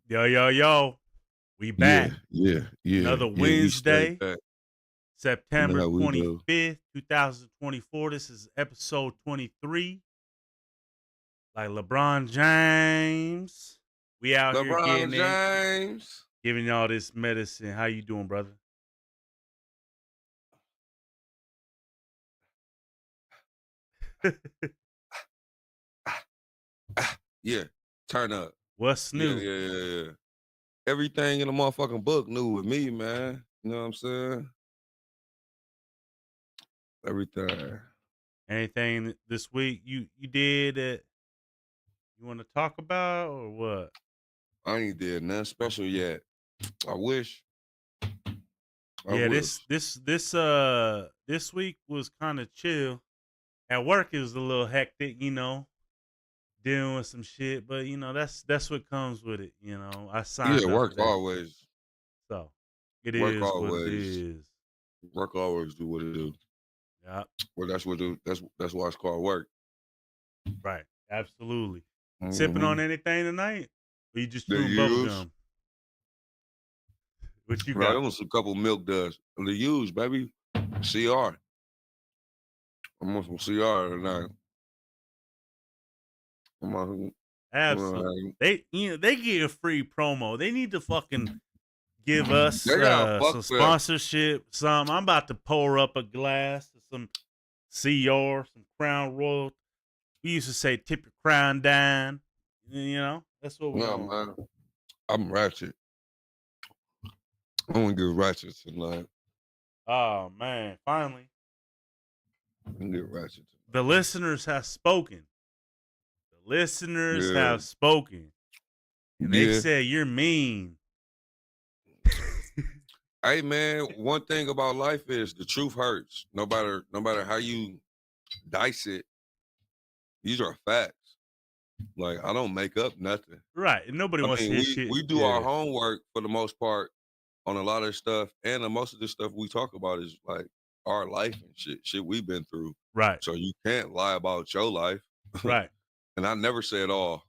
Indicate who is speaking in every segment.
Speaker 1: Yo, yo, yo. We
Speaker 2: Yeah,
Speaker 1: back.
Speaker 2: yeah.
Speaker 1: Another
Speaker 2: We straight
Speaker 1: Wednesday,
Speaker 2: back. You know
Speaker 1: September
Speaker 2: how we do.
Speaker 1: 25th, 2024. This is episode 23. Like LeBron James. We out here
Speaker 2: LeBron
Speaker 1: getting it,
Speaker 2: James.
Speaker 1: giving y'all this medicine. How you doing, brother?
Speaker 2: Yeah, turn up.
Speaker 1: What's
Speaker 2: Yeah,
Speaker 1: new?
Speaker 2: yeah, yeah, yeah. Everything in the motherfucking book new with me, man. You know what I'm saying? Everything.
Speaker 1: Anything this week you did that you want to talk about or what?
Speaker 2: I ain't did nothing special yet. I wish. I
Speaker 1: Yeah,
Speaker 2: wish.
Speaker 1: this week was kind of chill. At work it was a little hectic, dealing with some shit, but that's what comes with it. I
Speaker 2: Yeah,
Speaker 1: signed up for
Speaker 2: work
Speaker 1: that shit,
Speaker 2: always.
Speaker 1: so it
Speaker 2: Work
Speaker 1: is what it
Speaker 2: always.
Speaker 1: is.
Speaker 2: Work always do what it do.
Speaker 1: Yeah,
Speaker 2: Well, that's what do. That's why it's called work.
Speaker 1: right, absolutely. Sipping
Speaker 2: Mm-hmm.
Speaker 1: on anything tonight? Or you just
Speaker 2: They
Speaker 1: chewing bubble
Speaker 2: use.
Speaker 1: gum? What you
Speaker 2: Right,
Speaker 1: got?
Speaker 2: almost a couple milk duds. The use, baby. CR. I'm on some CR tonight. I'm on,
Speaker 1: Absolutely. They get a free promo. They need to fucking give us
Speaker 2: they got
Speaker 1: some
Speaker 2: fucked up.
Speaker 1: sponsorship. I'm about to pour up a glass of some CR, some Crown Royal. We used to say tip your crown down. That's what we're
Speaker 2: Yeah,
Speaker 1: doing.
Speaker 2: man. I'm ratchet. I'm gonna get ratchet tonight.
Speaker 1: Oh man, finally.
Speaker 2: I'm gonna get ratchet tonight.
Speaker 1: The listeners have spoken. The listeners
Speaker 2: Yeah.
Speaker 1: have spoken. And they
Speaker 2: Yeah.
Speaker 1: said you're mean.
Speaker 2: Hey man, one thing about life is the truth hurts. No matter how you dice it, these are facts. Like I don't make up nothing.
Speaker 1: Right. And nobody
Speaker 2: I
Speaker 1: wants to
Speaker 2: mean,
Speaker 1: hear
Speaker 2: we
Speaker 1: shit.
Speaker 2: we do our homework for the most part on a lot of stuff, and most of the stuff we talk about is like our life and shit we've been through.
Speaker 1: Right.
Speaker 2: So you can't lie about your life.
Speaker 1: Right.
Speaker 2: And I never say it all.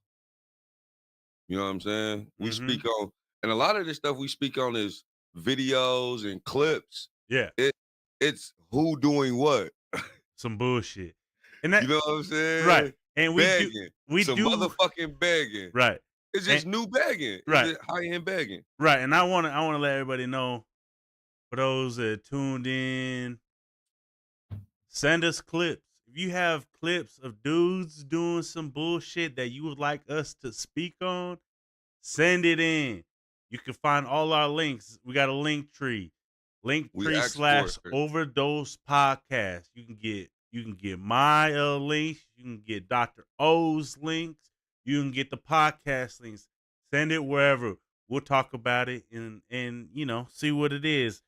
Speaker 2: You know what I'm saying? We
Speaker 1: Mhm.
Speaker 2: speak on, and a lot of this stuff we speak on is videos and clips.
Speaker 1: Yeah.
Speaker 2: It's who doing what.
Speaker 1: Some bullshit. And that
Speaker 2: You know what I'm saying?
Speaker 1: right. And
Speaker 2: begging.
Speaker 1: we
Speaker 2: Some
Speaker 1: do
Speaker 2: motherfucking begging.
Speaker 1: right.
Speaker 2: It's just new begging.
Speaker 1: Right.
Speaker 2: It's just high-end begging.
Speaker 1: Right. And I wanna let everybody know, for those that tuned in, send us clips. If you have clips of dudes doing some bullshit that you would like us to speak on, send it in. You can find all our links. We got a link tree. Linktree/Overdosed Podcast. You can get my links. You can get Dr. O's links. You can get the podcast links. Send it wherever. We'll talk about it and see what it is.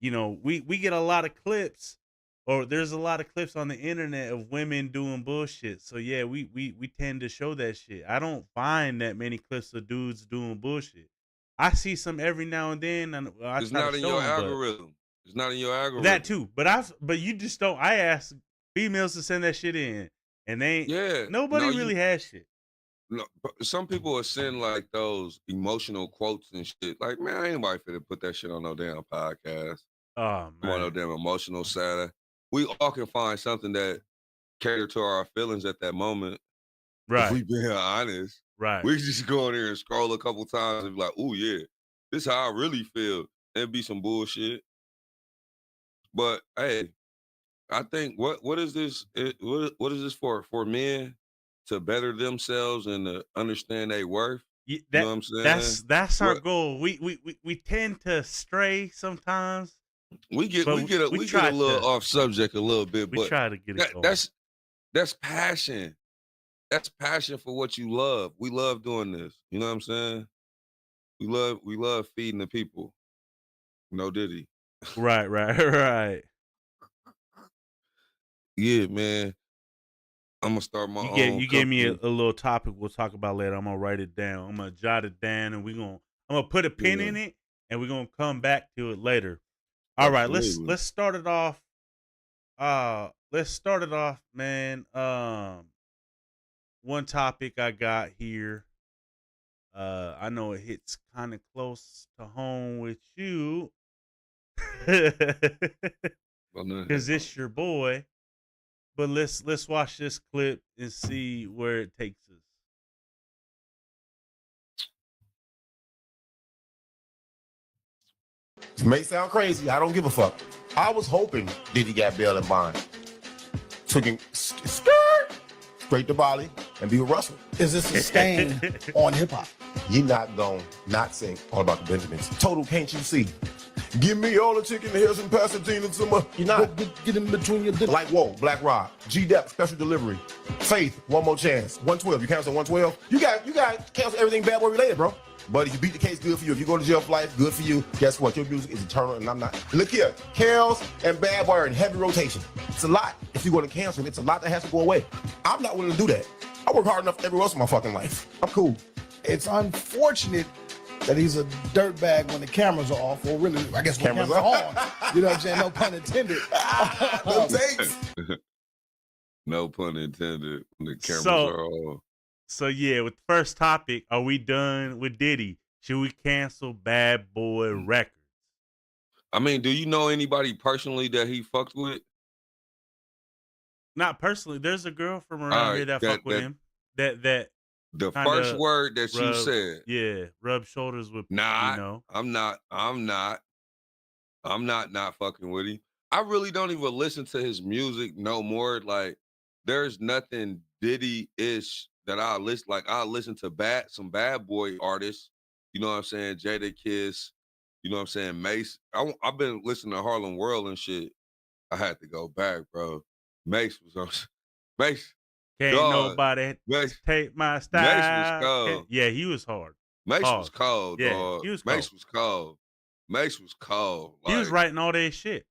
Speaker 1: We get a lot of clips, or there's a lot of clips on the internet of women doing bullshit. So yeah, we tend to show that shit. I don't find that many clips of dudes doing bullshit. I see some every now and then, and I
Speaker 2: It's
Speaker 1: try
Speaker 2: not
Speaker 1: to
Speaker 2: in
Speaker 1: show
Speaker 2: your
Speaker 1: them,
Speaker 2: algorithm. It's not in your algorithm.
Speaker 1: that too. But you just don't. I ask females to send that shit in, and nobody really has shit.
Speaker 2: No, some people will send like those emotional quotes and shit. Like, man, I ain't nobody finna put that shit on no damn podcast.
Speaker 1: Oh man,
Speaker 2: on no damn emotional side. We all can find something that cater to our feelings at that moment.
Speaker 1: right?
Speaker 2: If we being honest,
Speaker 1: right?
Speaker 2: we just go in there and scroll a couple times and be like, "Oh yeah, this is how I really feel." It'd be some bullshit. But hey, I think what is this? What is this for? For men to better themselves and to understand their worth.
Speaker 1: Yeah,
Speaker 2: You know what I'm saying?
Speaker 1: that's our goal. We tend to stray sometimes.
Speaker 2: We get a little off subject a little bit,
Speaker 1: we
Speaker 2: but
Speaker 1: try to get it going.
Speaker 2: That's passion. That's passion for what you love. We love doing this. You know what I'm saying? We love feeding the people. No Diddy.
Speaker 1: Right.
Speaker 2: Yeah, man. I'm gonna start my own.
Speaker 1: You gave me a little topic we'll talk about later. I'm gonna write it down. I'm gonna jot it down, and I'm gonna put a pin in it, and we're gonna come back to it later. All right, let's start it off. Man. One topic I got here. I know it hits kind of close to home with you because it's your boy. But let's watch this clip and see where it takes us.
Speaker 3: It may sound crazy. I don't give a fuck. I was hoping Diddy got bail and bond. Took him straight to Bali and be with Russell.
Speaker 4: Is this a stain on hip hop?
Speaker 3: You're not gonna not sing all about the Benjamins. Total, can't you see? Give me all the chicken here's in Pasadena to my. You're not.
Speaker 4: Get in between your dick.
Speaker 3: Like, whoa, Black Rob, G-Dep, special delivery. Faith, one more chance. 112. You cancel 112. You got cancel everything bad boy related, bro. But if you beat the case, good for you. If you go to jail for life, good for you. Guess what? Your music is eternal, and I'm not. Look here, Kels and Bad Boy are in heavy rotation. It's a lot. If you're going to cancel, it's a lot that has to go away. I'm not willing to do that. I work hard enough every else in my fucking life. I'm cool.
Speaker 4: It's unfortunate that he's a dirtbag when the cameras are off, or really, I guess when cameras are on. You know what I'm saying? No pun intended.
Speaker 3: No takes.
Speaker 2: No pun intended. When the cameras are on.
Speaker 1: So yeah, with the first topic, are we done with Diddy? Should we cancel Bad Boy Records?
Speaker 2: I mean, do you know anybody personally that he fucked with?
Speaker 1: Not personally. There's a girl from around here that fuck with him. That
Speaker 2: the first word that you said.
Speaker 1: Yeah, rub shoulders with.
Speaker 2: Nah,
Speaker 1: you know.
Speaker 2: I'm not fucking with him. I really don't even listen to his music no more. Like, there's nothing Diddy-ish that I listen. Like, I listen to some Bad Boy artists. You know what I'm saying? Jada Kiss. You know what I'm saying? Mace. I've been listening to Harlem World and shit. I had to go back, bro. Mace was on. Mace.
Speaker 1: Can't nobody take my style.
Speaker 2: Mace was cold.
Speaker 1: Yeah, he was hard.
Speaker 2: Mace was cold,
Speaker 1: yeah,
Speaker 2: dog.
Speaker 1: He was
Speaker 2: Mace
Speaker 1: cold.
Speaker 2: was cold. Mace was cold.
Speaker 1: Like, he was writing all that shit.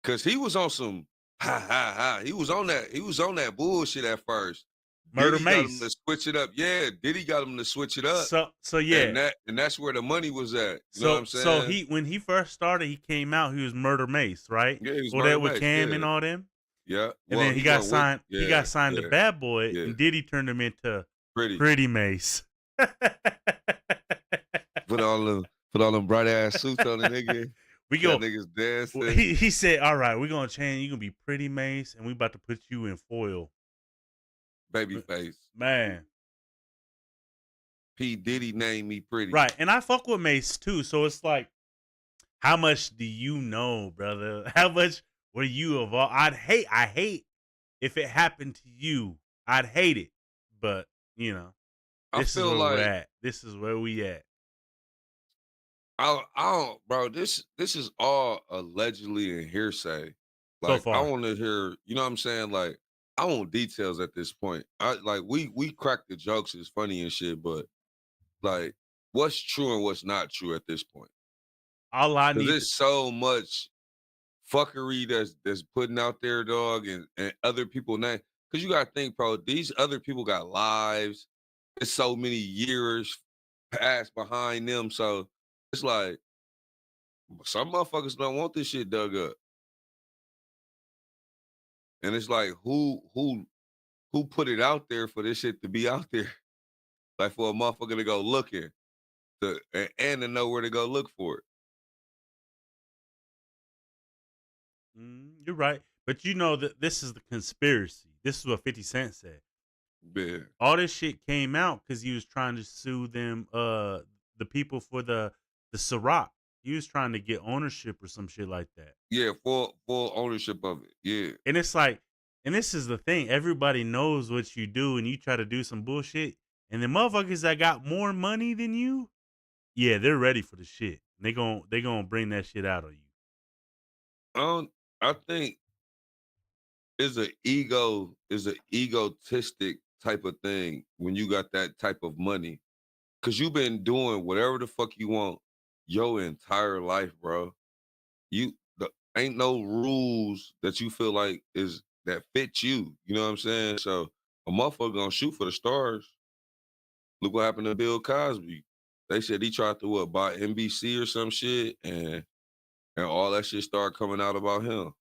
Speaker 2: Cause he was on some He was on that bullshit at first.
Speaker 1: Murder
Speaker 2: Diddy
Speaker 1: Mace.
Speaker 2: got him to switch it up. Yeah, Diddy got him to switch it up.
Speaker 1: So yeah.
Speaker 2: And that's where the money was at. You know what I'm saying?
Speaker 1: So when he first started, he came out, he was Murder Mace, right?
Speaker 2: Yeah, he was
Speaker 1: Murder Mace. With Cam and all them.
Speaker 2: Yeah.
Speaker 1: And then he got signed. He got signed to Bad Boy, and Diddy turned him into Pretty Mace.
Speaker 2: Put all them bright ass suits on the nigga.
Speaker 1: We go.
Speaker 2: Niggas dancing.
Speaker 1: He said, "All right, we're gonna change. You're gonna be Pretty Mace, and we about to put you in foil."
Speaker 2: Babyface.
Speaker 1: Man.
Speaker 2: P. Diddy named me Pretty.
Speaker 1: Right. And I fuck with Mace too. So it's like, how much do you know, brother? How much were you involved? I hate if it happened to you. I'd hate it. But, you know, this is where we're at. This is where we at.
Speaker 2: I don't, bro, this is all allegedly and hearsay. Like,
Speaker 1: so far.
Speaker 2: I want to hear, you know what I'm saying? Like, I want details at this point. We crack the jokes, it's funny and shit, but like, what's true and what's not true at this point?
Speaker 1: All I need.
Speaker 2: There's so much fuckery that's putting out there, dog, and other people now. Because you gotta think, bro, these other people got lives. There's so many years passed behind them, so it's like some motherfuckers don't want this shit dug up. And it's like, who put it out there for this shit to be out there? Like, for a motherfucker to go looking and to know where to go look for it.
Speaker 1: You're right. But you know that this is the conspiracy. This is what 50 Cent said.
Speaker 2: Yeah.
Speaker 1: All this shit came out because he was trying to sue them, the people for the Ciroc. He was trying to get ownership or some shit like that.
Speaker 2: Yeah, full ownership of it. Yeah.
Speaker 1: And it's like, and this is the thing, everybody knows what you do and you try to do some bullshit. And the motherfuckers that got more money than you, yeah, they're ready for the shit. They gonna bring that shit out of you.
Speaker 2: I think it's an egotistic type of thing when you got that type of money. Cause you've been doing whatever the fuck you want your entire life, bro. Ain't no rules that you feel like that fit you. You know what I'm saying? So a motherfucker gonna shoot for the stars. Look what happened to Bill Cosby. They said he tried to buy NBC or some shit, and all that shit started coming out about him.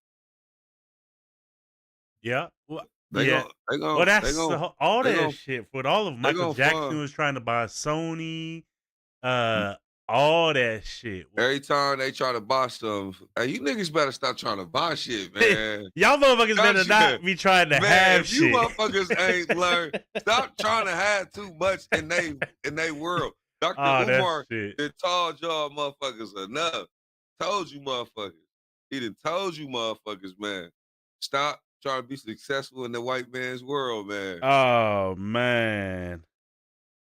Speaker 1: Yeah. Well,
Speaker 2: They
Speaker 1: Yeah.
Speaker 2: gon' they
Speaker 1: Well,
Speaker 2: gon' they
Speaker 1: that's
Speaker 2: gon'
Speaker 1: all
Speaker 2: they
Speaker 1: that
Speaker 2: gon'
Speaker 1: shit. For all of
Speaker 2: they
Speaker 1: Michael
Speaker 2: gon'
Speaker 1: Jackson
Speaker 2: fund.
Speaker 1: was trying to buy Sony, all that shit.
Speaker 2: Every time they try to buy something, hey, you niggas better stop trying to buy shit, man.
Speaker 1: Y'all motherfuckers better not be trying to have
Speaker 2: If you
Speaker 1: shit.
Speaker 2: motherfuckers ain't learned, stop trying to have too much in they world. Dr.
Speaker 1: Oh, that
Speaker 2: Umar
Speaker 1: shit.
Speaker 2: done told y'all motherfuckers enough. Told you motherfuckers. He done told you motherfuckers, man. Stop trying to be successful in the white man's world, man.
Speaker 1: Oh man.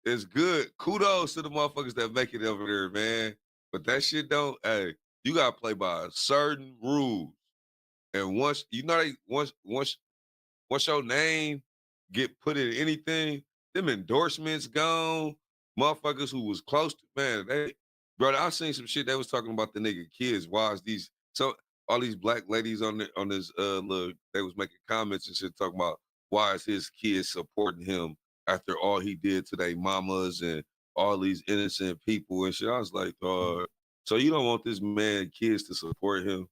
Speaker 2: It's good. Kudos to the motherfuckers that make it over there, man. But that shit don't, hey, you gotta play by certain rules. And once you know once your name get put in anything, them endorsements gone. Motherfuckers who was close to brother, I seen some shit they was talking about the nigga kids. Why is all these black ladies on this look, they was making comments and shit talking about why is his kids supporting him after all he did to their mamas and all these innocent people and shit. I was like, so you don't want this man kids to support him?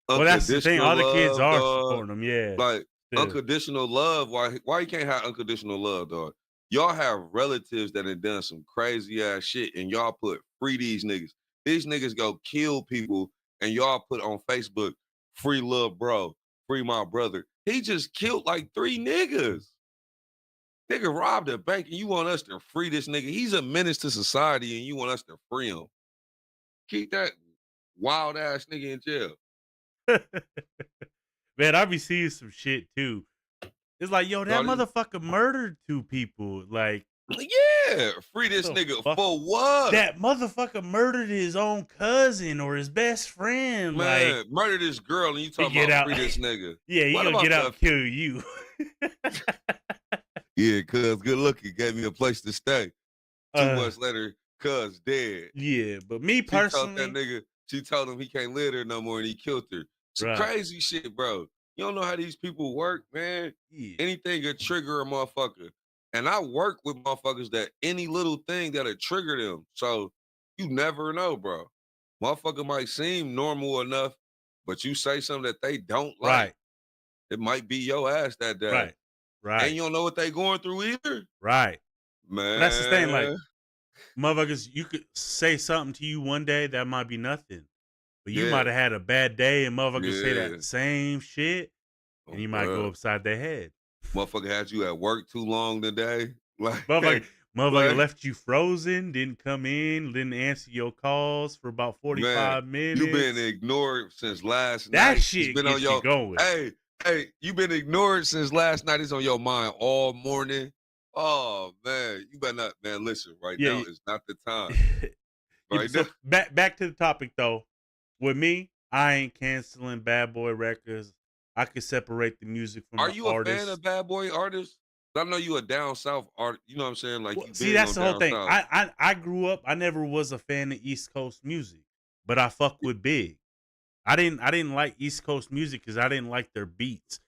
Speaker 1: Well, that's the thing. All the kids
Speaker 2: Love,
Speaker 1: are
Speaker 2: dog.
Speaker 1: supporting them. Yeah.
Speaker 2: Like
Speaker 1: Still.
Speaker 2: unconditional love. Why you can't have unconditional love, dog? Y'all have relatives that have done some crazy ass shit, and y'all put free these niggas. These niggas go kill people, and y'all put on Facebook, free love, bro, free my brother. He just killed like 3 niggas. Nigga robbed a bank, and you want us to free this nigga? He's a menace to society, and you want us to free him? Keep that wild ass nigga in jail.
Speaker 1: Man, I be seeing some shit too. It's like, yo, that motherfucker murdered 2 people. Like,
Speaker 2: yeah, free this nigga for what?
Speaker 1: That motherfucker murdered his own cousin or his best friend.
Speaker 2: Man,
Speaker 1: like,
Speaker 2: murder this girl and you talking about free this nigga.
Speaker 1: Yeah, he gonna get out and kill you.
Speaker 2: Yeah, cuz good looking, gave me a place to stay. 2 months later, cuz dead.
Speaker 1: Yeah, but me personally,
Speaker 2: she told him he can't live there no more and he killed her. Some crazy shit, bro. You don't know how these people work, man.
Speaker 1: Yeah.
Speaker 2: Anything could trigger a motherfucker. And I work with motherfuckers that any little thing that'll trigger them. So you never know, bro. Motherfucker might seem normal enough, but you say something that they don't like.
Speaker 1: Right.
Speaker 2: It might be your ass that day.
Speaker 1: Right. Right.
Speaker 2: And you don't know what they going through either.
Speaker 1: Right.
Speaker 2: Man.
Speaker 1: But that's the thing, like, motherfuckers, you could say something to you one day that might be nothing. But you might have had a bad day and motherfuckers say that same shit and you might go upside their head.
Speaker 2: Motherfucker had you at work too long today. Like
Speaker 1: motherfucker left you frozen, didn't come in, didn't answer your calls for about 45 minutes.
Speaker 2: You've been ignored since last
Speaker 1: night.
Speaker 2: That
Speaker 1: shit been on your going.
Speaker 2: Hey, you been ignored since last night. It's on your mind all morning. Oh man, you better not, man. Listen, now is not the time.
Speaker 1: So back to the topic though. With me, I ain't canceling Bad Boy Records. I could separate the music from the artist.
Speaker 2: Are you a fan of Bad Boy artists? I know you a down south artist. You know what I'm saying? Like,
Speaker 1: see, that's the whole thing. I grew up. I never was a fan of East Coast music, but I fuck with Big. I didn't like East Coast music because I didn't like their beats.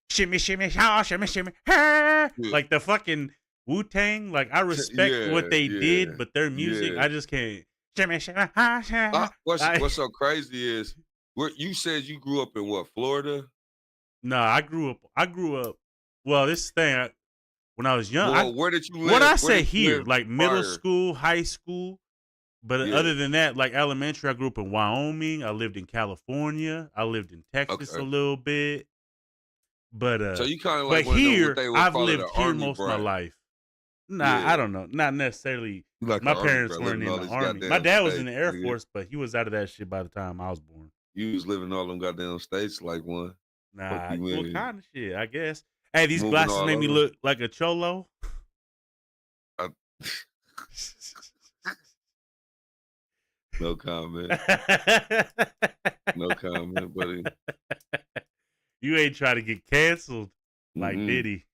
Speaker 1: Shimmy, shimmy, shimmy, shimmy, like the fucking Wu-Tang. Like, I respect what they did, but their music, I just can't. Shimmy, shimmy,
Speaker 2: what's so crazy is, you said you grew up in what, Florida?
Speaker 1: No, I grew up. Well, this thing, when I was young.
Speaker 2: Well, where did you live?
Speaker 1: What I say here, like middle school, high school. But other than that, like elementary, I grew up in Wyoming. I lived in California. I lived in Texas a little bit. But
Speaker 2: so you kind of like,
Speaker 1: but here, I've lived here most of my life. Nah, I don't know. Not necessarily.
Speaker 2: Like
Speaker 1: my parents weren't in the army. My dad was in the Air Force, but he was out of that shit by the time I was born.
Speaker 2: You was living all them goddamn states like one.
Speaker 1: Nah, what kind of shit, I guess. Hey, these glasses made me look like a cholo.
Speaker 2: No comment. No comment, buddy.
Speaker 1: You ain't trying to get canceled like Diddy.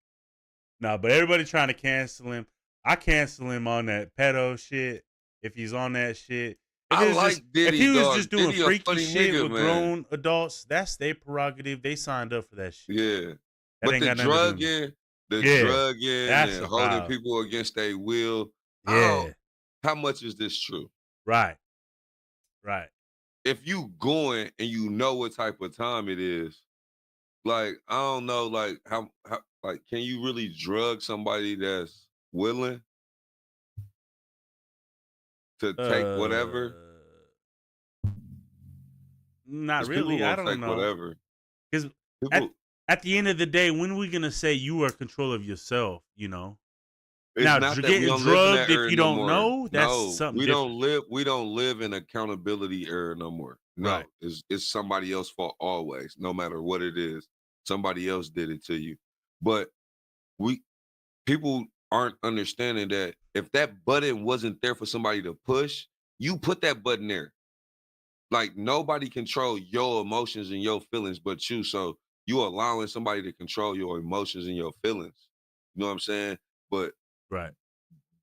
Speaker 1: Nah, but everybody trying to cancel him. I cancel him on that pedo shit. If he's on that shit. If he was just doing freaky shit with grown adults, that's their prerogative. They signed up for that shit.
Speaker 2: Yeah. But the drugging and holding people against their will.
Speaker 1: Yeah.
Speaker 2: How much is this true?
Speaker 1: Right. Right.
Speaker 2: If you going and you know what type of time it is, Like, I don't know, like how like can you really drug somebody that's willing to take whatever?
Speaker 1: Not
Speaker 2: Because people
Speaker 1: really. I
Speaker 2: gonna
Speaker 1: don't
Speaker 2: take
Speaker 1: know.
Speaker 2: whatever.
Speaker 1: Because
Speaker 2: People,
Speaker 1: at the end of the day, when are we gonna say you are in control of yourself? You know.
Speaker 2: it's
Speaker 1: Now,
Speaker 2: not that we
Speaker 1: getting
Speaker 2: don't live in that
Speaker 1: drugged if
Speaker 2: era
Speaker 1: you
Speaker 2: no
Speaker 1: don't
Speaker 2: more.
Speaker 1: know, that's
Speaker 2: No,
Speaker 1: something
Speaker 2: we don't
Speaker 1: different.
Speaker 2: live. We don't live in accountability era no more.
Speaker 1: Right.
Speaker 2: No, it's somebody else's fault always, no matter what it is. Somebody else did it to you, but we people aren't understanding that if that button wasn't there for somebody to push, you put that button there. Like nobody control your emotions and your feelings but you. So you allowing somebody to control your emotions and your feelings. You know what I'm saying? But
Speaker 1: Right.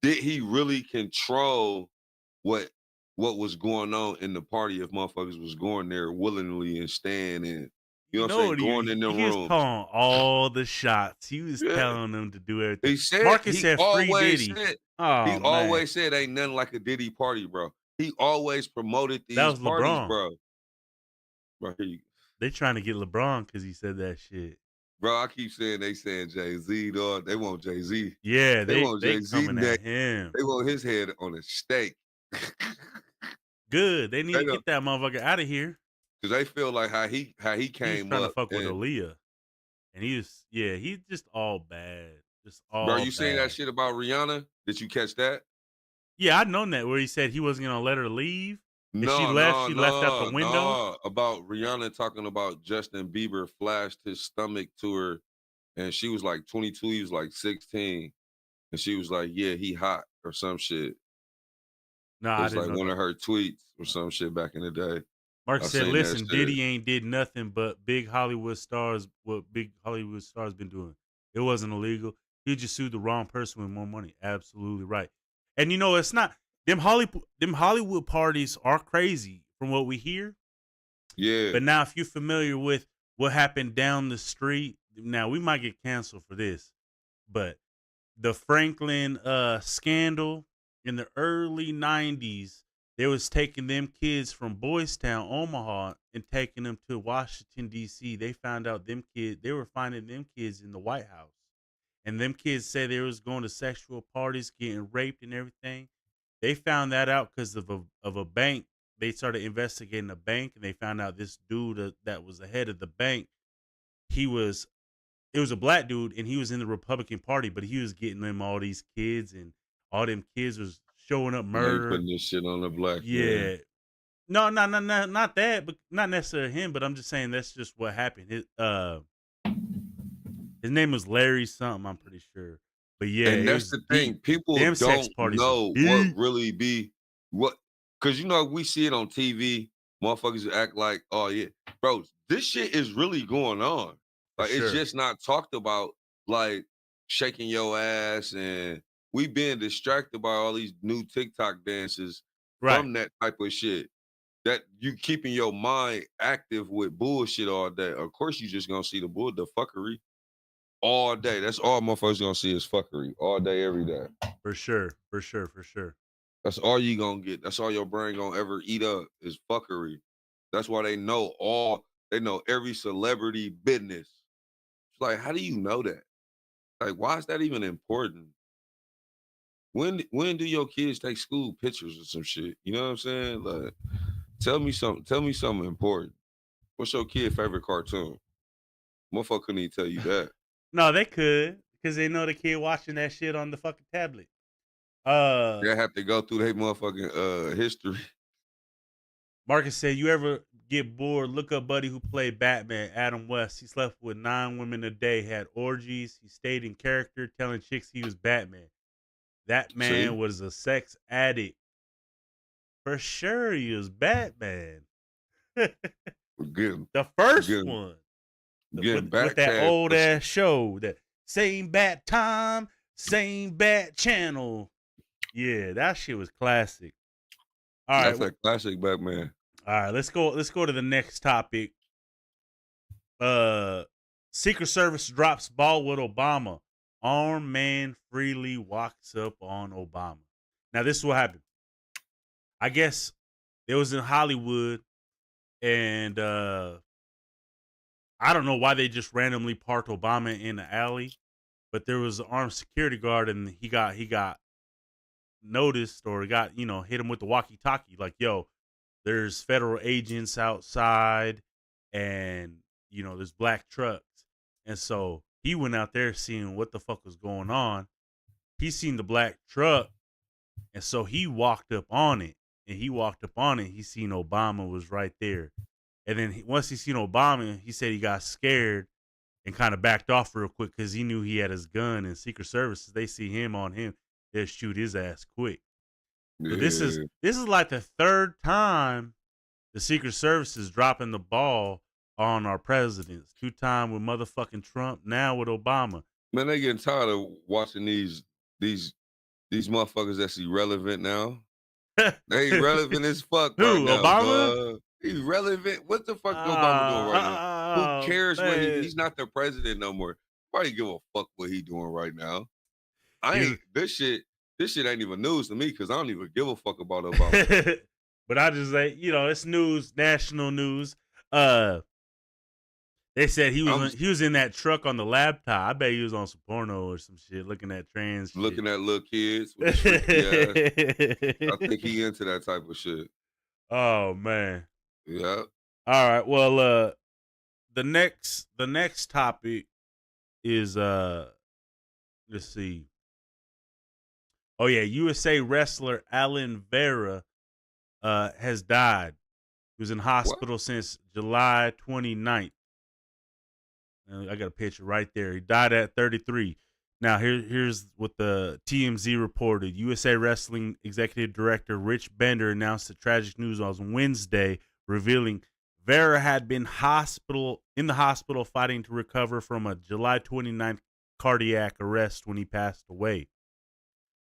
Speaker 2: did he really control what what was going on in the party if motherfuckers was going there willingly and staying in, you know
Speaker 1: You
Speaker 2: what I'm
Speaker 1: know
Speaker 2: saying,
Speaker 1: what
Speaker 2: going in them
Speaker 1: he was
Speaker 2: rooms?
Speaker 1: calling all the shots. He was
Speaker 2: Yeah.
Speaker 1: telling them to do everything.
Speaker 2: He said
Speaker 1: Marcus said free Diddy.
Speaker 2: he
Speaker 1: Oh man,
Speaker 2: always said ain't nothing like a Diddy party, bro. He always promoted
Speaker 1: that
Speaker 2: these
Speaker 1: was
Speaker 2: parties,
Speaker 1: LeBron.
Speaker 2: bro. Bro,
Speaker 1: They trying to get LeBron because he said that shit.
Speaker 2: bro, I keep saying they saying Jay-Z, dog. They want Jay-Z.
Speaker 1: Yeah,
Speaker 2: They want
Speaker 1: they
Speaker 2: Jay-Z
Speaker 1: coming
Speaker 2: neck.
Speaker 1: at him.
Speaker 2: They want his head on a stake.
Speaker 1: Good. They need
Speaker 2: They
Speaker 1: to get that motherfucker out of here.
Speaker 2: Cause they feel like how he
Speaker 1: He was
Speaker 2: came
Speaker 1: trying to
Speaker 2: up
Speaker 1: fuck with
Speaker 2: and
Speaker 1: Aaliyah, and he's just all bad, just
Speaker 2: bro,
Speaker 1: all
Speaker 2: you seen that
Speaker 1: bad.
Speaker 2: shit about Rihanna? Did you catch that?
Speaker 1: Yeah, I known that where he said he wasn't gonna let her leave, and she
Speaker 2: No,
Speaker 1: left.
Speaker 2: no,
Speaker 1: She left out the
Speaker 2: no,
Speaker 1: window.
Speaker 2: no. About Rihanna talking about Justin Bieber flashed his stomach to her, and she was like 22, he was like 16, and she was like, "Yeah, he hot" or some shit.
Speaker 1: No,
Speaker 2: It
Speaker 1: I
Speaker 2: was
Speaker 1: didn't
Speaker 2: like
Speaker 1: know
Speaker 2: one
Speaker 1: that.
Speaker 2: of her tweets or some shit back in the day.
Speaker 1: Mark
Speaker 2: I
Speaker 1: said,
Speaker 2: seen that
Speaker 1: "Listen,
Speaker 2: shit.
Speaker 1: Diddy ain't did nothing but big Hollywood stars. What big Hollywood stars been doing? It wasn't illegal. He just sued the wrong person with more money. Absolutely right. And you know, it's not them Hollywood parties are crazy from what we hear.
Speaker 2: Yeah,
Speaker 1: But now, if you're familiar with what happened down the street, now we might get canceled for this, but the Franklin scandal in the early 90s, they was taking them kids from Boys Town, Omaha, and taking them to Washington, D.C. They found out they were finding them kids in the White House. And them kids said they was going to sexual parties, getting raped and everything. They found that out because of a bank. They started investigating the bank, and they found out this dude that was the head of the bank, he was it was a black dude, and he was in the Republican Party, but he was getting them all these kids, and all them kids was showing up
Speaker 2: now you
Speaker 1: murder.
Speaker 2: putting this shit on the black man.
Speaker 1: Yeah. No, not that, but not necessarily him, but I'm just saying that's just what happened. His name was Larry something, I'm pretty sure. But yeah,
Speaker 2: And
Speaker 1: it
Speaker 2: that's
Speaker 1: was
Speaker 2: the
Speaker 1: deep.
Speaker 2: thing. People
Speaker 1: Them sex
Speaker 2: don't
Speaker 1: parties was
Speaker 2: know what
Speaker 1: deep.
Speaker 2: really be what because you know we see it on TV. Motherfuckers act like, oh yeah, bro, this shit is really going on.
Speaker 1: For
Speaker 2: Like it's
Speaker 1: sure.
Speaker 2: just not talked about. Like shaking your ass, and we being distracted by all these new TikTok dances
Speaker 1: Right.
Speaker 2: from that type of shit. That you keeping your mind active with bullshit all day. Of course, you just gonna see the fuckery all day. That's all motherfuckers gonna see is fuckery all day, every day.
Speaker 1: For sure. For sure. For sure.
Speaker 2: That's all you gonna get. That's all your brain gonna ever eat up is fuckery. That's why they know every celebrity business. It's like, how do you know that? Like, why is that even important? When do your kids take school pictures or some shit? You know what I'm saying? Like, tell me something important. What's your kid favorite cartoon? Motherfucker couldn't even tell you that.
Speaker 1: No, they could, because they know the kid watching that shit on the fucking tablet.
Speaker 2: They have to go through their motherfucking history.
Speaker 1: Marcus said, "You ever get bored? Look up buddy who played Batman, Adam West. He slept with 9 women a day, had orgies. He stayed in character, telling chicks he was Batman. That man
Speaker 2: See?
Speaker 1: was a sex addict. For sure, he was Batman.
Speaker 2: Getting,
Speaker 1: The first
Speaker 2: getting,
Speaker 1: one.
Speaker 2: getting
Speaker 1: With that
Speaker 2: backtabbed.
Speaker 1: old ass show, that same bat time, same bat channel. Yeah, that shit was classic. All right,
Speaker 2: That's a classic Batman.
Speaker 1: all right. Let's go to the next topic. Secret Service drops ball with Obama. Armed man freely walks up on Obama. Now this is what happened. I guess it was in Hollywood, and I I don't know why they just randomly parked Obama in the alley, but there was an armed security guard, and he got noticed or got hit him with the walkie-talkie, like, yo, there's federal agents outside, and there's black trucks, and so he went out there seeing what the fuck was going on. He seen the black truck, and so he walked up on it, he seen Obama was right there, and then once he seen Obama, he said he got scared and kind of backed off real quick because he knew he had his gun, and Secret Services, they see him on him, they'll shoot his ass quick. So this is like the third time the Secret Service is dropping the ball on our presidents. 2 times with motherfucking Trump, now with Obama.
Speaker 2: Man, they getting tired of watching these motherfuckers that's irrelevant now. They irrelevant as fuck right now.
Speaker 1: Obama?
Speaker 2: He's relevant. What the fuck is Obama doing right now? Who cares what he's not the president no more. Nobody give a fuck what he doing right now. This shit ain't even news to me because I don't even give a fuck about Obama.
Speaker 1: But I just say, it's news, national news. They said he was in that truck on the laptop. I bet he was on some porno or some shit, looking at trans shit.
Speaker 2: Looking at little kids with the ass. I think he into that type of shit.
Speaker 1: Oh man.
Speaker 2: Yeah.
Speaker 1: All right. Well, the next topic is let's see. Oh yeah, USA wrestler Alan Vera has died. He was in hospital since July 29th. I got a picture right there. He died at 33. Now, here's what the TMZ reported. USA Wrestling Executive Director Rich Bender announced the tragic news on Wednesday, revealing Vera had been in the hospital fighting to recover from a July 29th cardiac arrest when he passed away.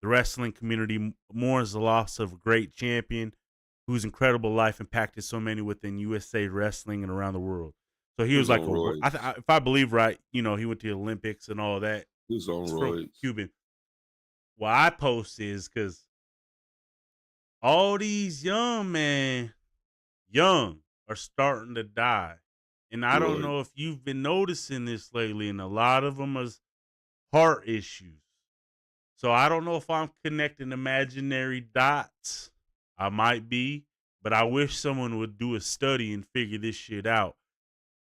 Speaker 1: The wrestling community mourns the loss of a great champion whose incredible life impacted so many within USA Wrestling and around the world. So he was like, if I believe right, he went to the Olympics and all that.
Speaker 2: He was on roids.
Speaker 1: Cuban. Why I post is because all these young are starting to die. And I don't know if you've been noticing this lately, and a lot of them is heart issues. So I don't know if I'm connecting imaginary dots. I might be, but I wish someone would do a study and figure this shit out.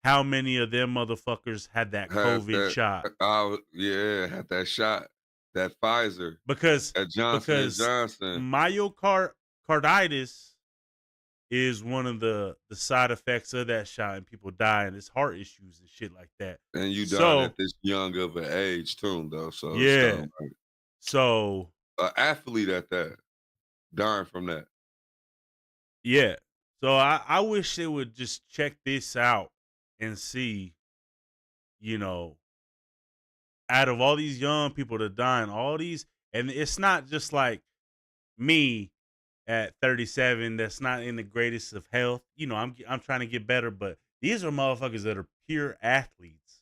Speaker 1: How many of them motherfuckers had that COVID shot?
Speaker 2: Had that shot, that Pfizer.
Speaker 1: Because
Speaker 2: Johnson.
Speaker 1: myocarditis is one of the side effects of that shot, and people die, and it's heart issues and shit like that.
Speaker 2: And you died at this young of an age too, though. So
Speaker 1: yeah. So
Speaker 2: an athlete at that, dying from that.
Speaker 1: Yeah. So I wish they would just check this out and see, out of all these young people that are dying, and it's not just like me at 37 that's not in the greatest of health. I'm trying to get better, but these are motherfuckers that are pure athletes,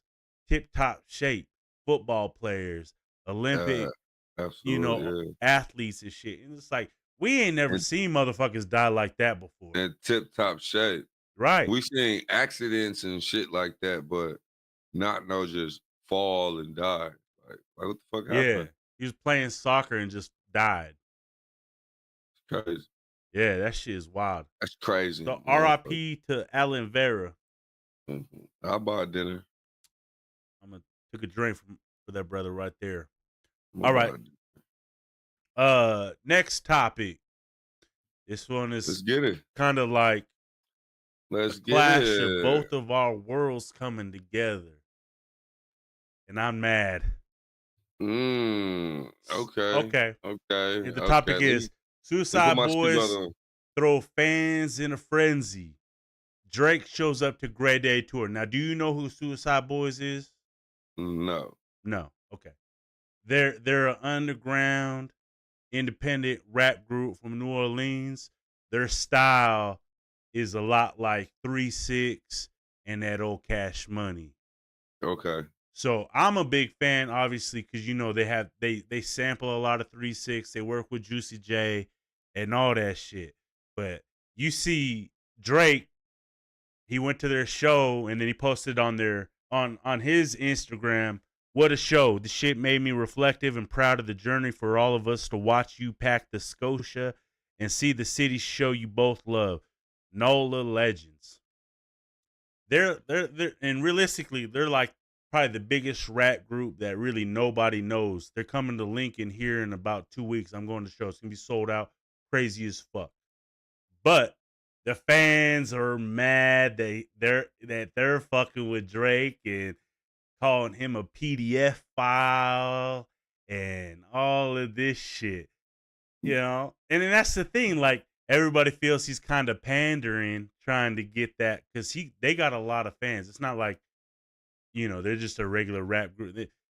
Speaker 1: tip-top shape, football players, Olympic, athletes and shit. And it's like, we ain't never seen motherfuckers die like that before.
Speaker 2: In tip-top shape.
Speaker 1: Right.
Speaker 2: We seen accidents and shit like that, but not just fall and die. Like what the fuck happened?
Speaker 1: Yeah. He was playing soccer and just died.
Speaker 2: It's crazy.
Speaker 1: Yeah, that shit is wild.
Speaker 2: That's crazy.
Speaker 1: So RIP to Alan Vera.
Speaker 2: Mm-hmm. I'll buy dinner.
Speaker 1: I'm gonna take a drink for that brother right there. All right. Next topic. This one is kind of like a clash of both of our worlds coming together, and I'm mad.
Speaker 2: Okay.
Speaker 1: The topic is Suicide Boys throw fans in a frenzy. Drake shows up to Grey Day tour. Now, do you know who Suicide Boys is?
Speaker 2: No.
Speaker 1: Okay. They're an underground, independent rap group from New Orleans. Their style is a lot like 3 6 and that old Cash Money.
Speaker 2: Okay.
Speaker 1: So I'm a big fan, obviously, because they sample a lot of 3 6. They work with Juicy J and all that shit. But you see Drake he went to their show and then he posted on his Instagram, "What a show. The shit made me reflective and proud of the journey for all of us to watch you pack the Scotia and see the city show you both love. NOLA legends." They're and realistically, they're like probably the biggest rap group that really nobody knows. They're coming to Lincoln here in about 2 weeks. I'm going to the show. It's gonna be sold out, crazy as fuck. But the fans are mad they're fucking with Drake and calling him a PDF file and all of this shit. You know? And then that's the thing, like everybody feels he's kind of pandering, trying to get that, because they got a lot of fans. It's not like, they're just a regular rap group.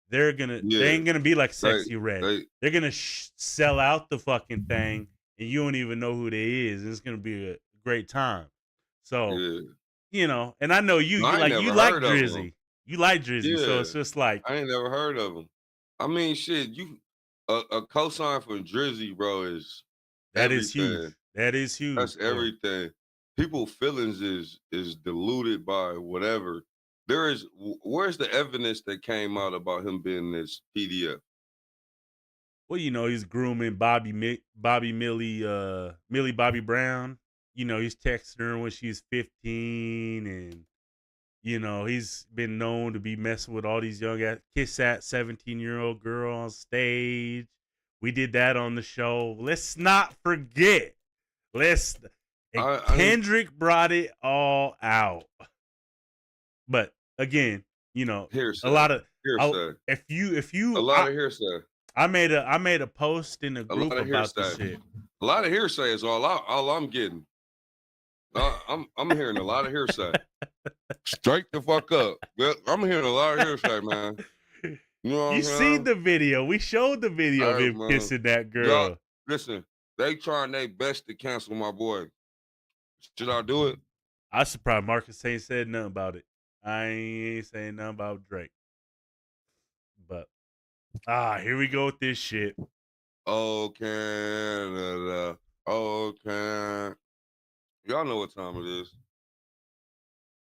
Speaker 1: They ain't gonna be like Sexy Red. They're gonna sell out the fucking thing, and you don't even know who they is. And it's gonna be a great time. So, and I know you like Drizzy. You like Drizzy, so it's just like
Speaker 2: I ain't never heard of him. I mean, shit, a cosign for Drizzy, bro, is
Speaker 1: is huge. That is huge.
Speaker 2: That's everything. People's feelings is diluted by whatever. Where's the evidence that came out about him being this PDF?
Speaker 1: Well, he's grooming Millie Bobby Brown. He's texting her when she's 15, and he's been known to be messing with all these young guys. Kiss that 17-year-old girl on stage. We did that on the show. Let's not forget. Kendrick brought it all out. But again,
Speaker 2: hearsay.
Speaker 1: A lot of
Speaker 2: hearsay. A lot of hearsay.
Speaker 1: I made a post in the group about this shit.
Speaker 2: A lot of hearsay is all I'm getting. I'm hearing a lot of hearsay. Straight the fuck up. I'm hearing a lot of hearsay, man. You know
Speaker 1: you seen the video. We showed the video of him kissing that girl.
Speaker 2: Y'all, listen, they trying their best to cancel my boy. Should I do it?
Speaker 1: I'm surprised Marcus ain't said nothing about it. I ain't saying nothing about Drake. But here we go with this shit.
Speaker 2: Oh, Canada. Oh, Canada. Y'all know what time it is.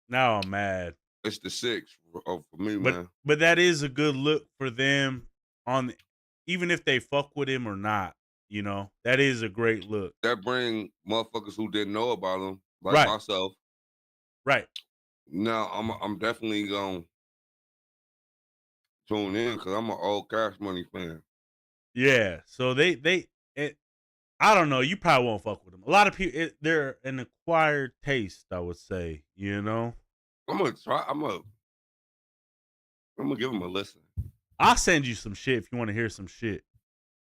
Speaker 1: Now I'm mad.
Speaker 2: It's the 6th for me, man.
Speaker 1: But that is a good look for them even if they fuck with him or not. That is a great look.
Speaker 2: That bring motherfuckers who didn't know about him, like myself.
Speaker 1: Right.
Speaker 2: Now I'm definitely gonna tune in because I'm an old Cash Money fan.
Speaker 1: Yeah. So I don't know. You probably won't fuck with them. A lot of people, they're an acquired taste, I would say.
Speaker 2: I'm gonna try. I'm gonna give them a listen.
Speaker 1: I'll send you some shit if you want to hear some shit,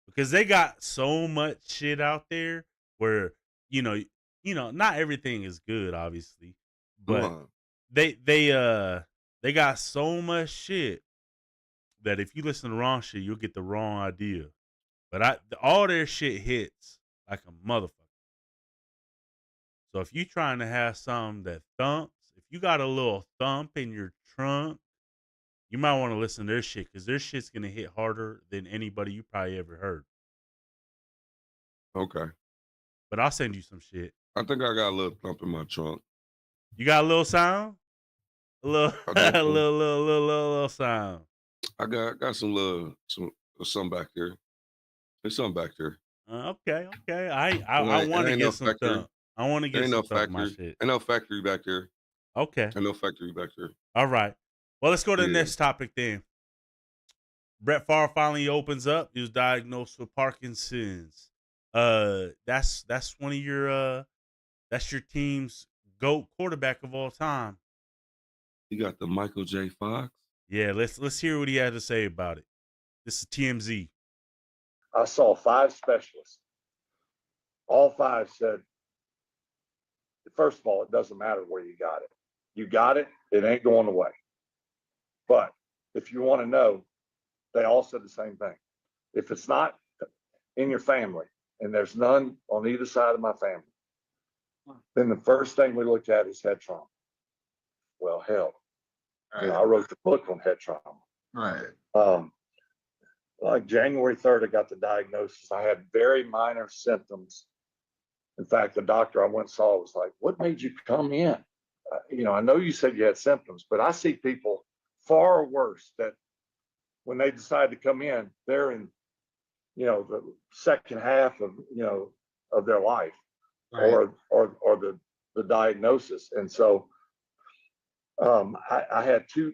Speaker 1: because they got so much shit out there where not everything is good, obviously, but they got so much shit that if you listen to the wrong shit, you'll get the wrong idea. But all their shit hits like a motherfucker. So if you trying to have something that thumps, if you got a little thump in your trunk, you might want to listen to their shit, because their shit's gonna hit harder than anybody you probably ever heard.
Speaker 2: Okay.
Speaker 1: But I'll send you some shit.
Speaker 2: I think I got a little thump in my trunk.
Speaker 1: You got a little sound? A little little sound.
Speaker 2: I got some back there. There's something back there.
Speaker 1: Okay. I want to get some thump. I want to get some thump in my shit.
Speaker 2: Ain't no factory back there.
Speaker 1: Okay.
Speaker 2: Ain't no factory back there.
Speaker 1: All right. Well, let's go to the next topic then. Brett Favre finally opens up. He was diagnosed with Parkinson's. That's one of your that's your team's GOAT quarterback of all time.
Speaker 2: You got the Michael J. Fox.
Speaker 1: Yeah, let's hear what he had to say about it. This is TMZ.
Speaker 5: I saw 5 specialists. All 5 said, first of all, it doesn't matter where you got it. You got it, it ain't going away. But if you want to know, they all said the same thing. If it's not in your family, and there's none on either side of my family, then the first thing we looked at is head trauma. Well, hell,
Speaker 6: Right.
Speaker 5: I wrote the book on head trauma.
Speaker 6: Right.
Speaker 5: Like January 3rd, I got the diagnosis. I had very minor symptoms. In fact, the doctor I went and saw was like, "What made you come in?" I know you said you had symptoms, but I see people far worse that when they decide to come in, they're in, the second half of their life,
Speaker 2: Right.
Speaker 5: or the diagnosis. And so I had two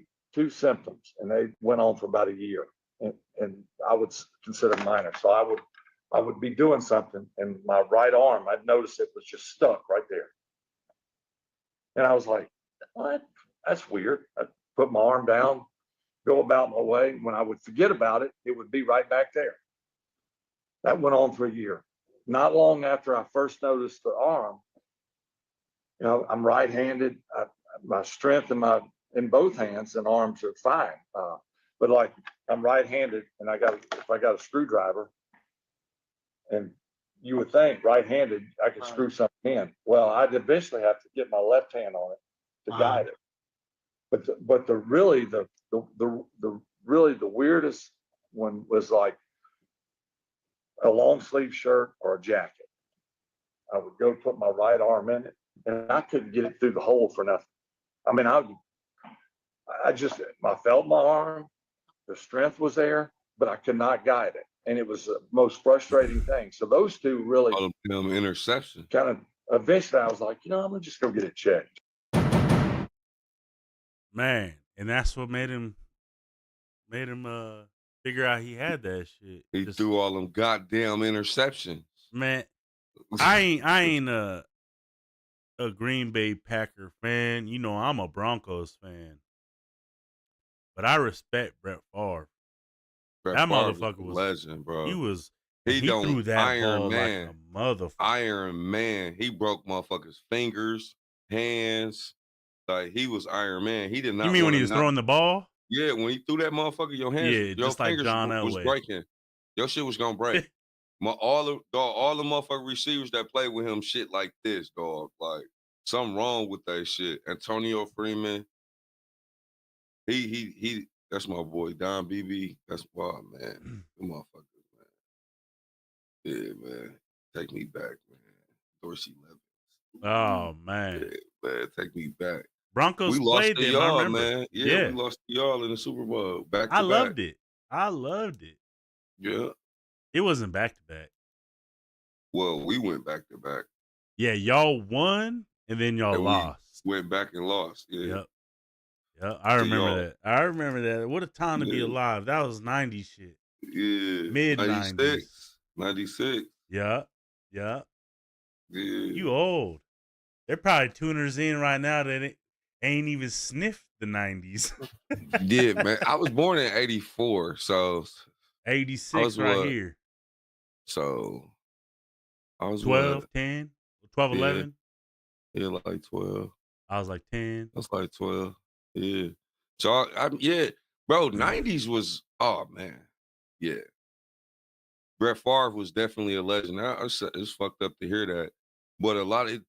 Speaker 5: symptoms, and they went on for about a year, and I would consider minor. So I would be doing something, and my right arm, I'd notice it was just stuck right there. And I was like, what? That's weird. I'd put my arm down, go about my way. When I would forget about it, it would be right back there. That went on for a year. Not long after I first noticed the arm, I'm right-handed. My strength in both hands and arms are fine. But like, I'm right-handed, and if I got a screwdriver, and you would think right-handed, I could screw something in. Well, I'd eventually have to get my left hand on it to guide it. But the really the weirdest one was like a long sleeve shirt or a jacket. I would go put my right arm in it, and I couldn't get it through the hole for nothing. I mean, I felt my arm, the strength was there, but I could not guide it. And it was the most frustrating thing. So those two really
Speaker 2: All them interception.
Speaker 5: kind of, eventually I was like, I'm gonna just go get it checked.
Speaker 1: Man, and that's what made him figure out he had that shit.
Speaker 2: He threw all them goddamn interceptions.
Speaker 1: Man, I ain't a Green Bay Packer fan. I'm a Broncos fan. But I respect Brett Favre. That motherfucker was
Speaker 2: a legend, bro.
Speaker 1: He threw that
Speaker 2: Iron
Speaker 1: ball
Speaker 2: Man.
Speaker 1: like a motherfucker.
Speaker 2: Iron Man. He broke motherfuckers' fingers, hands. Like, he was Iron Man. He did not.
Speaker 1: You mean when he was throwing the ball?
Speaker 2: Yeah, when he threw that motherfucker, your hands,
Speaker 1: Yeah,
Speaker 2: your
Speaker 1: just like
Speaker 2: fingers
Speaker 1: John
Speaker 2: was
Speaker 1: Elway.
Speaker 2: breaking. Your shit was gonna break. all the motherfucking receivers that play with him, shit like this, dog. Like, something wrong with that shit. Antonio Freeman. He. That's my boy Don BB. That's wild, man. The motherfuckers, man. Yeah, man. Take me back, man. Dorsey Levens.
Speaker 1: Oh man.
Speaker 2: Yeah, man. Take me back.
Speaker 1: Broncos
Speaker 2: We lost
Speaker 1: played
Speaker 2: to
Speaker 1: them,
Speaker 2: y'all,
Speaker 1: I remember.
Speaker 2: man. Yeah, we lost to y'all in the Super Bowl. Back to
Speaker 1: I
Speaker 2: back.
Speaker 1: loved it.
Speaker 2: Yeah.
Speaker 1: It wasn't back to back.
Speaker 2: Well, we went back to back.
Speaker 1: Yeah, y'all won and then y'all lost.
Speaker 2: Went back and lost. Yeah.
Speaker 1: Yep. Yeah, I remember that. What a time to be alive. That was 90s shit.
Speaker 2: Yeah.
Speaker 1: Mid 90s.
Speaker 2: 96.
Speaker 1: Yeah.
Speaker 2: Yeah.
Speaker 1: You old. They're probably tuners in right now that ain't even sniffed the 90s.
Speaker 2: Yeah, man. I was born in 84, so
Speaker 1: 86 right here.
Speaker 2: So I was
Speaker 1: 12, 10, 12, 11.
Speaker 2: Yeah, like 12.
Speaker 1: I was like 10.
Speaker 2: That's like 12. Yeah. So bro, 90s was, oh man. Yeah. Brett Favre was definitely a legend. It's fucked up to hear that. But a lot of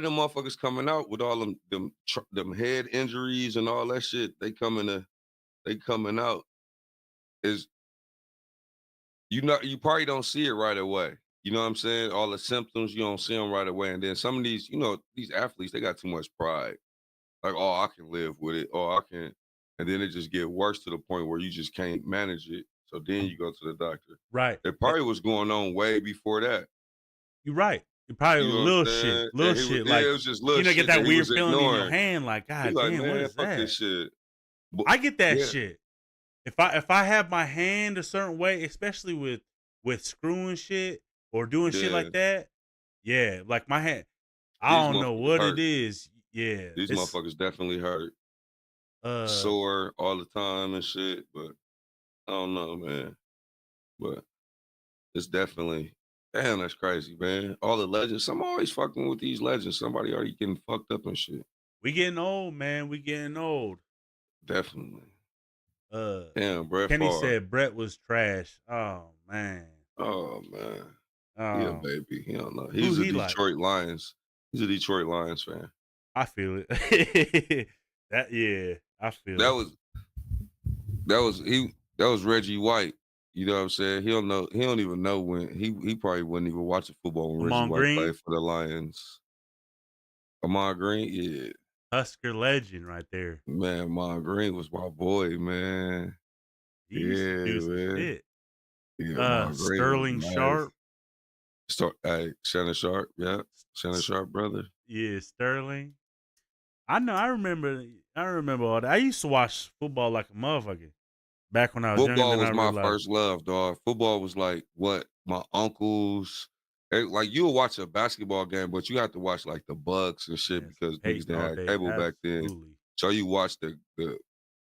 Speaker 2: them motherfuckers coming out with all them head injuries and all that shit, they coming out is, you probably don't see it right away. You know what I'm saying? All the symptoms, you don't see them right away. And then some of these, these athletes, they got too much pride. Like, oh, I can live with it. Oh, I can. And then it just get worse to the point where you just can't manage it. So then you go to the doctor.
Speaker 1: Right.
Speaker 2: It probably was going on way before that.
Speaker 1: You're right. It probably was little shit. Like,
Speaker 2: it was just little shit.
Speaker 1: Get that weird feeling in your hand, like, God damn, what is that?
Speaker 2: This shit. But,
Speaker 1: I get that shit. If I have my hand a certain way, especially with screwing shit or doing shit like that, like my hand, I don't know what it is. Yeah,
Speaker 2: these motherfuckers definitely hurt. Sore all the time and shit, but I don't know, man. But it's definitely, damn, that's crazy, man. All the legends, I'm always fucking with these legends. Somebody already getting fucked up and shit.
Speaker 1: We getting old, man. We getting old.
Speaker 2: Definitely.
Speaker 1: Damn, Brett Kenny Favre said Brett was trash. Oh man.
Speaker 2: Oh man. Yeah, baby. He don't know. He's a Detroit Lions. He's a Detroit Lions fan.
Speaker 1: I feel it. I feel it.
Speaker 2: That was Reggie White. You know what I'm saying? He don't even know when he probably wasn't even watching football when Reggie White played for the Lions. Ahman Green, yeah.
Speaker 1: Husker legend right there.
Speaker 2: Man, Mon Green was my boy, man.
Speaker 1: He used to do some
Speaker 2: man.
Speaker 1: shit.
Speaker 2: Yeah, Mon Green
Speaker 1: Sterling
Speaker 2: was nice.
Speaker 1: Sharp.
Speaker 2: Shannon Sharp, yeah. Shannon Sharp, brother.
Speaker 1: Yeah, Sterling. I know. I remember all that. I used to watch football like a motherfucker back when I was younger.
Speaker 2: Football
Speaker 1: Than
Speaker 2: was
Speaker 1: I
Speaker 2: my
Speaker 1: realized.
Speaker 2: first love, dog. Football was like what my uncles. Like you'll watch a basketball game, but you have to watch like the Bucks and shit
Speaker 1: Yes,
Speaker 2: because
Speaker 1: Peyton
Speaker 2: niggas didn't
Speaker 1: all
Speaker 2: have
Speaker 1: day.
Speaker 2: cable back then.
Speaker 1: Absolutely.
Speaker 2: So you watch the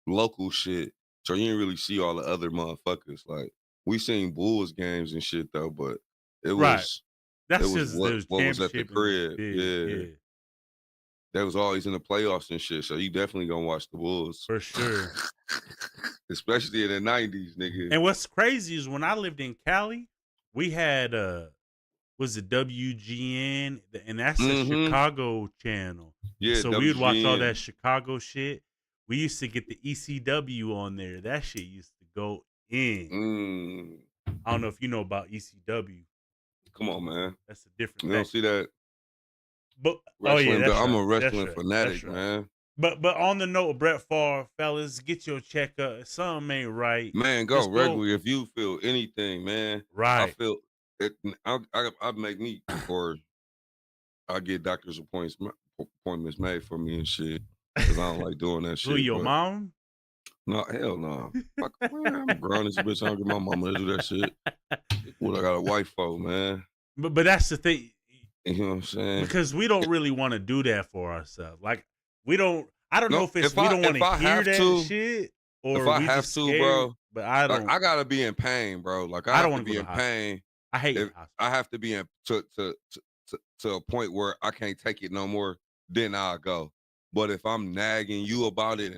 Speaker 2: local shit. So you didn't really see all the other motherfuckers. Like we seen Bulls games and shit though, but it
Speaker 1: Right.
Speaker 2: was
Speaker 1: That's
Speaker 2: it was
Speaker 1: just
Speaker 2: what was at the
Speaker 1: championship and
Speaker 2: crib.
Speaker 1: big,
Speaker 2: Yeah. They was always in the playoffs and shit. So you definitely gonna watch the Bulls.
Speaker 1: for sure.
Speaker 2: Especially in the 90s, nigga.
Speaker 1: And what's crazy is when I lived in Cali, we had was it WGN, and that's a Chicago channel.
Speaker 2: Yeah,
Speaker 1: so we would watch all
Speaker 2: WGN.
Speaker 1: that Chicago shit. We used to get the ECW on there. That shit used to go in. I don't know if you know about ECW.
Speaker 2: Come on, man.
Speaker 1: That's a different
Speaker 2: You
Speaker 1: thing.
Speaker 2: don't see that.
Speaker 1: But
Speaker 2: Wrestling,
Speaker 1: that's
Speaker 2: I'm
Speaker 1: right.
Speaker 2: a wrestling
Speaker 1: That's
Speaker 2: fanatic,
Speaker 1: right.
Speaker 2: man.
Speaker 1: But on the note of Brett Favre, fellas, get your checkup. Something ain't right.
Speaker 2: Man, go
Speaker 1: Just
Speaker 2: regularly if you feel anything, man. I
Speaker 1: Right.
Speaker 2: feel it. I make me or I get doctor's appointments made for me and shit because I don't like doing that shit.
Speaker 1: Who, your
Speaker 2: but-
Speaker 1: mom?
Speaker 2: No, hell no. Fuck, man, I'm grown as a bitch. I don't get my mama to do that shit. What I got a wife for, man.
Speaker 1: But that's the thing.
Speaker 2: You know what I'm saying?
Speaker 1: Because we don't really want to do that for ourselves. Like we don't. I don't
Speaker 2: No,
Speaker 1: know if it's
Speaker 2: if
Speaker 1: we
Speaker 2: I-
Speaker 1: don't want
Speaker 2: if I
Speaker 1: to hear
Speaker 2: have
Speaker 1: that
Speaker 2: to-
Speaker 1: shit or
Speaker 2: if I
Speaker 1: we
Speaker 2: have
Speaker 1: just
Speaker 2: to,
Speaker 1: scared,
Speaker 2: bro,
Speaker 1: But I don't.
Speaker 2: Like I gotta be in pain, bro. Like
Speaker 1: I
Speaker 2: I
Speaker 1: don't
Speaker 2: have
Speaker 1: wanna
Speaker 2: to be
Speaker 1: go
Speaker 2: in
Speaker 1: to the hospital.
Speaker 2: pain.
Speaker 1: I hate
Speaker 2: If
Speaker 1: the hospital.
Speaker 2: I have to be in to a point where I can't take it no more, then I'll go. But if I'm nagging you about it,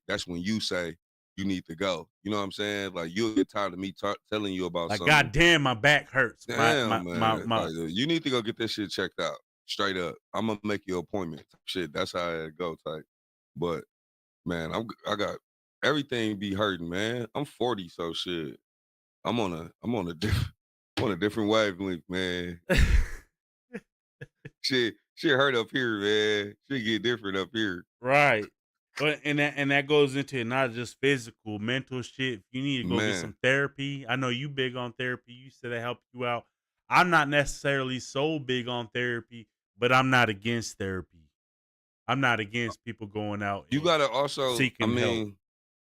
Speaker 2: that's when you say you need to go. You know what I'm saying? Like you'll get tired of me telling you about
Speaker 1: Like
Speaker 2: something.
Speaker 1: goddamn, my back hurts.
Speaker 2: Damn,
Speaker 1: my
Speaker 2: man. Like, you need to go get this shit checked out. Straight up. I'm gonna make you an appointment. Shit, that's how it go type. But man, I got everything be hurting, man. I'm 40, so shit. I'm on a different wavelength, man. Shit hurt up here, man. Shit get different up here.
Speaker 1: Right. But and that goes into not just physical, mental shit. If you need to go get
Speaker 2: Man.
Speaker 1: some therapy. I know you big on therapy. You said it helped you out. I'm not necessarily so big on therapy, but I'm not against therapy. I'm not against people going out.
Speaker 2: You
Speaker 1: and
Speaker 2: gotta also,
Speaker 1: seeking help.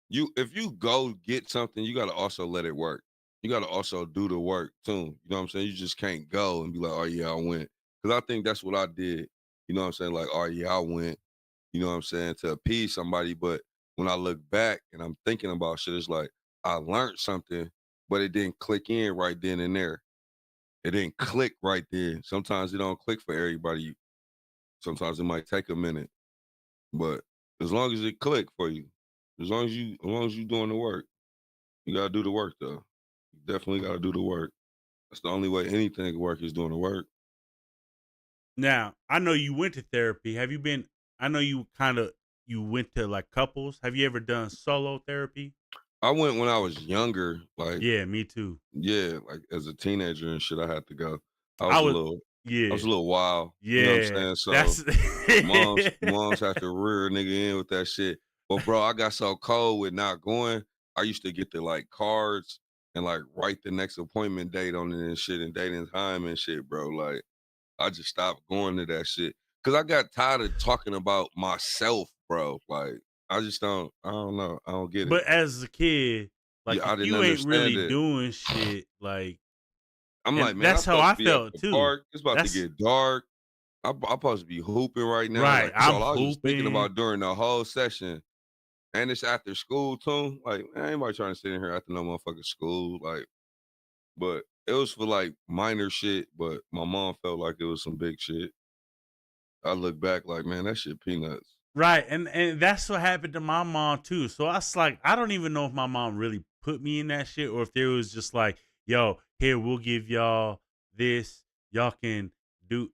Speaker 2: if you go get something, you gotta also let it work. You gotta also do the work too. You know what I'm saying? You just can't go and be like, oh yeah, I went. Because I think that's what I did. You know what I'm saying? Like, oh yeah, I went. You know what I'm saying? To appease somebody. But when I look back and I'm thinking about shit, it's like I learned something, but it didn't click in right then and there. It didn't click right there. Sometimes it don't click for everybody. Sometimes it might take a minute. But as long as it click for you, as long as you doing the work, you gotta do the work though. You definitely gotta do the work. That's the only way anything can work is doing the work.
Speaker 1: Now, I know you went to therapy. Have you been? I know you went to like couples. Have you ever done solo therapy?
Speaker 2: I went when I was younger, like
Speaker 1: Yeah, me too.
Speaker 2: yeah, like as a teenager and shit. I had to go. I was a little wild.
Speaker 1: Yeah,
Speaker 2: You know what I'm saying? So
Speaker 1: that's
Speaker 2: moms have to rear a nigga in with that shit. But bro, I got so cold with not going. I used to get the like cards and like write the next appointment date on it and shit and date and time and shit, bro. Like I just stopped going to that shit. Cause I got tired of talking about myself, bro. Like I don't know. I don't get it.
Speaker 1: But as a kid, like
Speaker 2: Yeah, I
Speaker 1: if
Speaker 2: didn't
Speaker 1: you ain't
Speaker 2: understand
Speaker 1: really
Speaker 2: it.
Speaker 1: doing shit, like
Speaker 2: I'm
Speaker 1: and
Speaker 2: like, man,
Speaker 1: that's
Speaker 2: I'm
Speaker 1: how I
Speaker 2: supposed to be at
Speaker 1: felt
Speaker 2: the
Speaker 1: too.
Speaker 2: park. It's about
Speaker 1: That's-
Speaker 2: to get dark. I'm supposed to be hooping right now.
Speaker 1: Right,
Speaker 2: Like, that's
Speaker 1: I'm
Speaker 2: all I was just thinking
Speaker 1: hooping.
Speaker 2: about during the whole session. And it's after school too. Like, man, ain't nobody trying to sit in here after no motherfucking school. Like, but it was for like minor shit. But my mom felt like it was some big shit. I look back like, man, that shit peanuts.
Speaker 1: Right, and that's what happened to my mom too. So I was like, I don't even know if my mom really put me in that shit or if there was just like, yo, here we'll give y'all this, y'all can do,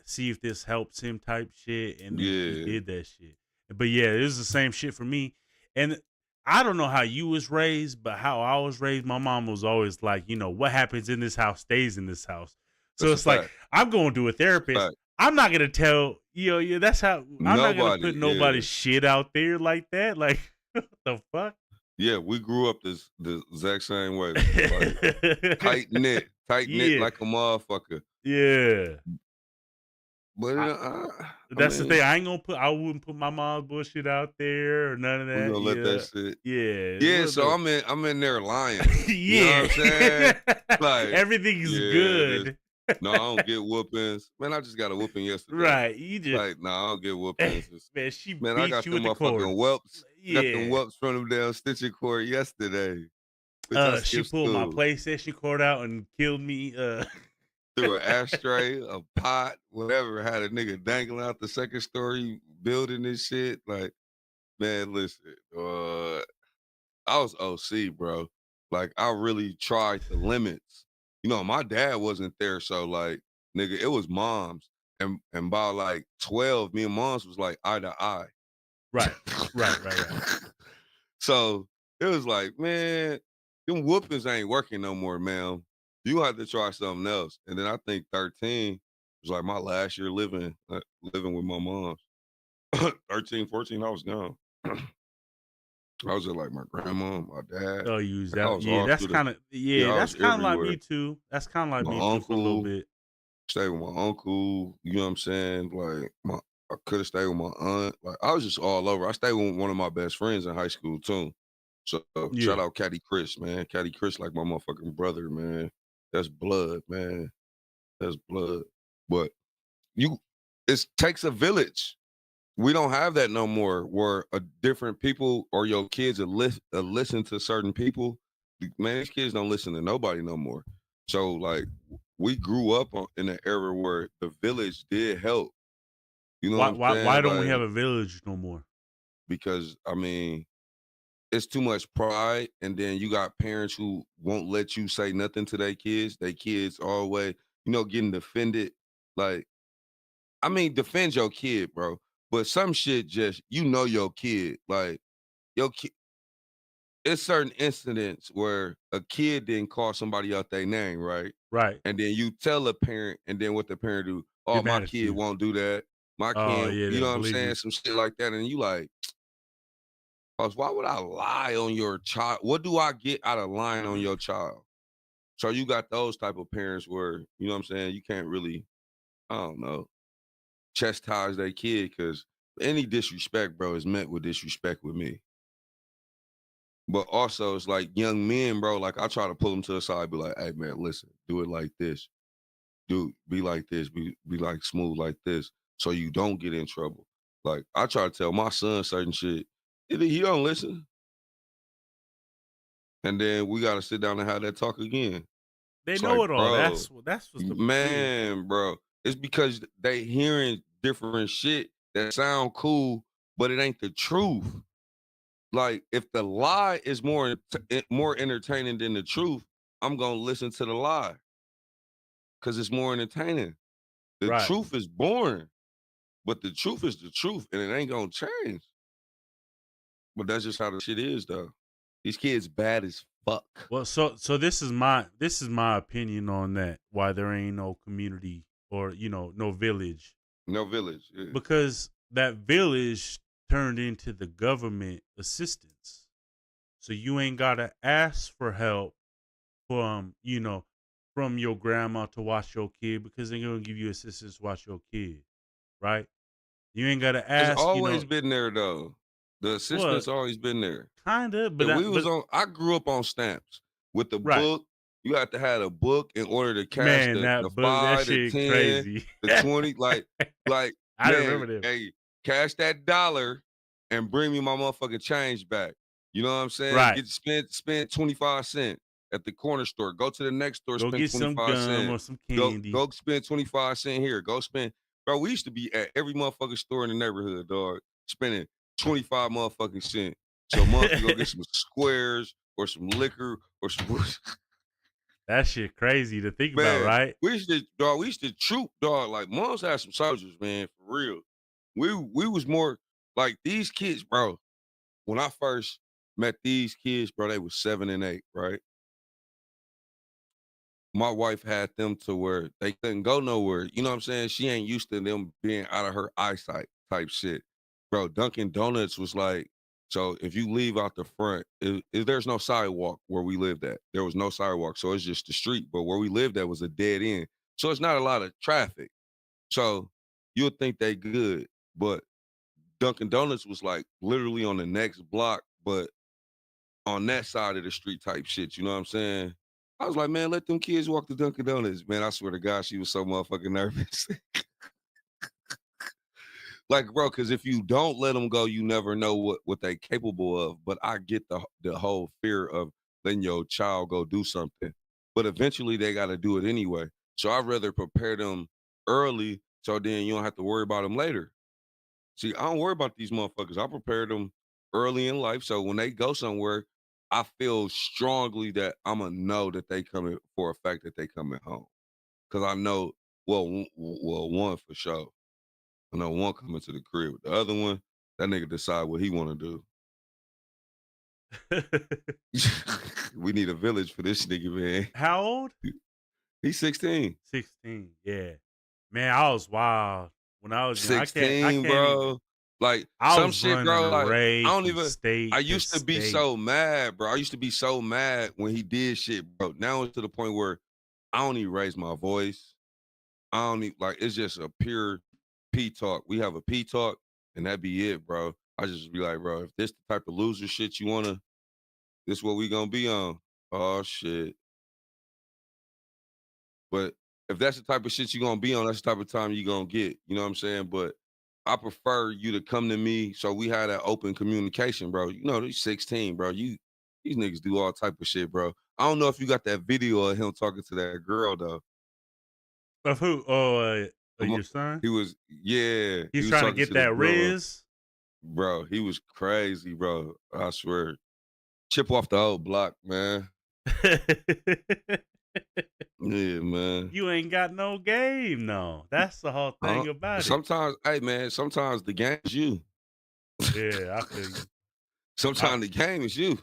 Speaker 1: see if this helps him type shit, and then he
Speaker 2: Yeah.
Speaker 1: did that shit. But yeah, it was the same shit for me. And I don't know how you was raised, but how I was raised, my mom was always like, what happens in this house stays in this house. So
Speaker 2: That's a
Speaker 1: it's like
Speaker 2: fact.
Speaker 1: I'm going to a therapist.
Speaker 2: Fact.
Speaker 1: I'm not gonna tell yeah, that's how I'm not gonna
Speaker 2: Nobody,
Speaker 1: put
Speaker 2: yeah.
Speaker 1: nobody's shit out there like that. Like what the fuck?
Speaker 2: Yeah, we grew up the exact same way. Like tight knit
Speaker 1: Yeah,
Speaker 2: like a motherfucker.
Speaker 1: yeah.
Speaker 2: But
Speaker 1: I,
Speaker 2: I
Speaker 1: that's the
Speaker 2: mean,
Speaker 1: thing. I wouldn't put my mom's bullshit out there or none of
Speaker 2: we
Speaker 1: that.
Speaker 2: gonna let that
Speaker 1: Yeah,
Speaker 2: shit.
Speaker 1: yeah.
Speaker 2: Yeah, so
Speaker 1: Look,
Speaker 2: I'm in there lying. You know what I'm saying?
Speaker 1: yeah.
Speaker 2: Like,
Speaker 1: Everything's
Speaker 2: yeah, this.
Speaker 1: good.
Speaker 2: No, I don't get whoopings. Man, I just got a whooping yesterday.
Speaker 1: Right. You just
Speaker 2: Like, no, I don't get whoopings.
Speaker 1: man, she
Speaker 2: Man, I
Speaker 1: beat
Speaker 2: got
Speaker 1: you
Speaker 2: them
Speaker 1: with the cord.
Speaker 2: motherfucking whelps. I got them
Speaker 1: Yeah.
Speaker 2: whelps from them down stitching court yesterday. Bitch, I
Speaker 1: She
Speaker 2: skipped
Speaker 1: pulled my
Speaker 2: school.
Speaker 1: PlayStation cord out and killed me.
Speaker 2: Through an ashtray, a pot, whatever. Had a nigga dangling out the second story building this shit. Like, man, listen. I was OC, bro. Like, I really tried the limits. You know, my dad wasn't there, so like, nigga, it was moms. And by like 12, me and moms was like eye to eye.
Speaker 1: Right.
Speaker 2: So it was like, man, them whoopings ain't working no more, man. You have to try something else. And then I think 13 was like my last year living with my mom. 13, 14, I was gone. I was at like my grandma, my dad.
Speaker 1: Oh, you was
Speaker 2: I
Speaker 1: out.
Speaker 2: was
Speaker 1: Yeah,
Speaker 2: all
Speaker 1: that's
Speaker 2: through the
Speaker 1: kind of
Speaker 2: I
Speaker 1: that's
Speaker 2: was
Speaker 1: kind of like
Speaker 2: everywhere.
Speaker 1: me too. That's kind of like
Speaker 2: My
Speaker 1: me too for a little
Speaker 2: uncle,
Speaker 1: bit.
Speaker 2: stayed with my uncle, you know what I'm saying? Like I could have stayed with my aunt. Like I was just all over. I stayed with one of my best friends in high school too. So
Speaker 1: Yeah.
Speaker 2: shout out Caddy Chris, man. Caddy Chris like my motherfucking brother, man. That's blood, man. That's blood. But it takes a village. We don't have that no more where a different people or your kids listen to certain people. Man, these kids don't listen to nobody no more. So like we grew up in an era where the village did help. You know what I'm
Speaker 1: Why
Speaker 2: saying?
Speaker 1: don't we have
Speaker 2: Like,
Speaker 1: a village no more?
Speaker 2: because I mean, it's too much pride, and then you got parents who won't let you say nothing to their kids. They kids always, getting defended. Like, I mean, defend your kid, bro. But some shit just, your kid. Like, your kid, it's certain incidents where a kid didn't call somebody out their name, right?
Speaker 1: Right.
Speaker 2: And then you tell a parent, and then what the parent do? Oh,
Speaker 1: Get
Speaker 2: my
Speaker 1: mad at
Speaker 2: kid
Speaker 1: you.
Speaker 2: won't do that. My
Speaker 1: Oh
Speaker 2: kid,
Speaker 1: yeah,
Speaker 2: you
Speaker 1: they
Speaker 2: know what I'm
Speaker 1: believe
Speaker 2: saying?
Speaker 1: you.
Speaker 2: Some shit like that. And you like, why would I lie on your child? What do I get out of lying on your child? So you got those type of parents where, you know what I'm saying, you can't really, I don't know, chastise their kid because any disrespect, bro, is met with disrespect with me. But also it's like young men, bro, like I try to pull them to the side, be like, hey man, listen, do it like this. Be like this, be like smooth like this. So you don't get in trouble. Like I try to tell my son certain shit. He don't listen. And then we gotta sit down and have that talk again.
Speaker 1: They
Speaker 2: It's
Speaker 1: know
Speaker 2: like,
Speaker 1: it all.
Speaker 2: bro,
Speaker 1: That's what's the thing.
Speaker 2: man, bro. It's because they hearing different shit that sound cool, but it ain't the truth. Like, if the lie is more entertaining than the truth, I'm gonna listen to the lie because it's more entertaining. The
Speaker 1: Right.
Speaker 2: truth is boring, but the truth is the truth, and it ain't gonna change. But that's just how the shit is, though. These kids bad as fuck.
Speaker 1: Well, so this is my opinion on that. Why there ain't no community or no village.
Speaker 2: No village. Yeah.
Speaker 1: Because that village turned into the government assistance. So you ain't gotta ask for help from your grandma to watch your kid because they're gonna give you assistance to watch your kid, right? You ain't gotta
Speaker 2: It's
Speaker 1: ask.
Speaker 2: always been there, though. The assistance
Speaker 1: Well,
Speaker 2: always been there.
Speaker 1: kinda, but
Speaker 2: I grew up on stamps with the
Speaker 1: right.
Speaker 2: book. You have to have a book in order to cash
Speaker 1: Man,
Speaker 2: the
Speaker 1: that book, that
Speaker 2: 5, the
Speaker 1: shit
Speaker 2: 10,
Speaker 1: crazy.
Speaker 2: the 20. Like,
Speaker 1: I
Speaker 2: man,
Speaker 1: remember them.
Speaker 2: hey, cash that $1 and bring me my motherfucking change back. You know what I'm saying?
Speaker 1: Right.
Speaker 2: Get spend 25 cents at the corner store. Go to the next store,
Speaker 1: Go
Speaker 2: spend
Speaker 1: get some
Speaker 2: 25
Speaker 1: gum
Speaker 2: cents.
Speaker 1: or some candy.
Speaker 2: Go spend 25 cents here. Go spend. Bro, we used to be at every motherfucking store in the neighborhood, dog, spending 25 motherfucking cents. So motherfucker go get some squares or some liquor or some
Speaker 1: That shit crazy to think
Speaker 2: man,
Speaker 1: about, right?
Speaker 2: we used to troop, dog. Like moms had some soldiers, man, for real. We was more like these kids, bro. When I first met these kids, bro, they was 7 and 8, right? my wife had them to where they couldn't go nowhere. You know what I'm saying? She ain't used to them being out of her eyesight type shit. Bro, Dunkin' Donuts was like, so if you leave out the front, there's no sidewalk where we lived at. There was no sidewalk. So it's just the street. But where we lived at was a dead end. So it's not a lot of traffic. So you would think they good. But Dunkin' Donuts was like literally on the next block, but on that side of the street type shit. You know what I'm saying? I was like, man, let them kids walk to Dunkin' Donuts. Man, I swear to God, she was so motherfucking nervous. Like, bro, because if you don't let them go, you never know what they capable of. But I get the whole fear of letting your child go do something. But eventually they got to do it anyway. So I'd rather prepare them early so then you don't have to worry about them later. See, I don't worry about these motherfuckers. I prepare them early in life. So when they go somewhere, I feel strongly that I'm going to know that they coming for a fact that they coming home. Because I know, one for sure. I know one coming to the crib. The other one, that nigga decide what he want to do. We need a village for this nigga, man.
Speaker 1: How old?
Speaker 2: He's 16.
Speaker 1: 16. Yeah, man, I was wild when I was young.
Speaker 2: 16, bro. Like
Speaker 1: I
Speaker 2: some
Speaker 1: was
Speaker 2: shit,
Speaker 1: running
Speaker 2: bro.
Speaker 1: a
Speaker 2: Like
Speaker 1: race
Speaker 2: I don't
Speaker 1: from
Speaker 2: even.
Speaker 1: state
Speaker 2: I
Speaker 1: to
Speaker 2: used to be
Speaker 1: state.
Speaker 2: so mad, bro. I used to be so mad when he did shit, bro. Now it's to the point where I don't even raise my voice. I don't even like. It's just a pure P talk. We have a P talk, and that be it, bro. I just be like, bro, if this the type of loser shit you wanna, this what we gonna be on. Oh shit. But if that's the type of shit you gonna be on, that's the type of time you gonna get. You know what I'm saying? But I prefer you to come to me so we had that open communication, bro. You know, he's 16, bro. These niggas do all type of shit, bro. I don't know if you got that video of him talking to that girl though.
Speaker 1: Of who? Oh, your son?
Speaker 2: He was, yeah. He
Speaker 1: He's
Speaker 2: was
Speaker 1: trying to
Speaker 2: talking
Speaker 1: get
Speaker 2: to the
Speaker 1: that
Speaker 2: girl.
Speaker 1: Riz.
Speaker 2: Bro, he was crazy, bro. I swear. Chip off the old block, man. Yeah, man.
Speaker 1: You ain't got no game, no. That's the whole thing about
Speaker 2: sometimes, hey, man, sometimes the game is you.
Speaker 1: it. Yeah, I feel you.
Speaker 2: Sometimes the game is you.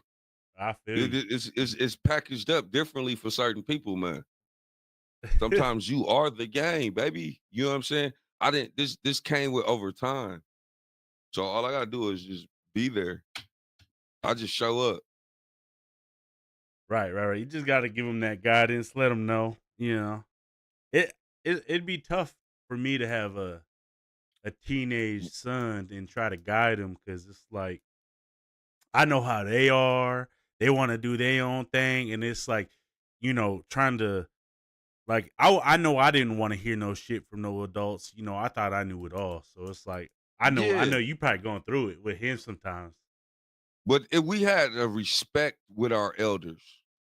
Speaker 1: I feel you.
Speaker 2: It's packaged up differently for certain people, man. Sometimes you are the game, baby. You know what I'm saying? This came with over time. So all I gotta do is just be there. I just show up.
Speaker 1: Right. You just got to give them that guidance. Let them know. You know, it'd be tough for me to have a teenage son and try to guide him because it's like I know how they are. They want to do their own thing, and it's like, trying to like I know I didn't want to hear no shit from no adults. I thought I knew it all. So it's like I know you probably going through it with him sometimes.
Speaker 2: But if we had a respect with our elders.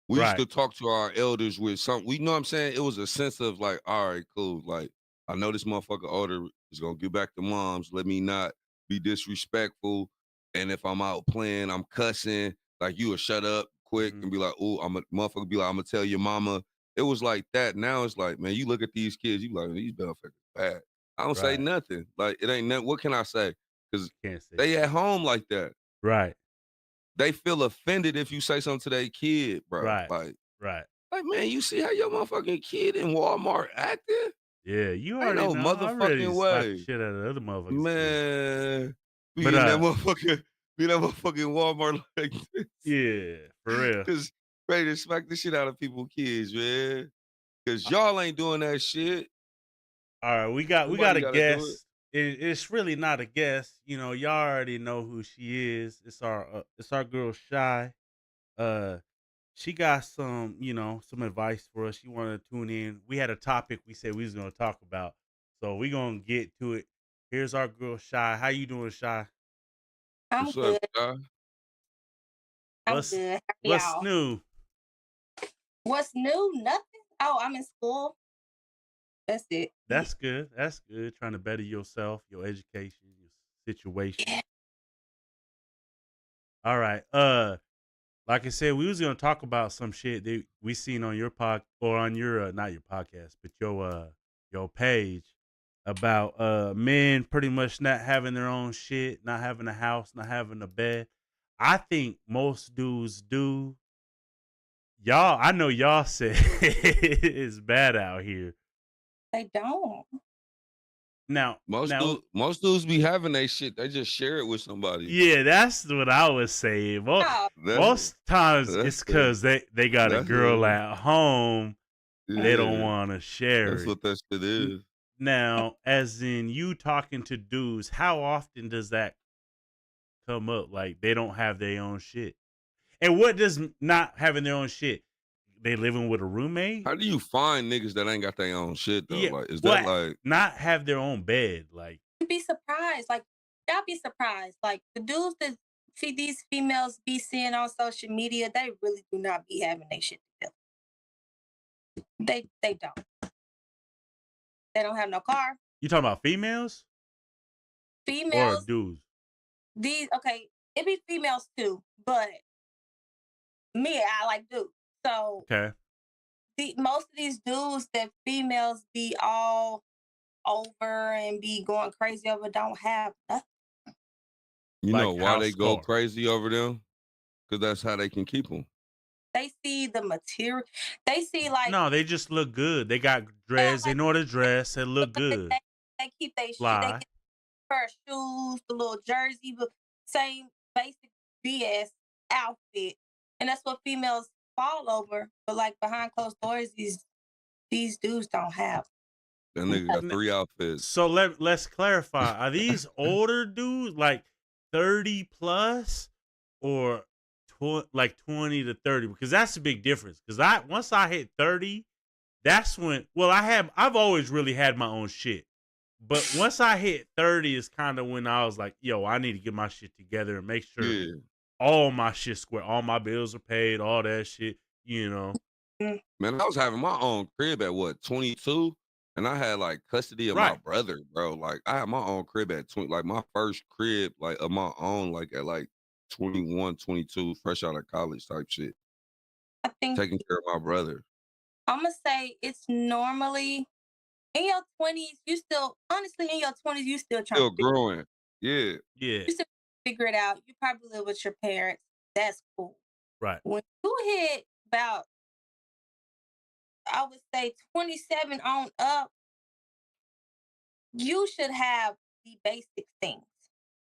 Speaker 2: We used to talk to our elders with you know what I'm saying? It was a sense of like, all right, cool. Like, I know this motherfucker older is going to get back to moms. Let me not be disrespectful. And if I'm out playing, I'm cussing. Like, you would shut up quick and be like, oh, motherfucker be like, I'm going to tell your mama. It was like that. Now it's like, man, you look at these kids, you be like, these motherfuckers bad. I don't say nothing. Like, it ain't nothing. What can I say? Because they at home like that.
Speaker 1: Right.
Speaker 2: They feel offended if you say something to their kid, bro.
Speaker 1: Right.
Speaker 2: Like, man, you see how your motherfucking kid in Walmart acting?
Speaker 1: Yeah, you
Speaker 2: Ain't
Speaker 1: already
Speaker 2: no
Speaker 1: know.
Speaker 2: motherfucking way.
Speaker 1: The shit out of other motherfuckers.
Speaker 2: Man, be in that motherfucking Walmart like this.
Speaker 1: Yeah, for real.
Speaker 2: Just ready to smack the shit out of people's kids, man. Because y'all ain't doing that shit.
Speaker 1: All right, we got a guest. It's really not a guest. Y'all already know who she is. It's our girl Shy. She got some advice for us. She wanted to tune in. We had a topic we said we was gonna talk about, so we gonna get to it. Here's our girl Shy. How you doing, Shy?
Speaker 7: I'm good.
Speaker 2: Up,
Speaker 7: I'm good.
Speaker 1: What's new?
Speaker 7: What's new? Nothing. Oh, I'm in school. That's it.
Speaker 1: That's good. That's good. Trying to better yourself, your education, your situation. Yeah. All right. Like I said, we was gonna talk about some shit that we seen on your on your not your podcast, but your page about men pretty much not having their own shit, not having a house, not having a bed. I think most dudes do, Y'all, I know y'all said it's bad out here.
Speaker 7: They don't.
Speaker 1: Now,
Speaker 2: most dudes be having that shit. They just share it with somebody.
Speaker 1: yeah, that's what I was saying. Most times it's because they got a girl at home. Yeah. They don't want to share
Speaker 2: That's
Speaker 1: it.
Speaker 2: what that shit is.
Speaker 1: Now, as in you talking to dudes, how often does that come up? Like they don't have their own shit. And what does not having their own shit? They living with a roommate?
Speaker 2: How do you find niggas that ain't got their own shit though?
Speaker 1: Yeah,
Speaker 2: like, is that like
Speaker 1: not have their own bed? Like
Speaker 7: you'd be surprised. Like y'all be surprised. Like the dudes that these females be seeing on social media, they really do not be having their shit together. They don't. They don't have no car.
Speaker 1: You talking about females?
Speaker 7: Females
Speaker 1: or dudes?
Speaker 7: It be females too, but me, I like dudes. So
Speaker 1: okay.
Speaker 7: Most of these dudes that females be all over and be going crazy over don't have nothing.
Speaker 2: You
Speaker 1: like
Speaker 2: know why they go crazy over them? Because that's how they can keep them.
Speaker 7: They see the material. They see like
Speaker 1: no, they just look good. They got dress. They know how to dress. They look good.
Speaker 7: They keep their shit. They get pair of shoes, the little jersey, but same basic BS outfit, and that's what females fall over. But like behind closed doors, these dudes don't have.
Speaker 2: That nigga got 3 outfits.
Speaker 1: So let's clarify. Are these older dudes like 30 plus or like 20 to 30? Because that's a big difference. Because once I hit 30, that's when I've always really had my own shit. But once I hit 30 is kind of when I was like, yo, I need to get my shit together and make sure all my shit square, all my bills are paid, all that shit, you know.
Speaker 2: Man, I was having my own crib at 22? And I had like custody of my brother, bro. Like I had my own crib at 20, like my first crib, like of my own, like at like 21, 22, fresh out of college type shit.
Speaker 7: I think
Speaker 2: taking care of my brother.
Speaker 7: I'm gonna say it's normally in your 20s. You still, honestly, in your 20s, you still trying
Speaker 2: to growing. Yeah.
Speaker 1: Yeah.
Speaker 7: You still figure it out. You probably live with your parents. That's cool.
Speaker 1: Right.
Speaker 7: When you hit about, I would say 27 on up, you should have the basic things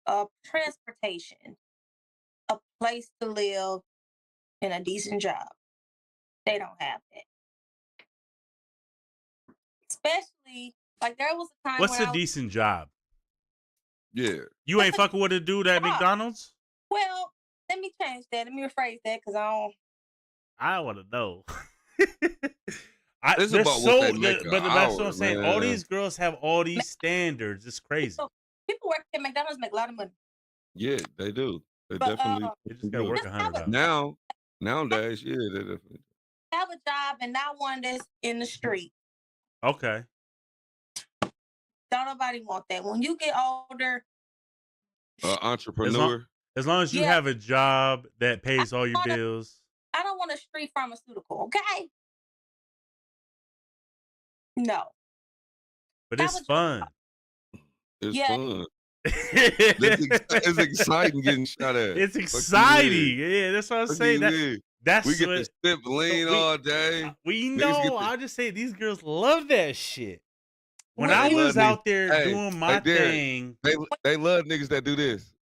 Speaker 7: of transportation, a place to live, and a decent job. They don't have that. Especially, like there was a time
Speaker 1: What's a decent job?
Speaker 2: Yeah.
Speaker 1: You ain't fucking with a dude at McDonald's?
Speaker 7: Well, let me change that. Let me rephrase that because
Speaker 1: I want to know.
Speaker 2: It's about what they make
Speaker 1: but that's what I'm saying. Man. All these girls have all these standards. It's crazy.
Speaker 7: People work at McDonald's make a lot of money.
Speaker 2: Yeah, they do. They definitely.
Speaker 1: They just gotta work 100
Speaker 2: hours. Nowadays, yeah, they definitely
Speaker 7: have a job and not one that's in the street.
Speaker 1: Okay.
Speaker 7: Don't nobody want that. When you get older,
Speaker 2: entrepreneur.
Speaker 1: As long as you have a job that pays all your bills.
Speaker 7: I don't want a street pharmaceutical. Okay. No.
Speaker 1: But it's fun.
Speaker 2: It's fun. It's exciting getting shot at.
Speaker 1: It's exciting. Yeah, that's what I'm saying.
Speaker 2: We get to sip lean all day.
Speaker 1: We know. I'll just say these girls love that shit. When I was out there doing my thing.
Speaker 2: They love niggas that do this.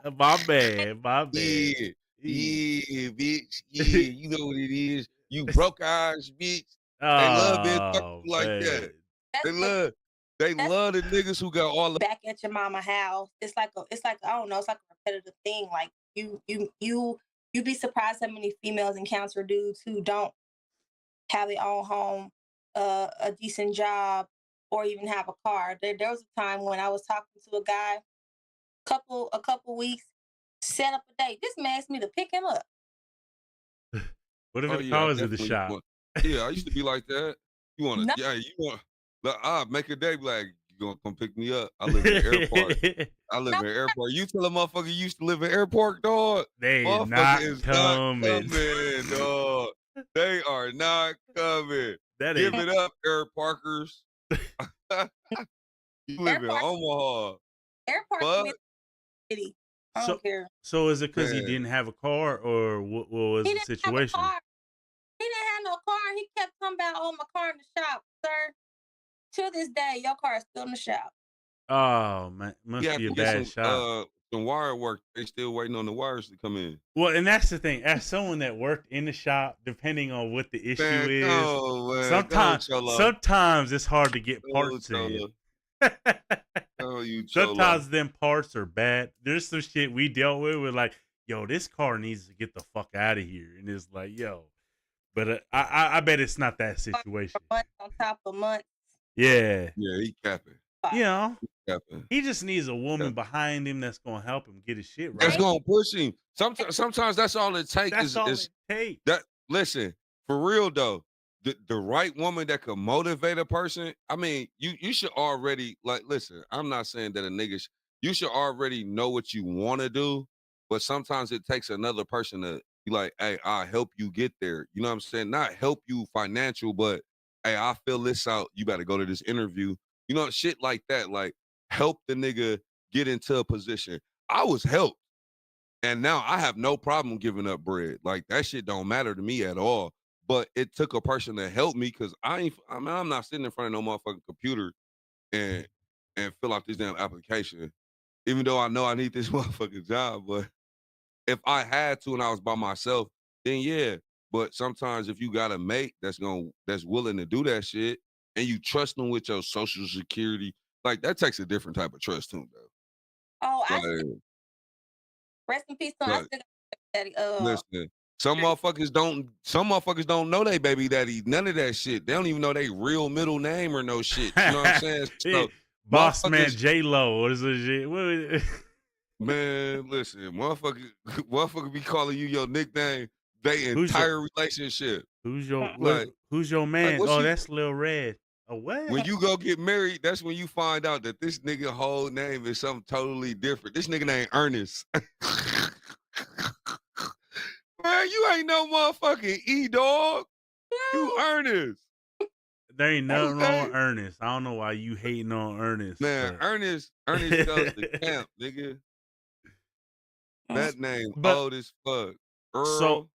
Speaker 1: My bad.
Speaker 2: Yeah, bitch. Yeah, you know what it is. You broke eyes, bitch. They love it like that. They love the niggas who got all the
Speaker 7: back at your mama house. It's like I don't know. It's like a repetitive thing. Like you be surprised how many females encounter dudes who don't have their own home, a decent job, or even have a car. There was a time when I was talking to a guy, a couple weeks, set up a date. This man asked me to pick him up.
Speaker 1: What if it calls in the shop?
Speaker 2: Yeah, I used to be like that. You want to, make a day, like, you gonna come pick me up? I live in the airport. You tell a motherfucker you used to live in airport, dog.
Speaker 1: They are not coming,
Speaker 2: dog. They are not coming. Give it up, Air Parkers. You live in Omaha.
Speaker 7: Airport city. I
Speaker 1: So
Speaker 7: don't care.
Speaker 1: so is it because he
Speaker 2: Man.
Speaker 1: didn't have a car, or what was
Speaker 7: He
Speaker 1: the
Speaker 7: didn't have a
Speaker 1: situation?
Speaker 7: car. He didn't have no car, and he kept talking about, "Oh, my car in the shop, sir." To this day, your car is still in the shop.
Speaker 1: Oh man,
Speaker 2: He
Speaker 1: must
Speaker 2: had
Speaker 1: be a
Speaker 2: to get
Speaker 1: bad shop.
Speaker 2: some wire work. They still waiting on the wires to come in.
Speaker 1: Well, and that's the thing. As someone that worked in the shop, depending on what the issue
Speaker 2: Man,
Speaker 1: is,
Speaker 2: man. Go Cholo.
Speaker 1: sometimes it's hard to get
Speaker 2: Go
Speaker 1: parts in.
Speaker 2: Cholo. Go you Cholo.
Speaker 1: Sometimes them parts are bad. There's some shit we dealt with. We're like, yo, this car needs to get the fuck out of here, and it's like, yo. But I bet it's not that situation.
Speaker 7: Months on top of months.
Speaker 1: Yeah,
Speaker 2: Yeah, he capping.
Speaker 1: you know,
Speaker 2: Capping.
Speaker 1: he just needs a woman behind him that's gonna help him get his shit right.
Speaker 2: That's gonna push him. Sometimes that's all it takes.
Speaker 1: That's all it takes.
Speaker 2: That listen, for real though, the right woman that could motivate a person. I mean, you should already listen. I'm not saying that a nigga. You should already know what you want to do, but sometimes it takes another person to be like, hey, I'll help you get there. You know what I'm saying? Not help you financial, but hey, I fill this out. You better go to this interview. You know, shit like that. Like help the nigga get into a position. I was helped. And now I have no problem giving up bread. Like that shit don't matter to me at all. But it took a person to help me because I'm not sitting in front of no motherfucking computer and fill out this damn application. Even though I know I need this motherfucking job. But if I had to and I was by myself, then yeah. But sometimes if you got a mate that's willing to do that shit and you trust them with your social security, like that takes a different type of trust too, though.
Speaker 7: Oh,
Speaker 2: Like,
Speaker 7: rest in peace, son. I still got daddy.
Speaker 2: Listen, some motherfuckers don't know they baby daddy. None of that shit. They don't even know they real middle name or no shit. You know what I'm saying? So,
Speaker 1: Boss man J-Lo or some shit.
Speaker 2: Man, listen, motherfucker be calling you your nickname. They entire relationship.
Speaker 1: Who's your man?
Speaker 2: Like,
Speaker 1: that's Lil Red. Oh, what?
Speaker 2: When you go get married, that's when you find out that this nigga whole name is something totally different. This nigga named Ernest. Man, you ain't no motherfucking E-dog. You Ernest.
Speaker 1: There ain't nothing wrong with Ernest. I don't know why you hating on Ernest.
Speaker 2: Man,
Speaker 1: but...
Speaker 2: Ernest goes to camp, nigga. That name old as fuck. Earl.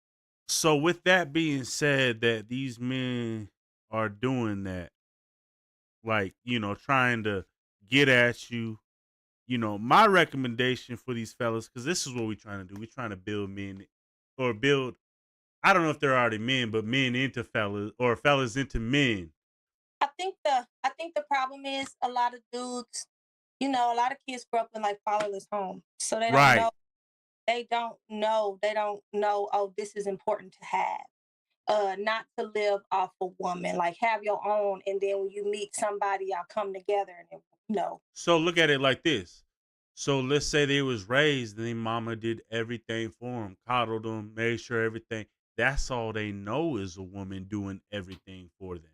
Speaker 1: So with that being said, that these men are doing that, like, you know, trying to get at you, you know, my recommendation for these fellas, because this is what we're trying to do. We're trying to build men I don't know if they're already men, but men into fellas or fellas into men.
Speaker 7: I think the problem is a lot of dudes, you know, a lot of kids grow up in like fatherless homes. So they don't know. They don't know, oh, this is important to have. Not to live off a woman. Like have your own, and then when you meet somebody, y'all come together and you know.
Speaker 1: So look at it like this. So let's say they was raised and their mama did everything for them, coddled them, made sure everything. That's all they know is a woman doing everything for them.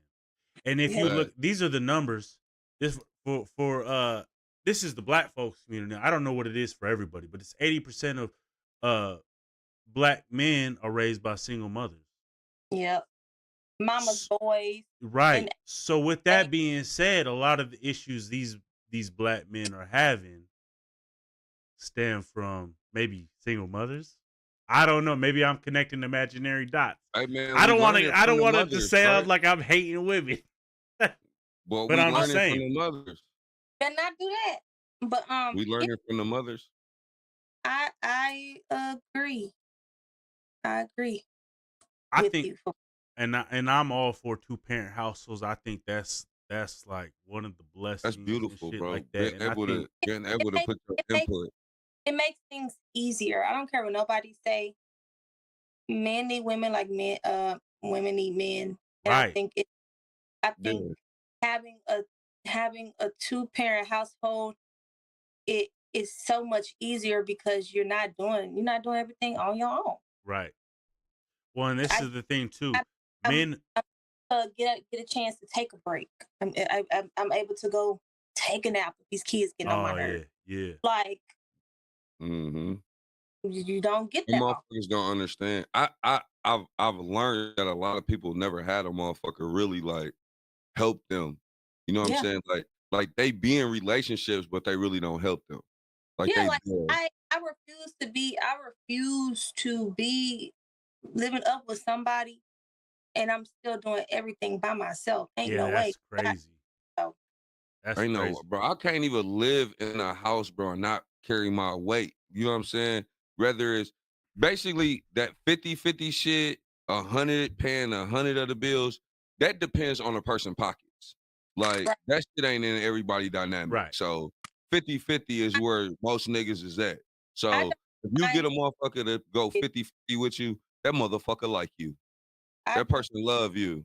Speaker 1: And if you look, these are the numbers. This this is the black folks community. I don't know what it is for everybody, but it's 80% of black men are raised by single mothers.
Speaker 7: Yep. Mama's boys.
Speaker 1: Right. So with that being said, a lot of the issues these black men are having stem from maybe single mothers. I don't know. Maybe I'm connecting imaginary dots.
Speaker 2: Hey man,
Speaker 1: I don't want it to sound like I'm hating women.
Speaker 2: But I'm just saying, from the mothers.
Speaker 7: Better not do that. But
Speaker 2: we learning from the mothers.
Speaker 7: I agree. I
Speaker 1: think, and I'm all for 2-parent households. I think that's like one of the blessings.
Speaker 2: That's beautiful, bro.
Speaker 1: Like that.
Speaker 2: Being able to put your input.
Speaker 7: It makes things easier. I don't care what nobody say. Men need women like men. Women need men. And
Speaker 1: right.
Speaker 7: I think having a 2-parent household, it is so much easier because you're not doing everything on your own.
Speaker 1: Right. Well, and this is the thing too. Men
Speaker 7: get a chance to take a break. I'm able to go take a nap with these kids getting on my nerves.
Speaker 1: Yeah.
Speaker 7: Like.
Speaker 2: Mm-hmm.
Speaker 7: You don't get that.
Speaker 2: Motherfuckers don't understand. I've learned that a lot of people never had a motherfucker really like help them. You know what I'm saying? Like they be in relationships, but they really don't help them. Like
Speaker 7: I refuse to be living up with somebody and I'm still doing everything by myself. Ain't no way.
Speaker 1: That's crazy.
Speaker 7: So,
Speaker 1: That's
Speaker 2: I
Speaker 1: crazy.
Speaker 2: know, bro. I can't even live in a house, bro, and not carry my weight. You know what I'm saying? Whether it's basically that 50-50 shit, 100 paying 100 of the bills, that depends on a person's pockets. Like,
Speaker 7: Right.
Speaker 2: that shit ain't in everybody dynamic.
Speaker 1: Right.
Speaker 2: So 50-50 is where most niggas is at. So
Speaker 7: I-
Speaker 2: if you
Speaker 7: I-
Speaker 2: get a motherfucker to go 50-50 with you, that motherfucker like you. That person love you.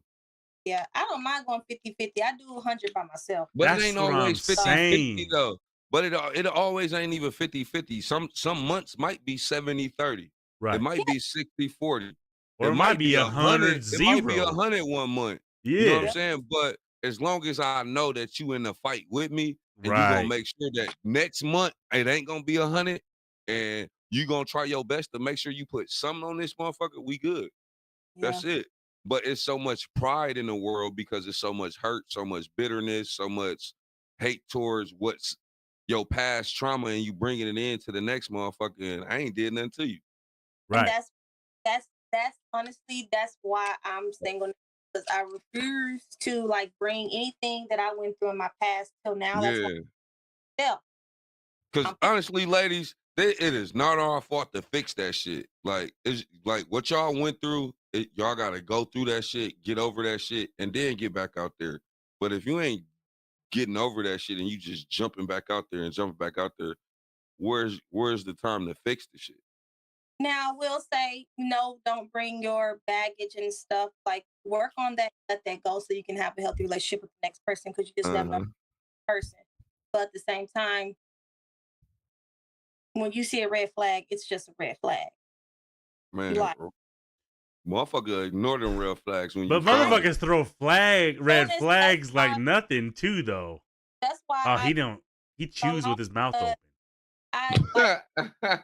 Speaker 7: yeah, I don't mind going 50-50. I do 100 by myself.
Speaker 2: But
Speaker 1: That's
Speaker 2: it ain't
Speaker 1: what I'm
Speaker 2: always 50-50
Speaker 1: saying.
Speaker 2: though. But it always ain't even 50-50. Some months might be 70-30.
Speaker 1: Right.
Speaker 2: It might be 60-40.
Speaker 1: Or it might be 100
Speaker 2: It might be
Speaker 1: 0.
Speaker 2: 100 one month.
Speaker 1: Yeah.
Speaker 2: You know what I'm saying? But as long as I know that you in the fight with me, and you
Speaker 1: Right.
Speaker 2: gonna make sure that next month it ain't gonna be 100, and you gonna try your best to make sure you put something on this motherfucker, we good.
Speaker 7: Yeah.
Speaker 2: That's it. But it's so much pride in the world because it's so much hurt, so much bitterness, so much hate towards what's your past trauma, and you bringing it into the next motherfucker, and I ain't did nothing to you.
Speaker 7: And
Speaker 1: Right.
Speaker 7: that's honestly, that's why I'm single, because I refuse to like bring anything that I went through in my past till now. That's
Speaker 2: Yeah.
Speaker 7: why yeah.
Speaker 2: Because honestly, ladies, it is not our fault to fix that shit. Like, it's like what y'all went through, y'all gotta go through that shit, get over that shit, and then get back out there. But if you ain't getting over that shit and you just jumping back out there, where's the time to fix the shit?
Speaker 7: Now I will say, don't bring your baggage and stuff. Like, work on that, let that go, so you can have a healthy relationship with the next person, because you just never know the person. But at the same time, when you see a red flag, it's just a red flag.
Speaker 2: Man,
Speaker 7: Like-
Speaker 2: motherfucker ignore them red flags when
Speaker 1: But
Speaker 2: you find
Speaker 1: motherfuckers throw red
Speaker 7: it's-
Speaker 1: flags
Speaker 7: that's
Speaker 1: like
Speaker 7: why-
Speaker 1: nothing too, though.
Speaker 7: That's why
Speaker 1: Oh, he chews with his mouth open.
Speaker 7: I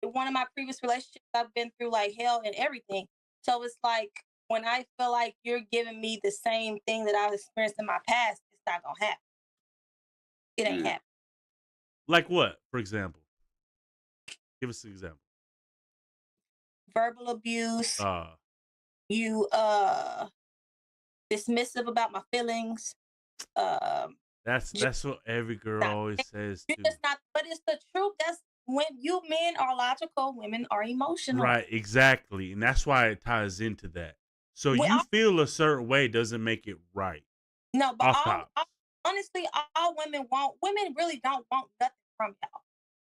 Speaker 7: one of my previous relationships, I've been through like hell and everything. So it's like, when I feel like you're giving me the same thing that I've experienced in my past, it's not gonna happen. It ain't happening.
Speaker 1: Like what, for example? Give us an example.
Speaker 7: Verbal abuse.
Speaker 1: Uh,
Speaker 7: You dismissive about my feelings.
Speaker 1: that's what every girl always says
Speaker 7: You're
Speaker 1: too.
Speaker 7: just not, but it's the truth. That's when you men are logical, women are emotional.
Speaker 1: Right, exactly. And that's why it ties into that. So
Speaker 7: Well,
Speaker 1: you feel a certain way doesn't make it right.
Speaker 7: No, but
Speaker 1: Off top.
Speaker 7: honestly, all women really don't want nothing from y'all.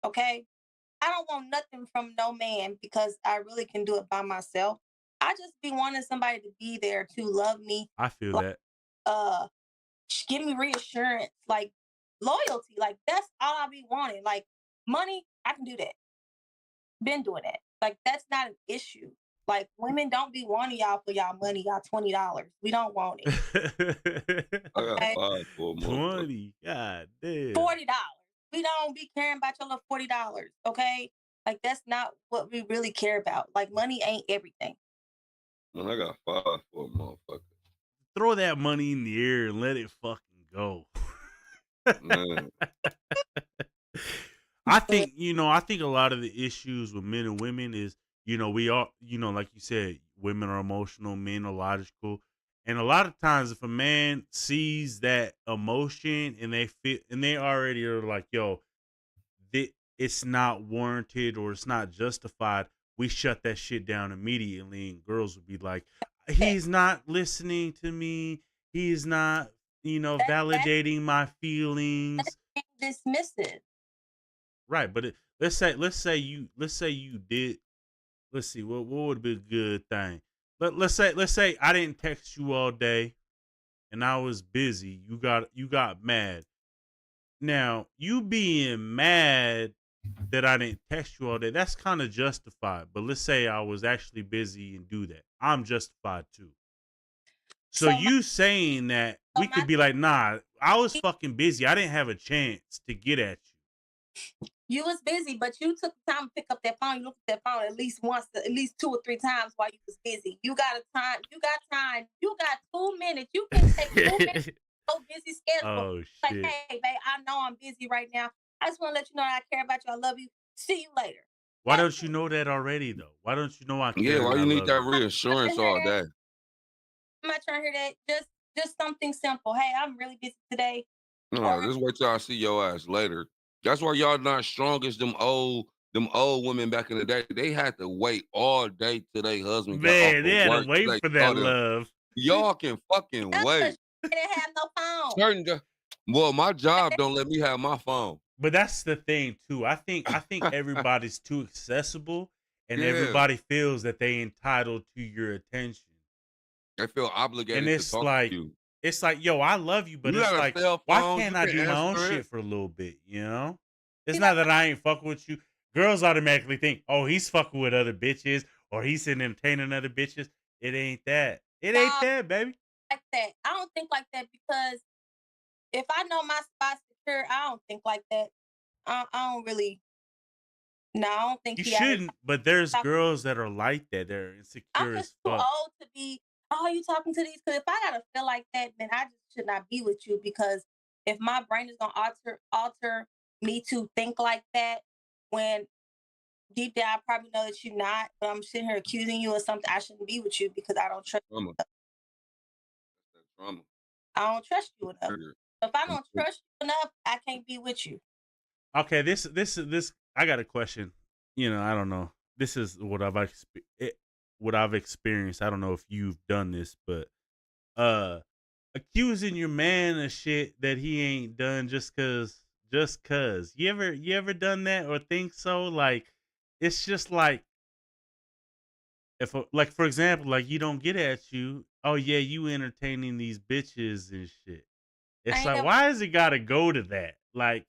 Speaker 7: Okay? I don't want nothing from no man because I really can do it by myself. I just be wanting somebody to be there to love me.
Speaker 1: I feel
Speaker 7: like,
Speaker 1: that.
Speaker 7: Give me reassurance, like loyalty. Like, that's all I be wanting. Like, money, I can do that. Been doing that. Like, that's not an issue. Like, women don't be wanting y'all for y'all money, y'all $20. We don't want it.
Speaker 2: I got
Speaker 7: Okay?
Speaker 2: 5 for a motherfucker.
Speaker 1: 20. God damn.
Speaker 7: $40. We don't be caring about your little $40. Okay? Like, that's not what we really care about. Like, money ain't everything.
Speaker 2: Man, I got 5 for a motherfucker.
Speaker 1: Throw that money in the air and let it fucking go.
Speaker 2: Man.
Speaker 1: I think a lot of the issues with men and women is, we are, like you said, women are emotional, men are logical. And a lot of times if a man sees that emotion and they already are like, yo, it's not warranted or it's not justified, we shut that shit down immediately. And girls would be like, he's not listening to me. He's not, validating my feelings.
Speaker 7: Dismissive.
Speaker 1: Right, but let's say you did. Let's see what would be a good thing. Let's say I didn't text you all day, and I was busy. You got mad. Now you being mad that I didn't text you all day, that's kind of justified. But let's say I was actually busy and do that, I'm justified too. So you saying that we could be like, nah, I was fucking busy. I didn't have a chance to get at you.
Speaker 7: You was busy, but you took the time to pick up that phone. You looked at that phone at least 2 or 3 times while you was busy. You got time. You got 2 minutes. You can take 2 minutes. So busy schedule.
Speaker 1: Oh
Speaker 7: Like,
Speaker 1: shit.
Speaker 7: hey, babe, I know I'm busy right now. I just want to let you know that I care about you. I love you. See you later.
Speaker 1: Why don't you know that already though? Why don't you know I care?
Speaker 2: Yeah, why
Speaker 1: and
Speaker 2: you
Speaker 1: I
Speaker 2: need
Speaker 1: love
Speaker 2: that
Speaker 1: you?
Speaker 2: reassurance all day?
Speaker 7: I'm not trying to hear that. Just something simple. Hey, I'm really busy today.
Speaker 2: No, just wait till I see your ass later. That's why y'all not strong as them old women back in the day. They had to wait all day till their husband got off
Speaker 1: Man, they
Speaker 2: of
Speaker 1: had to
Speaker 2: work.
Speaker 1: wait
Speaker 2: They
Speaker 1: for
Speaker 2: saw
Speaker 1: that
Speaker 2: them.
Speaker 1: love.
Speaker 2: Y'all can fucking
Speaker 7: That's
Speaker 2: wait.
Speaker 7: 'cause they didn't have no phone.
Speaker 2: Certain well, my job don't let me have my phone.
Speaker 1: But that's the thing too. I think everybody's too accessible, and
Speaker 2: Yeah.
Speaker 1: everybody feels that they entitled to your attention.
Speaker 2: They feel
Speaker 1: And
Speaker 2: obligated to
Speaker 1: it's
Speaker 2: talk
Speaker 1: like,
Speaker 2: to you.
Speaker 1: it's like, yo, I love you, but
Speaker 2: You
Speaker 1: it's
Speaker 2: got a
Speaker 1: like,
Speaker 2: cell
Speaker 1: why
Speaker 2: phone,
Speaker 1: can't
Speaker 2: you
Speaker 1: I
Speaker 2: can
Speaker 1: do my own
Speaker 2: answer
Speaker 1: shit
Speaker 2: it.
Speaker 1: for a little bit? You know, it's
Speaker 7: You
Speaker 1: not
Speaker 7: know-
Speaker 1: that I ain't fucking with you. Girls automatically think, oh, he's fucking with other bitches, or he's entertaining other bitches. It ain't that. It ain't
Speaker 7: Nah.
Speaker 1: that, baby.
Speaker 7: Like that. I don't think like that because if I know my spot's secure, I don't think like that. I don't really. No, I don't think
Speaker 1: You
Speaker 7: he out here
Speaker 1: shouldn't, but there's
Speaker 7: talking-
Speaker 1: girls that are like that. They're insecure
Speaker 7: I'm
Speaker 1: as
Speaker 7: just too
Speaker 1: fuck.
Speaker 7: old to be. Oh, you talking to these? Because if I gotta feel like that, then I just should not be with you. Because if my brain is gonna alter me to think like that, when deep down I probably know that you're not, but I'm sitting here accusing you of something, I shouldn't be with you because I don't trust.
Speaker 2: Trauma. That's trauma.
Speaker 7: I don't trust you enough.
Speaker 2: Trigger.
Speaker 7: So if I don't trust you enough, I can't be with you.
Speaker 1: Okay, this. I got a question. You know, I don't know. This is what I've experienced. I don't know if you've done this, but accusing your man of shit that he ain't done just cause. You ever done that or think so? Like, it's just like, if like, for example, like, you don't get at you. Oh yeah, you entertaining these bitches and shit. It's
Speaker 7: ain't
Speaker 1: like,
Speaker 7: never-
Speaker 1: why has it got to go to that? Like,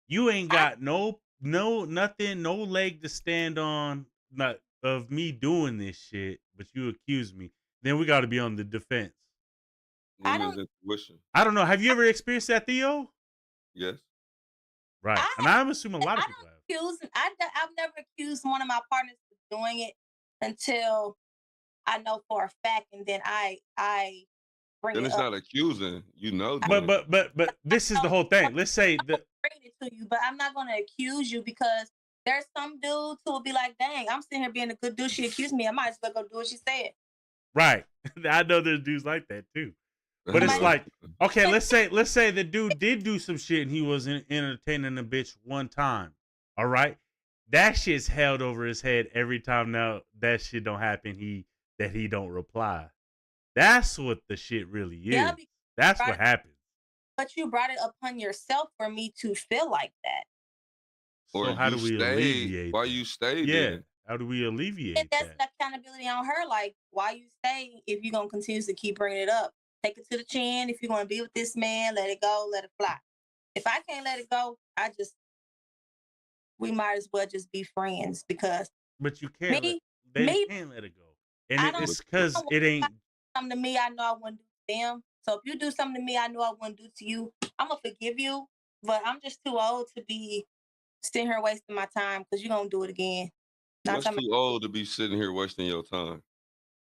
Speaker 1: you ain't got nothing, no leg to stand on, not of me doing this shit, but you accuse me. Then we got to be on the defense.
Speaker 7: I
Speaker 2: Women's intuition.
Speaker 1: I don't know. Have you ever experienced that, Theo?
Speaker 2: Yes.
Speaker 1: Right.
Speaker 7: I
Speaker 1: And I'm assuming a lot of
Speaker 7: I
Speaker 1: people have.
Speaker 7: I've never accused one of my partners of doing it until I know for a fact, and then I bring
Speaker 2: Then
Speaker 7: it
Speaker 2: it's
Speaker 7: up.
Speaker 2: not accusing. You know.
Speaker 1: But this is the whole thing. Let's say that.
Speaker 7: Bring it to you, but I'm not going to accuse you because there's some dudes who will be like, "Dang, I'm sitting here being a good dude. She accused me. I might as well go do what she said."
Speaker 1: Right. I know there's dudes like that too. But it's like, okay, let's say the dude did do some shit and he was entertaining a bitch one time. All right. That shit's held over his head every time now that shit don't happen, he don't reply. That's what the shit really is.
Speaker 7: Yeah,
Speaker 1: That's
Speaker 7: right.
Speaker 1: what happens.
Speaker 7: But you brought it upon yourself for me to feel like that.
Speaker 2: Or
Speaker 1: So how do we alleviate
Speaker 2: why
Speaker 1: that?
Speaker 2: you stayed
Speaker 1: Yeah.
Speaker 2: there?
Speaker 1: How do we alleviate
Speaker 7: And that's
Speaker 1: that?
Speaker 7: the accountability on her. Like, why you stay if you're going to continue to keep bringing it up? Take it to the chin. If you're going to be with this man, let it go, let it fly. If I can't let it go, we might as well just be friends because
Speaker 1: But you can't.
Speaker 7: me,
Speaker 1: They can't let it go, and
Speaker 7: I don't-
Speaker 1: it's because it ain't.
Speaker 7: something to me I know I wouldn't do to them. So if you do something to me I know I wouldn't do to you, I'm going to forgive you. But I'm just too old to be sitting here wasting my time because you're going to do it again. Not
Speaker 2: What's
Speaker 7: talking
Speaker 2: too old to be sitting here wasting your time?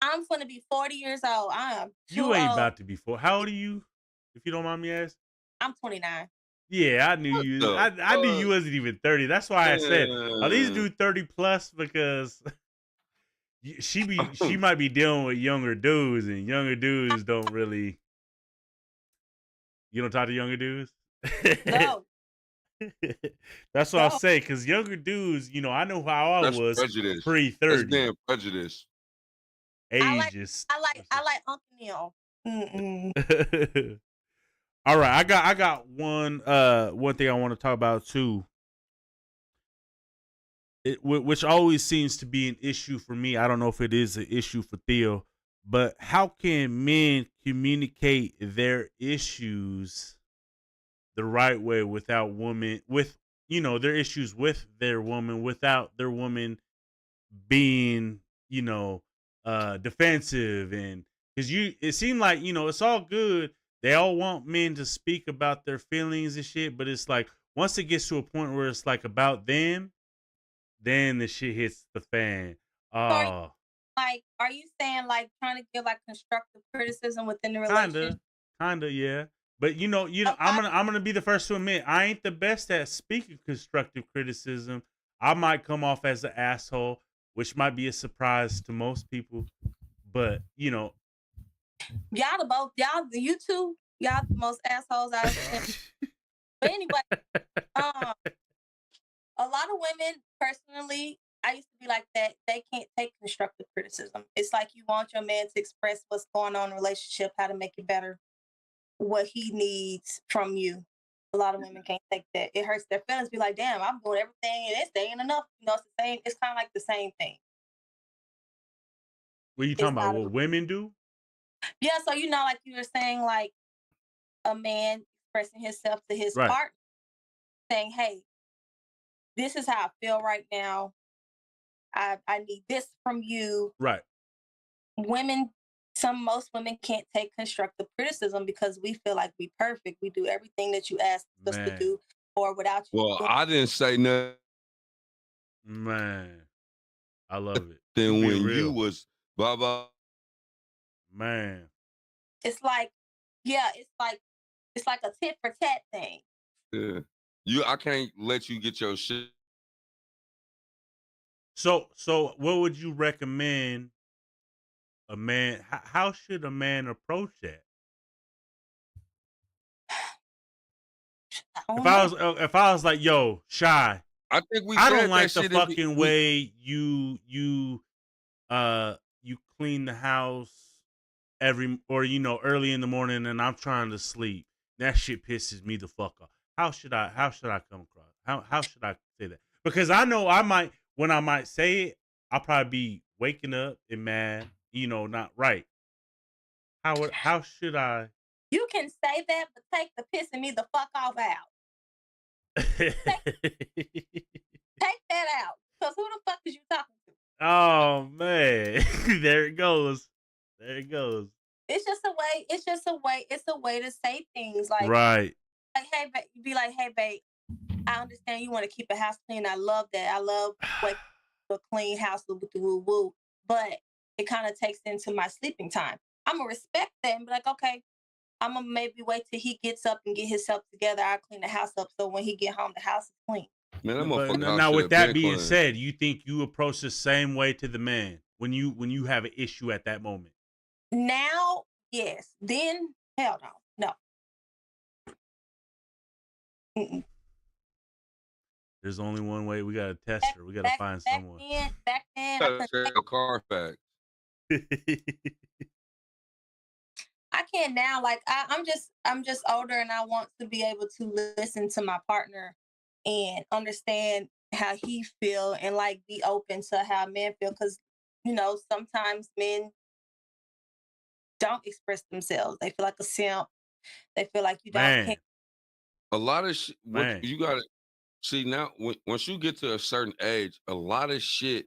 Speaker 7: I'm going to be 40 years old. I am too
Speaker 1: You ain't
Speaker 7: old.
Speaker 1: about to be 4. How old are you? If you don't mind me asking.
Speaker 7: I'm 29.
Speaker 1: Yeah, I knew
Speaker 2: What
Speaker 1: you.
Speaker 2: the
Speaker 1: I knew you
Speaker 2: fuck?
Speaker 1: wasn't even 30. That's why I said, "Are these dudes 30 plus?" Because she might be dealing with younger dudes, and younger dudes don't really. You don't talk to younger dudes.
Speaker 7: No.
Speaker 1: That's what I'll
Speaker 7: No.
Speaker 1: say. Because younger dudes, you know, I know how I
Speaker 2: That's
Speaker 1: was
Speaker 2: prejudice. That's
Speaker 1: pre-30.
Speaker 2: being prejudiced.
Speaker 1: Ages.
Speaker 7: I like Uncle Neil. Mm-mm.
Speaker 1: All right, I got one thing I want to talk about too. Which always seems to be an issue for me. I don't know if it is an issue for Theo, but how can men communicate their issues the right way without their issues with their woman without their woman being, defensive? And because it seemed like, it's all good. They all want men to speak about their feelings and shit, but it's like once it gets to a point where it's like about them, then the shit hits the fan.
Speaker 7: Like, are you saying like trying to give like constructive criticism within the relationship?
Speaker 1: Kinda, yeah. But I'm gonna be the first to admit I ain't the best at speaking constructive criticism. I might come off as an asshole, which might be a surprise to most people. But you know,
Speaker 7: you two, y'all the most assholes I've seen. But anyway, a lot of women, personally, I used to be like that. They can't take constructive criticism. It's like you want your man to express what's going on in the relationship, how to make it better, what he needs from you. A lot of women can't take that. It hurts their feelings. Be like, damn, I'm doing everything and this ain't enough. You know, it's the same. It's kind of like the same thing.
Speaker 1: what are you talking about? What women do?
Speaker 7: Yeah, so like you were saying, like a man expressing himself to his partner, saying, hey, this is how I feel right now. I need this from you.
Speaker 1: Right.
Speaker 7: Most women can't take constructive criticism because we feel like we perfect. We do everything that you ask us to do, or without you.
Speaker 2: Well, I didn't say nothing.
Speaker 1: Man, I love it.
Speaker 2: Then when you was blah blah.
Speaker 1: Man,
Speaker 7: it's like a tit for tat thing.
Speaker 2: Yeah, I can't let you get your shit.
Speaker 1: So what would you recommend a man? How should a man approach that? If I was like, yo, Shy,
Speaker 2: I think
Speaker 1: I don't like the fucking way you clean the house early in the morning, and I'm trying to sleep. That shit pisses me the fuck off. How should I come across? How should I say that? Because I know when I might say it, I'll probably be waking up and mad, not right. How should I?
Speaker 7: You can say that, but take the pissing me the fuck off out. Take that out. Because who the fuck is you talking to?
Speaker 1: Oh man. There it goes.
Speaker 7: It's just a way to say things like,
Speaker 1: right.
Speaker 7: Like, hey, babe, be like, hey, babe, I understand you want to keep a house clean. I love that. I love a clean house with the woo woo, but it kind of takes into my sleeping time. I'm gonna respect that and be like, okay, I'm gonna maybe wait till he gets up and get himself together. I'll clean the house up so when he get home, the house is clean.
Speaker 2: Man,
Speaker 1: now with that being said, you think you approach the same way to the man when you have an issue at that moment?
Speaker 7: Now, yes. Then, hell no. Mm-mm.
Speaker 1: There's only one way. We gotta test her. We gotta find someone.
Speaker 7: Back then,
Speaker 2: a Carfax.
Speaker 7: I can't now. Like I'm just older, and I want to be able to listen to my partner and understand how he feel, and like be open to how men feel. Because sometimes men don't express themselves. They feel like a simp. They feel like you don't.
Speaker 2: A lot of shit. You gotta see now. Once you get to a certain age, a lot of shit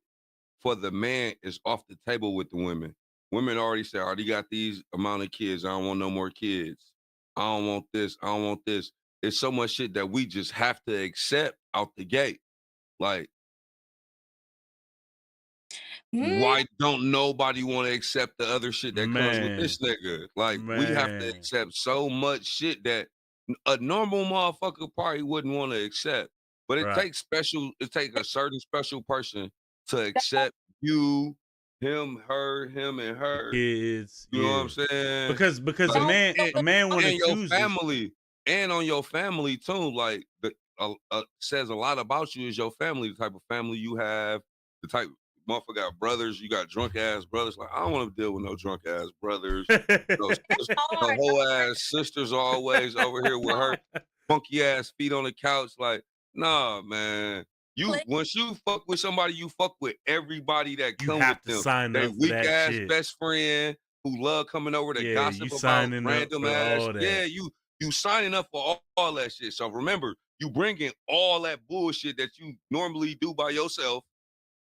Speaker 2: for the man is off the table with the women. Women already say, I already got these amount of kids. I don't want no more kids. I don't want this. I don't want this. It's so much shit that we just have to accept out the gate. Like, why don't nobody want to accept the other shit that comes with this nigga? Like, we have to accept so much shit that a normal motherfucker probably wouldn't want to accept. But it takes a certain special person to accept you, him, her, him, and her
Speaker 1: kids.
Speaker 2: You know what I'm saying?
Speaker 1: Because a man when it chooses
Speaker 2: family and on your family too. Like says a lot about you is your family, the type of family you have, the type motherfucker got brothers, you got drunk ass brothers. Like I don't want to deal with no drunk ass brothers. The whole ass sisters always over here with her funky ass feet on the couch. Like, nah, man. Once you fuck with somebody, you fuck with everybody that come with them.
Speaker 1: Sign
Speaker 2: that
Speaker 1: up
Speaker 2: weak
Speaker 1: that
Speaker 2: ass
Speaker 1: shit.
Speaker 2: Best friend who love coming over to gossip about random ass. Yeah, you signing up for all that shit. So remember, you bringing all that bullshit that you normally do by yourself.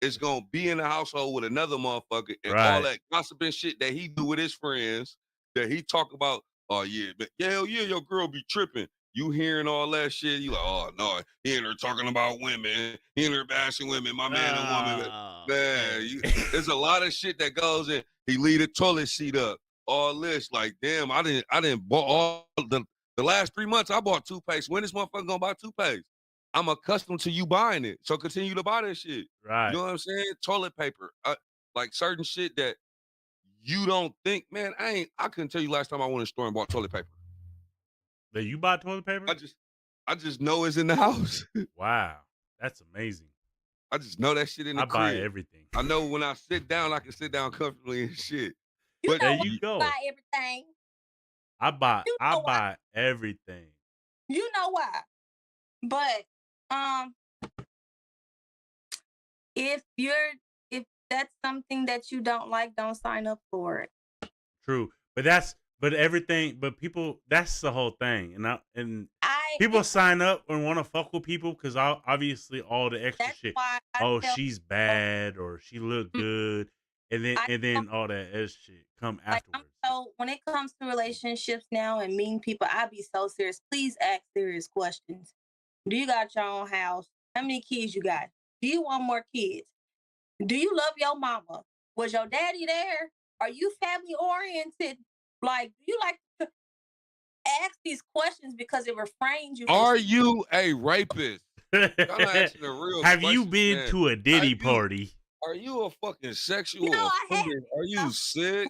Speaker 2: It's gonna be in the household with another motherfucker, and all that gossiping shit that he do with his friends that he talk about. Oh yeah, but hell yeah, your girl be tripping. You hearing all that shit, you like, oh no, he and her talking about women, he and her bashing women, my man and woman. Man, there's a lot of shit that goes in. He leave the toilet seat up, all this. Like, damn, I didn't bought all the last 3 months I bought toothpaste. When this motherfucker gonna buy toothpaste? I'm accustomed to you buying it. So continue to buy that shit.
Speaker 1: Right.
Speaker 2: You know what I'm saying? Toilet paper. Like certain shit that you don't think, man, I couldn't tell you last time I went to the store and bought toilet paper.
Speaker 1: That you bought toilet paper?
Speaker 2: I just know it's in the house.
Speaker 1: Wow. That's amazing.
Speaker 2: I just know that shit in the crib.
Speaker 1: I buy everything.
Speaker 2: I know when I sit down, I can sit down comfortably and shit.
Speaker 7: You
Speaker 2: But
Speaker 7: know
Speaker 1: there you go.
Speaker 7: buy everything.
Speaker 1: I buy
Speaker 7: why.
Speaker 1: buy everything.
Speaker 7: You know why? But if that's something that you don't like, don't sign up for it.
Speaker 1: True. But people, that's the whole thing. And people sign up and want to fuck with people because obviously all the extra shit. She's bad or she look good. And then all that extra shit come afterwards.
Speaker 7: So when it comes to relationships now and meeting people, I be so serious. Please ask serious questions. Do you got your own house? How many kids you got? Do you want more kids? Do you love your mama? Was your daddy there? Are you family oriented? Like, do you like to ask these questions because it refrains you?
Speaker 2: Are you a rapist? I'm asking a real
Speaker 1: Have
Speaker 2: question,
Speaker 1: you been
Speaker 2: man.
Speaker 1: to a Diddy party?
Speaker 2: Are you a fucking sexual
Speaker 7: No,
Speaker 2: offender? Are you sick?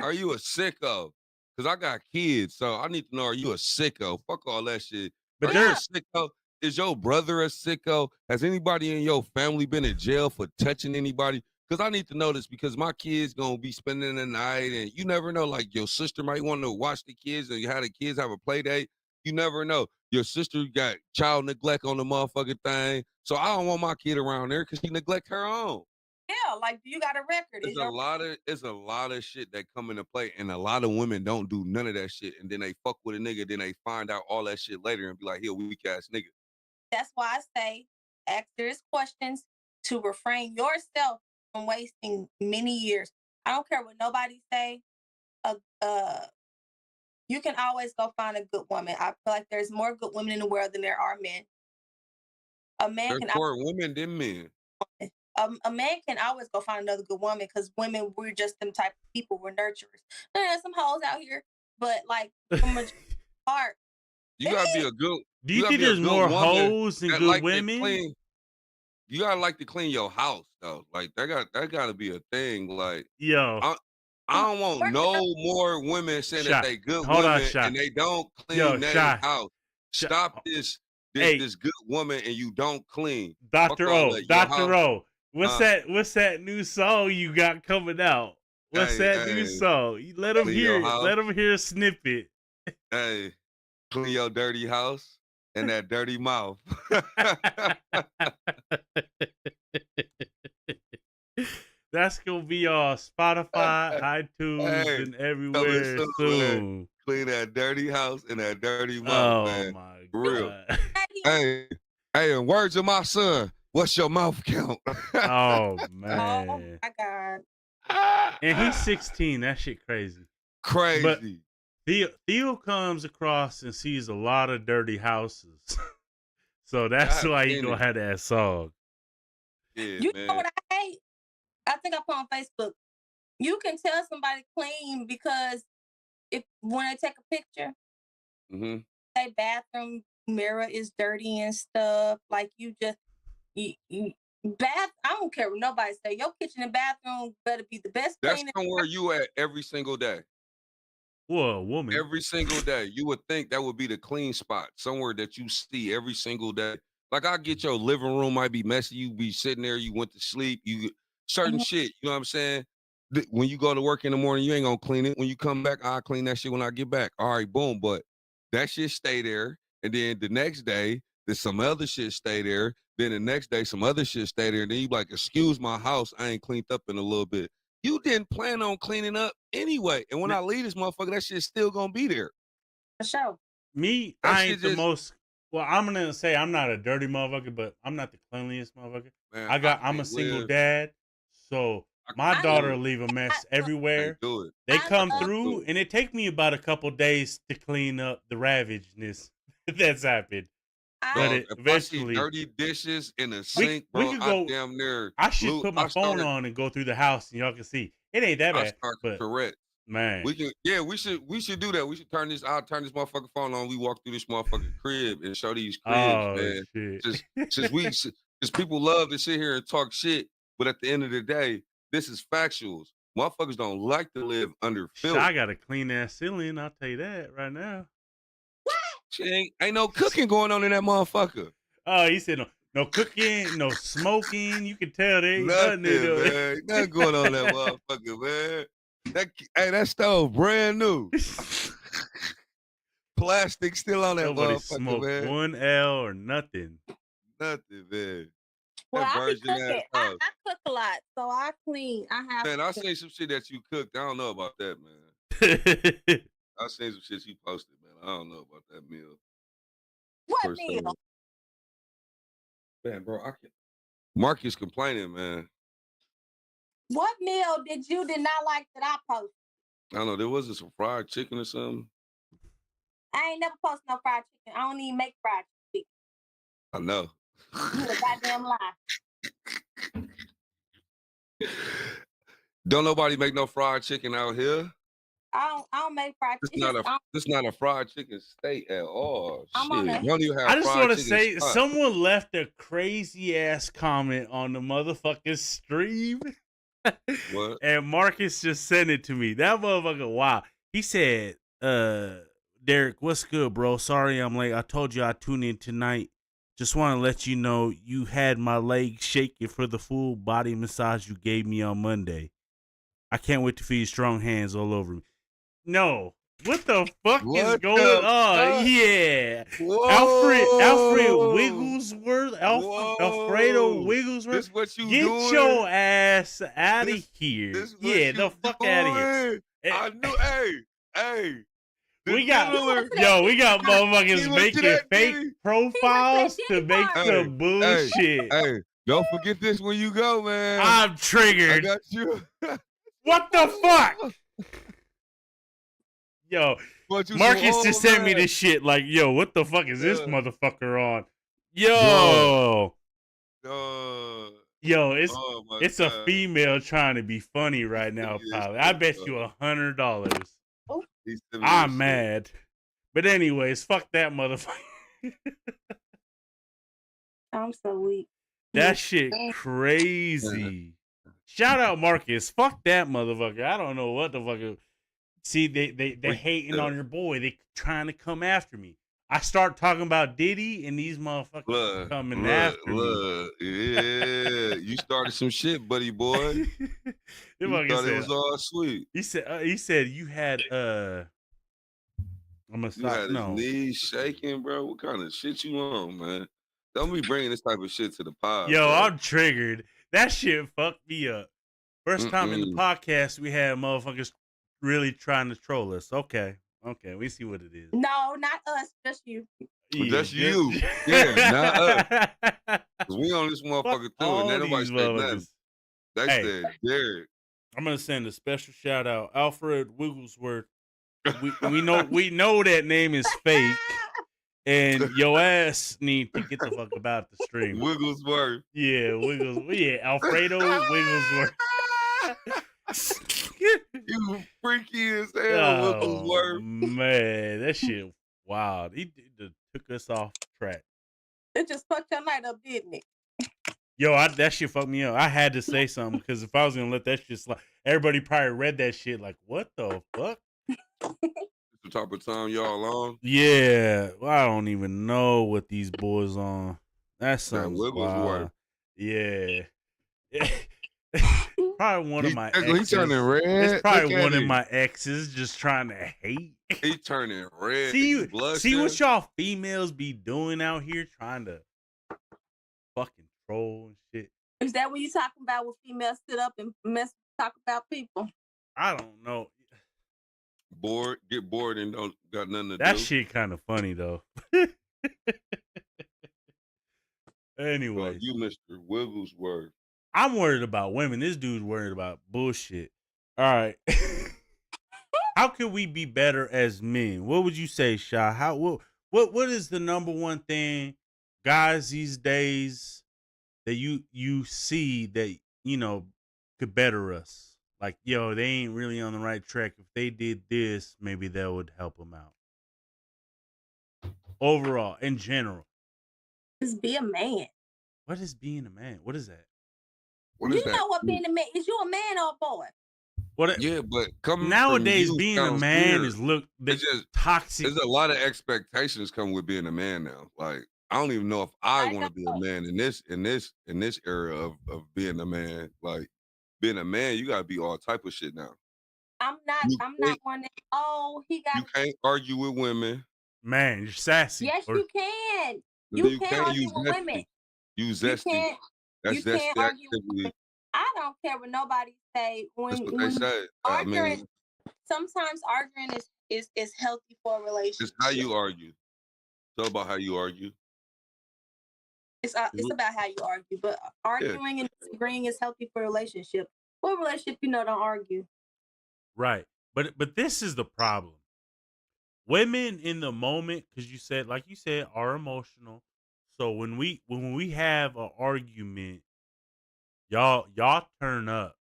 Speaker 2: Are you a sicko? Because I got kids, so I need to know, are you a sicko? Fuck all that shit.
Speaker 1: But
Speaker 2: Are you a sicko? Is your brother a sicko? Has anybody in your family been in jail for touching anybody? Because I need to know this because my kids going to be spending the night and you never know. Like your sister might want to watch the kids and have the kids have a play date. You never know. Your sister got child neglect on the motherfucking thing. So I don't want my kid around there because she neglect her own.
Speaker 7: Yeah, like you got a record.
Speaker 2: It's a lot of shit that come into play, and a lot of women don't do none of that shit, and then they fuck with a nigga, then they find out all that shit later and be like, he a weak ass nigga.
Speaker 7: That's why I say ask serious questions to refrain yourself from wasting many years. I don't care what nobody say. You can always go find a good woman. I feel like there's more good women in the world than there are men.
Speaker 2: There's more women than men.
Speaker 7: A man can always go find another good woman because women, we're just them type of people. We're nurturers. There's some hoes out here, but like from a part,
Speaker 2: you gotta be a good.
Speaker 1: Do you think there's more hoes than good women?
Speaker 2: You gotta like to clean your house though. Like that gotta be a thing. Like I don't want no more women saying that they good women and they don't clean their house. Stop this good woman and you don't clean.
Speaker 1: Dr. O. What's that new song you got coming out? What's that new song? You let them hear it. Let them hear a snippet.
Speaker 2: Hey, clean your dirty house and that dirty mouth.
Speaker 1: That's gonna be on Spotify, iTunes, and everywhere soon.
Speaker 2: Clean that dirty house and that dirty mouth, man.
Speaker 1: Oh my
Speaker 2: For real.
Speaker 1: God.
Speaker 2: Hey, in words of my son, what's your mouth count?
Speaker 1: Oh man.
Speaker 7: Oh my God.
Speaker 1: And he's 16. That shit crazy.
Speaker 2: Crazy.
Speaker 1: But Theo comes across and sees a lot of dirty houses. So that's why he gonna have that song.
Speaker 2: Yeah,
Speaker 7: you
Speaker 2: man.
Speaker 7: know what I hate? I think I put on Facebook. You can tell somebody clean because when they take a picture, their bathroom mirror is dirty and stuff. Like I don't care what nobody say. Your kitchen and bathroom better be the best.
Speaker 2: That's somewhere you at every single day.
Speaker 1: Well, woman.
Speaker 2: Every single day. You would think that would be the clean spot. Somewhere that you see every single day. Like I get your living room might be messy. You be sitting there, you went to sleep, you certain shit, you know what I'm saying? When you go to work in the morning, you ain't gonna clean it. When you come back, I'll clean that shit when I get back. All right, boom. But that shit stay there. And then the next day, there's some other shit stay there. Then the next day, some other shit stay there. And then you like, excuse my house, I ain't cleaned up in a little bit. You didn't plan on cleaning up anyway. And when I leave this motherfucker, that shit's still gonna be there.
Speaker 7: For sure.
Speaker 1: Me, I ain't the most. Well, I'm gonna say I'm not a dirty motherfucker, but I'm not the cleanliest motherfucker. Man, I'm a single dad, so my daughter leave a mess everywhere. They come through, and it take me about a couple days to clean up the ravageness that's happened. But eventually,
Speaker 2: dirty dishes in the sink, bro.
Speaker 1: I should put my phone on and go through the house, and y'all can see it ain't that bad.
Speaker 2: But
Speaker 1: Man.
Speaker 2: We should do that. We should I'll turn this motherfucking phone on. We walk through this motherfucking crib and show these cribs, man.
Speaker 1: Shit.
Speaker 2: Since people love to sit here and talk shit, but at the end of the day, this is factuals. Motherfuckers don't like to live under filth.
Speaker 1: I got a clean ass ceiling, I'll tell you that right now.
Speaker 2: Shit, ain't no cooking going on in that motherfucker.
Speaker 1: Oh, he said no cooking, no smoking. You can tell there ain't nothing
Speaker 2: man. Nothing going on in that motherfucker, man. That stove brand new. Plastic still on that
Speaker 1: Nobody
Speaker 2: motherfucker,
Speaker 1: smoked
Speaker 2: man.
Speaker 1: 1L or nothing.
Speaker 2: Nothing, man.
Speaker 7: Well,
Speaker 2: That
Speaker 7: I be
Speaker 2: virgin ass
Speaker 7: cooking. I
Speaker 2: stove.
Speaker 7: cook a lot, so I clean. I have.
Speaker 2: Man, I seen some shit that you cooked. I don't know about that, man. I seen some shit you posted, man. I don't know about that meal.
Speaker 7: What
Speaker 2: Personally.
Speaker 7: meal?
Speaker 2: Man, bro, Marcus complaining, man.
Speaker 7: What meal did not like that I posted?
Speaker 2: I don't know. There was some fried chicken or something.
Speaker 7: I ain't never posted no fried chicken. I don't even make fried chicken.
Speaker 2: I know.
Speaker 7: You a goddamn lie.
Speaker 2: Don't nobody make no fried chicken out here.
Speaker 7: I don't make fried chicken.
Speaker 2: This not a fried chicken state at all.
Speaker 7: I'm on
Speaker 2: Shit.
Speaker 7: a-
Speaker 2: You don't even have
Speaker 1: I just
Speaker 2: fried
Speaker 1: want to
Speaker 2: chicken
Speaker 1: say,
Speaker 2: spot.
Speaker 1: someone left a crazy ass comment on the motherfucking stream.
Speaker 2: What?
Speaker 1: And Marcus just sent it to me. That motherfucker, wow. He said, Derek, what's good, bro? Sorry I'm late. I told you I tuned in tonight. Just want to let you know you had my legs shaking for the full body massage you gave me on Monday. I can't wait to feel your strong hands all over me. No. What the fuck is
Speaker 2: What
Speaker 1: going
Speaker 2: the
Speaker 1: on?
Speaker 2: fuck?
Speaker 1: Yeah.
Speaker 2: Whoa.
Speaker 1: Alfred Wigglesworth.
Speaker 2: Whoa.
Speaker 1: Alfredo Wigglesworth.
Speaker 2: This what you
Speaker 1: Get
Speaker 2: doing?
Speaker 1: your ass out of
Speaker 2: This-
Speaker 1: here.
Speaker 2: This what
Speaker 1: Yeah,
Speaker 2: you
Speaker 1: the fuck out of here.
Speaker 2: doing? I knew. Hey.
Speaker 1: We got
Speaker 2: diddler-
Speaker 1: motherfuckers
Speaker 2: He went to
Speaker 1: making
Speaker 2: that
Speaker 1: fake
Speaker 2: Diddy.
Speaker 1: profiles to make
Speaker 2: Hey,
Speaker 1: some bullshit.
Speaker 2: Hey, don't forget this when you go, man.
Speaker 1: I'm
Speaker 2: I
Speaker 1: triggered.
Speaker 2: got you.
Speaker 1: What the fuck? Yo,
Speaker 2: But you
Speaker 1: Marcus
Speaker 2: some
Speaker 1: just
Speaker 2: old
Speaker 1: sent me
Speaker 2: man.
Speaker 1: this shit like, yo, what the fuck is this
Speaker 2: Yeah.
Speaker 1: motherfucker on? Yo, it's
Speaker 2: Oh my
Speaker 1: it's
Speaker 2: God.
Speaker 1: a female trying to be funny right now,
Speaker 2: Yes,
Speaker 1: probably. I bet
Speaker 2: yes,
Speaker 1: you $100.
Speaker 2: He sent me
Speaker 1: I'm
Speaker 2: this
Speaker 1: mad. But anyways, fuck that motherfucker.
Speaker 7: I'm so weak.
Speaker 1: That shit crazy. Shout out Marcus. Fuck that motherfucker. I don't know what the fuck. See, they hating on your boy. They trying to come after me. I start talking about Diddy, and these motherfuckers coming after me.
Speaker 2: Yeah, you started some shit, buddy boy.
Speaker 1: This
Speaker 2: You
Speaker 1: motherfucker
Speaker 2: thought it
Speaker 1: said,
Speaker 2: was all sweet.
Speaker 1: he said you had I'm gonna
Speaker 2: You
Speaker 1: stop.
Speaker 2: had his
Speaker 1: No,
Speaker 2: knees shaking, bro. What kind of shit you on, man? Don't be bringing this type of shit to the pod.
Speaker 1: yo,
Speaker 2: bro.
Speaker 1: I'm triggered. That shit fucked me up. First time in the podcast we had motherfuckers really trying to troll us. Okay, we see what it is.
Speaker 7: No, not us, just you.
Speaker 2: Just you. Yeah, not us. 'Cause we on this motherfucker too,
Speaker 1: all
Speaker 2: and ain't nobody
Speaker 1: these
Speaker 2: say nothing.
Speaker 1: motherfuckers.
Speaker 2: They
Speaker 1: Hey.
Speaker 2: said, Derek.
Speaker 1: I'm gonna send a special shout out, Alfred Wigglesworth. We know that name is fake, and your ass need to get the fuck about the stream.
Speaker 2: Wigglesworth.
Speaker 1: Yeah, Alfredo Wigglesworth.
Speaker 2: You freaky as hell, Wigglesworth.
Speaker 1: Man, that shit wild. He just took us off track.
Speaker 7: It just fucked your night up, didn't it?
Speaker 1: Yo, that shit fucked me up. I had to say something because if I was gonna let that shit slide, everybody probably read that shit like, what the fuck?
Speaker 2: The type of time y'all on.
Speaker 1: Yeah, well, I don't even know what these boys on. That sounds
Speaker 2: Wigglesworth.
Speaker 1: wild. Yeah. Probably one of my
Speaker 2: He
Speaker 1: exes.
Speaker 2: turning red.
Speaker 1: It's probably
Speaker 2: Look at
Speaker 1: one of
Speaker 2: him.
Speaker 1: my exes just trying to hate.
Speaker 2: He turning red.
Speaker 1: See
Speaker 2: He blushing.
Speaker 1: what y'all females be doing out here trying to fucking troll and shit.
Speaker 7: Is that what you talking about when females sit up and talk about people?
Speaker 1: I don't know.
Speaker 2: Get bored and don't got nothing to
Speaker 1: That
Speaker 2: do.
Speaker 1: shit kind of funny though. Anyway,
Speaker 2: Well, you Mr. Wigglesworth.
Speaker 1: I'm worried about women. This dude's worried about bullshit. All right. How can we be better as men? What would you say, Sha? What is the number one thing guys these days that you see that, you know, could better us? Like, yo, they ain't really on the right track. If they did this, maybe that would help them out. Overall, in general.
Speaker 7: Just be a man.
Speaker 1: What is being a man? What is that?
Speaker 2: What is
Speaker 7: You
Speaker 2: that?
Speaker 7: know what being a man is? You a man or a boy?
Speaker 1: What?
Speaker 2: Yeah, but coming
Speaker 1: Nowadays,
Speaker 2: from you
Speaker 1: being a
Speaker 2: sounds
Speaker 1: man
Speaker 2: weird.
Speaker 1: is looked
Speaker 2: It's just
Speaker 1: toxic.
Speaker 2: there's a lot of expectations come with being a man now. Like I don't even know if I want to be a man in this era of being a man. Like being a man, you gotta be all type of shit now.
Speaker 7: I'm not one that, oh, he got
Speaker 2: You can't argue with women.
Speaker 1: Man, you're sassy.
Speaker 7: Yes,
Speaker 1: Or-
Speaker 7: you can.
Speaker 2: You
Speaker 7: You can
Speaker 2: can't
Speaker 7: argue
Speaker 2: use
Speaker 7: with
Speaker 2: zesty.
Speaker 7: women.
Speaker 2: Use
Speaker 7: You
Speaker 2: zesty.
Speaker 7: can't
Speaker 2: That's
Speaker 7: you can't argue with
Speaker 2: activity.
Speaker 7: women. I don't care what nobody say
Speaker 2: That's what
Speaker 7: when
Speaker 2: they say. I
Speaker 7: arguing.
Speaker 2: mean,
Speaker 7: Sometimes arguing is healthy for a
Speaker 2: it's
Speaker 7: relationship.
Speaker 2: how you argue. It's all about how you argue.
Speaker 7: It's about how you argue, but arguing and disagreeing is healthy for a relationship. For a relationship, don't argue.
Speaker 1: Right. But this is the problem. Women in the moment, because you said, like you said, are emotional. So when we have an argument, y'all turn up,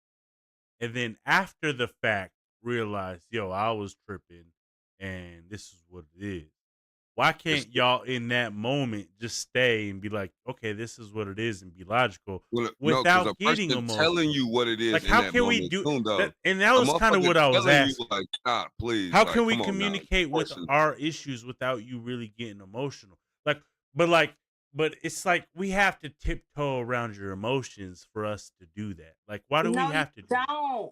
Speaker 1: and then after the fact realize, yo, I was tripping, and this is what it is. Why can't y'all in that moment just stay and be like, okay, this is what it is, and be logical without
Speaker 2: a
Speaker 1: getting
Speaker 2: person
Speaker 1: emotional?
Speaker 2: telling you what it is.
Speaker 1: Like,
Speaker 2: in
Speaker 1: how
Speaker 2: that
Speaker 1: can
Speaker 2: moment,
Speaker 1: we do
Speaker 2: too, though.
Speaker 1: that? And that was kind of what I was
Speaker 2: telling
Speaker 1: asking.
Speaker 2: you, like, stop, please.
Speaker 1: How
Speaker 2: like,
Speaker 1: can we
Speaker 2: come on now.
Speaker 1: communicate with
Speaker 2: Person.
Speaker 1: our issues without you really getting emotional? But it's like we have to tiptoe around your emotions for us to do that. Like, why do we have to do that?
Speaker 7: I'm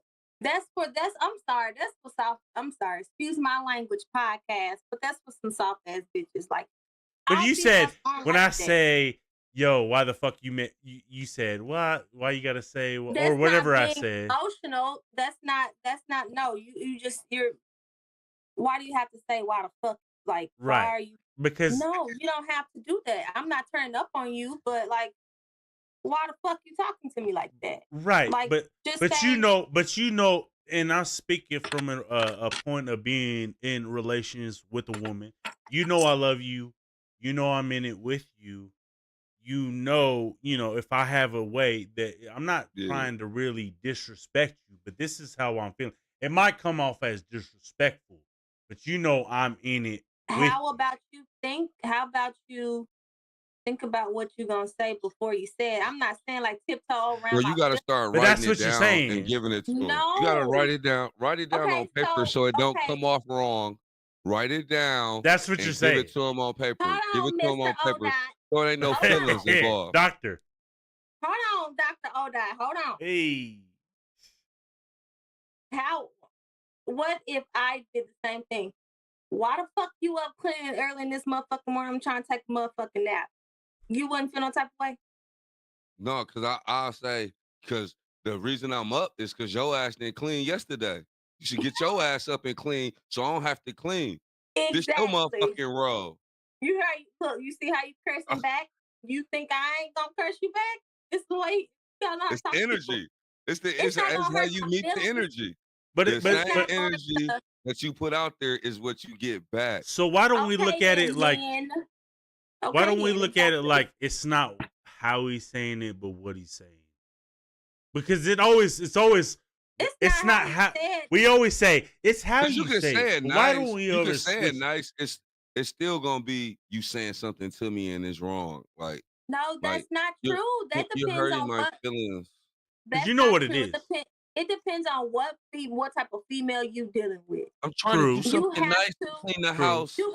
Speaker 7: sorry. That's for soft. I'm sorry. Excuse my language, podcast. But that's for some soft ass bitches. Like,
Speaker 1: But you said when I
Speaker 7: that.
Speaker 1: say, "Yo, why the fuck you said why you gotta say or
Speaker 7: That's
Speaker 1: whatever
Speaker 7: not
Speaker 1: I
Speaker 7: being
Speaker 1: said."
Speaker 7: Emotional. That's not. No. You're. Why do you have to say why the fuck? Like,
Speaker 1: Right.
Speaker 7: why are you?
Speaker 1: Because
Speaker 7: no, you don't have to do that. I'm not turning up on you, but like, why the fuck you talking to me like that?
Speaker 1: right,
Speaker 7: Like,
Speaker 1: but
Speaker 7: say,
Speaker 1: you know, and I'm speaking from a point of being in relations with a woman. You know, I love you. You know, I'm in it with you. You know, if I have a way that I'm not trying to really disrespect you, but this is how I'm feeling. It might come off as disrespectful, but I'm in it.
Speaker 7: How about you think about what you're gonna say before you say it? I'm not saying like tiptoe around.
Speaker 2: Well, you got to start
Speaker 1: but
Speaker 2: writing
Speaker 1: that's
Speaker 2: it
Speaker 1: what you're
Speaker 2: down
Speaker 1: saying.
Speaker 2: and giving it to them.
Speaker 7: No.
Speaker 2: You got to write it down. Write it down
Speaker 7: Okay,
Speaker 2: on paper so it don't
Speaker 7: okay.
Speaker 2: come off wrong. Write it down.
Speaker 1: That's what
Speaker 2: and
Speaker 1: you're saying.
Speaker 2: Give it to them on paper.
Speaker 7: Hold
Speaker 2: Give
Speaker 7: on,
Speaker 2: it to them on
Speaker 7: Mr.
Speaker 2: paper.
Speaker 7: O'Dot.
Speaker 2: So it ain't no feelings involved.
Speaker 1: Doctor.
Speaker 7: Hold on, Dr. O'Dot. Hold on.
Speaker 1: Hey.
Speaker 7: What if I did the same thing? Why the fuck you up cleaning early in this motherfucking morning? I'm trying to take a motherfucking nap. You wouldn't feel no type of way?
Speaker 2: No, because I'll say, because the reason I'm up is because your ass didn't clean yesterday. You should get your ass up and clean so I don't have to clean.
Speaker 7: Exactly.
Speaker 2: This your motherfucking role.
Speaker 7: You heard, look, you see how you cursing back? You think I ain't gonna curse you back? It's the way you know how to
Speaker 2: It's
Speaker 7: talk
Speaker 2: the
Speaker 7: to
Speaker 2: energy.
Speaker 7: people.
Speaker 2: It's how you meet the energy.
Speaker 1: But
Speaker 2: the same energy that you put out there is what you get back.
Speaker 1: So why don't we look at it like? Why don't we look at it like it's not how he's saying it, but what he's saying? Because it's not how we always say. It's how you
Speaker 2: can
Speaker 1: say it.
Speaker 2: Nice.
Speaker 1: Why don't we
Speaker 2: you
Speaker 1: always
Speaker 2: can say it nice? It's still gonna be you saying something to me and it's wrong. Like
Speaker 7: no, that's not true. That
Speaker 2: you're
Speaker 7: depends
Speaker 2: hurting
Speaker 7: on
Speaker 2: my
Speaker 7: what
Speaker 2: feelings.
Speaker 1: Because you know what it is.
Speaker 7: It depends on what type of female you dealing with.
Speaker 2: I'm trying to do something nice to clean the house.
Speaker 7: You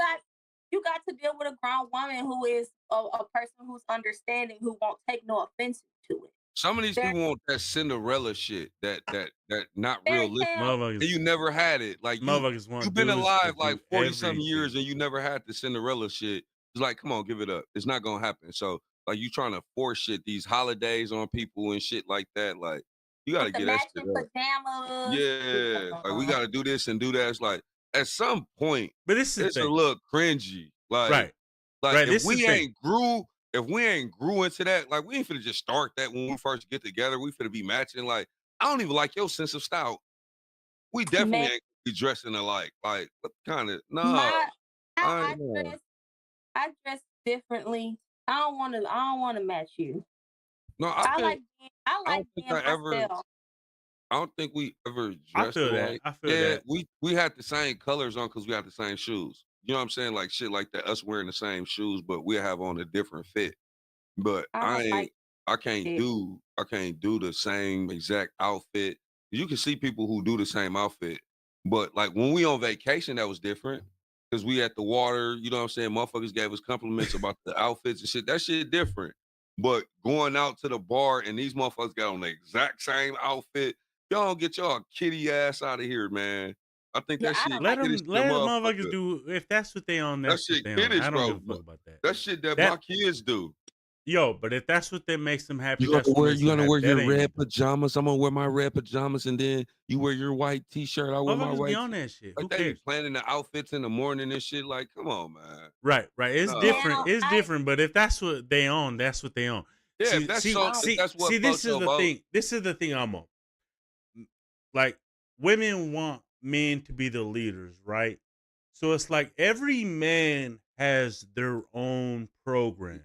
Speaker 7: got to deal with a grown woman who is a person who's understanding, who won't take no offense to it.
Speaker 2: Some of these people want that Cinderella shit, that not realistic. And you never had it. Like you've been alive like 40-something years and you never had the Cinderella shit. It's like, come on, give it up. It's not gonna happen. So like you trying to force shit, these holidays on people and shit like that. Like you gotta get that shit up.
Speaker 7: Pajamas.
Speaker 2: Yeah, like we gotta do this and do that. It's like at some point,
Speaker 1: but it's
Speaker 2: a little cringy. Like, if we ain't grew into that, like we ain't finna just start that when we first get together. We finna be matching. Like I don't even like your sense of style. We definitely ain't be dressing alike. Like what kind of
Speaker 7: I dress differently. I don't want to match you.
Speaker 2: No,
Speaker 7: I like being myself.
Speaker 2: I don't think we ever
Speaker 1: I
Speaker 2: dressed
Speaker 1: feel that.
Speaker 2: alike.
Speaker 1: I feel
Speaker 2: Yeah,
Speaker 1: that.
Speaker 2: we had the same colors on because we had the same shoes. You know what I'm saying? Like shit like that. Us wearing the same shoes, but we have on a different fit. But
Speaker 7: I don't like
Speaker 2: I can't
Speaker 7: it.
Speaker 2: do the same exact outfit. You can see people who do the same outfit, but like when we on vacation, that was different because we at the water. You know what I'm saying? Motherfuckers gave us compliments about the outfits and shit. That shit different. But going out to the bar and these motherfuckers got on the exact same outfit, y'all get y'all kitty ass out of here, man. I think
Speaker 7: Yeah,
Speaker 2: that
Speaker 7: I
Speaker 2: shit
Speaker 7: don't
Speaker 1: Let
Speaker 7: like
Speaker 2: kiddish
Speaker 1: them
Speaker 2: to the
Speaker 1: let motherfuckers
Speaker 2: motherfucker.
Speaker 1: do if that's what they on.
Speaker 2: That
Speaker 1: That's what
Speaker 2: shit
Speaker 1: they on.
Speaker 2: kiddish,
Speaker 1: I don't
Speaker 2: bro.
Speaker 1: give a fuck about that.
Speaker 2: That shit that my
Speaker 1: That
Speaker 2: kids do.
Speaker 1: yo, but if that's what that makes them happy,
Speaker 2: You gonna
Speaker 1: that's what
Speaker 2: wear
Speaker 1: makes
Speaker 2: you
Speaker 1: them
Speaker 2: gonna
Speaker 1: happy.
Speaker 2: wear your
Speaker 1: That ain't
Speaker 2: red
Speaker 1: me.
Speaker 2: pajamas. I'm gonna wear my red pajamas, and then you wear your white t-shirt. I wear my
Speaker 1: Motherfuckers be
Speaker 2: white.
Speaker 1: on that shit. Who
Speaker 2: Like they be
Speaker 1: cares?
Speaker 2: planning the outfits in the morning and shit. Like, come on, man.
Speaker 1: Right. It's
Speaker 2: No.
Speaker 1: different.
Speaker 7: Now,
Speaker 1: It's different. But if that's what they own, that's what they own.
Speaker 2: Yeah, if that's so, if that's what
Speaker 1: See. This
Speaker 2: floats
Speaker 1: is
Speaker 2: your
Speaker 1: the
Speaker 2: boat.
Speaker 1: thing. This is the thing I'm on. Like women want men to be the leaders, right? So it's like every man has their own program,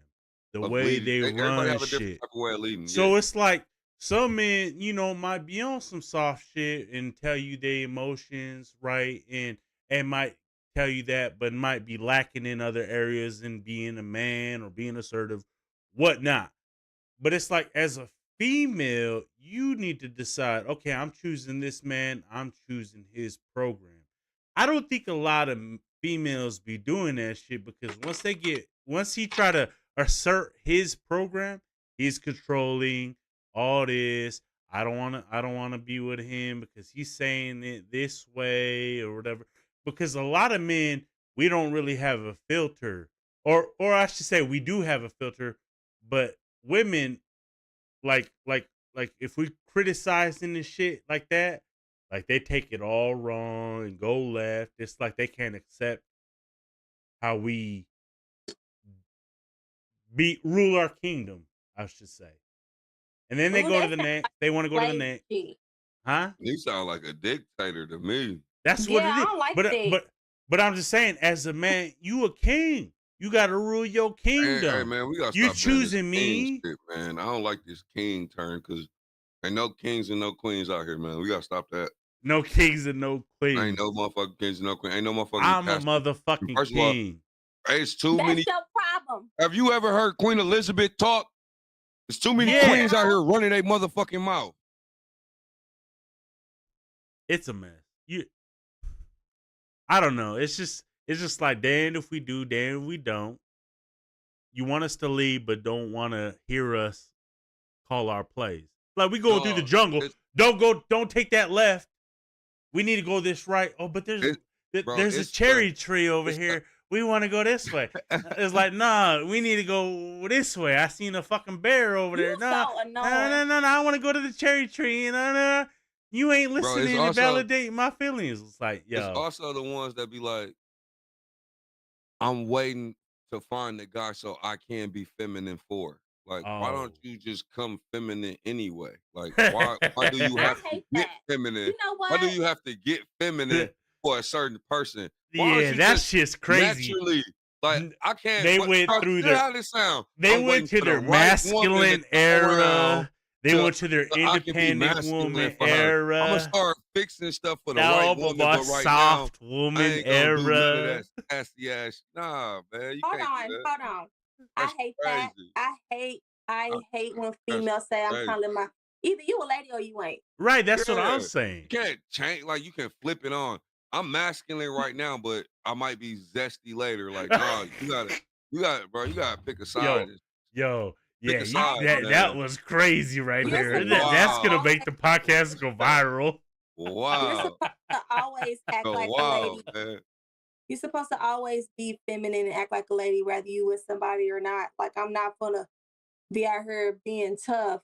Speaker 1: the
Speaker 2: Of
Speaker 1: way
Speaker 2: leading.
Speaker 1: they
Speaker 2: Everybody
Speaker 1: run
Speaker 2: have a different
Speaker 1: shit.
Speaker 2: type of way of leading.
Speaker 1: So
Speaker 2: Yeah.
Speaker 1: it's like some men, might be on some soft shit and tell you their emotions, right? And might tell you that, but might be lacking in other areas in being a man or being assertive, whatnot. But it's like as a female, you need to decide, okay, I'm choosing this man, I'm choosing his program. I don't think a lot of females be doing that shit because once he try to assert his program, he's controlling all this. I don't wanna be with him because he's saying it this way or whatever. Because a lot of men, we don't really have a filter. Or I should say we do have a filter, but women like if we criticizing this shit like that, like they take it all wrong and go left. It's like they can't accept how we rule our kingdom, I should say. And then they
Speaker 7: Ooh,
Speaker 1: go to
Speaker 7: that
Speaker 1: the
Speaker 7: sounds
Speaker 1: next. They want to go to the next.
Speaker 7: lazy.
Speaker 1: Huh?
Speaker 2: You sound like a dictator to me.
Speaker 1: That's what
Speaker 7: Yeah,
Speaker 1: it
Speaker 7: I
Speaker 1: is.
Speaker 7: don't like
Speaker 1: But
Speaker 7: that.
Speaker 1: but I'm just saying, as a man, you a king. You got to rule your
Speaker 2: Hey,
Speaker 1: kingdom.
Speaker 2: man, we gotta
Speaker 1: You
Speaker 2: stop doing this
Speaker 1: choosing
Speaker 2: king
Speaker 1: me.
Speaker 2: shit, man. I don't like this king turn because ain't no kings and no queens out here, man. We gotta stop that.
Speaker 1: No kings and no queens.
Speaker 2: Ain't no motherfucking kings and no queens. Ain't no motherfucking
Speaker 1: I'm a
Speaker 2: castle.
Speaker 1: motherfucking
Speaker 2: First of all,
Speaker 1: king.
Speaker 2: it's too
Speaker 7: That's
Speaker 2: many.
Speaker 7: your problem.
Speaker 2: Have you ever heard Queen Elizabeth talk? There's too many
Speaker 1: Yeah.
Speaker 2: queens out here running their motherfucking mouth.
Speaker 1: It's a mess. I don't know. It's just like damn if we do, damn if we don't. You want us to leave, but don't want to hear us call our plays. Like we going through the jungle. Don't take that left. We need to go this right. Oh, but there's a cherry tree over here. We want to go this way. It's like, nah, we need to go this way. I seen a fucking bear over there. Nah,
Speaker 7: so
Speaker 1: no,
Speaker 7: annoying.
Speaker 1: I want to go to the cherry tree. And you ain't listening to validate my feelings. It's like, yo.
Speaker 2: It's also the ones that be like, I'm waiting to find the guy so I can be feminine for. Like, why don't you just come feminine anyway? Like, why do you have to get feminine?
Speaker 7: You know what?
Speaker 2: Why do you have to get feminine for a certain person?
Speaker 1: Yeah, that shit's crazy.
Speaker 2: Naturally, like I can't.
Speaker 1: They went through
Speaker 2: how this sound?
Speaker 1: They went to their masculine era. They went to their independent woman era.
Speaker 2: I'm gonna start fixing stuff for the right woman, but right
Speaker 1: soft
Speaker 2: now,
Speaker 1: woman
Speaker 2: I ain't gonna
Speaker 1: era.
Speaker 2: do none of that sassy ass. Nah, man, you can't do that.
Speaker 7: Hold on.
Speaker 2: That's
Speaker 7: I hate
Speaker 2: crazy.
Speaker 7: that. I hate when females say I'm trying to live my. Either you a lady or you ain't.
Speaker 1: Right, that's what I'm saying.
Speaker 2: You can't change. Like you can flip it on. I'm masculine right now, but I might be zesty later. Like, nah, you gotta pick a side.
Speaker 1: Yo. Yeah,
Speaker 2: side,
Speaker 1: that was crazy right there.
Speaker 7: Wow.
Speaker 1: That's gonna make the podcast go viral.
Speaker 2: Wow.
Speaker 7: You're supposed to always act like a lady.
Speaker 2: Man.
Speaker 7: You're supposed to always be feminine and act like a lady, whether you with somebody or not. Like I'm not gonna be out here being tough,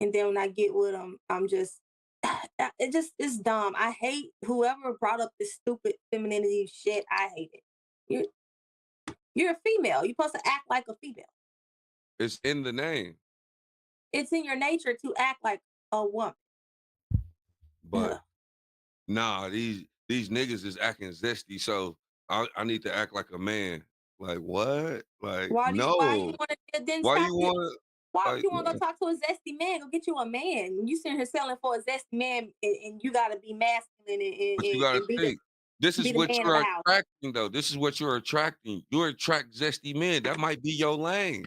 Speaker 7: and then when I get with them, I'm just. It's dumb. I hate whoever brought up this stupid femininity shit. I hate it. You're a female. You're supposed to act like a female.
Speaker 2: It's in the name.
Speaker 7: It's in your nature to act like a woman.
Speaker 2: But nah, these niggas is acting zesty, so I need to act like a man. Like what? Like
Speaker 7: Why
Speaker 2: no.
Speaker 7: you want to?
Speaker 2: Why you want
Speaker 7: Why would
Speaker 2: Like,
Speaker 7: you want to go talk to a zesty man? Go get you a man. You sitting here selling for a zesty man, and you got to be masculine
Speaker 2: but you gotta
Speaker 7: and be
Speaker 2: think. This
Speaker 7: be
Speaker 2: is
Speaker 7: the
Speaker 2: what
Speaker 7: man of
Speaker 2: you're
Speaker 7: the house.
Speaker 2: attracting, though. This is what you're attracting. You attract zesty men. That might be your lane.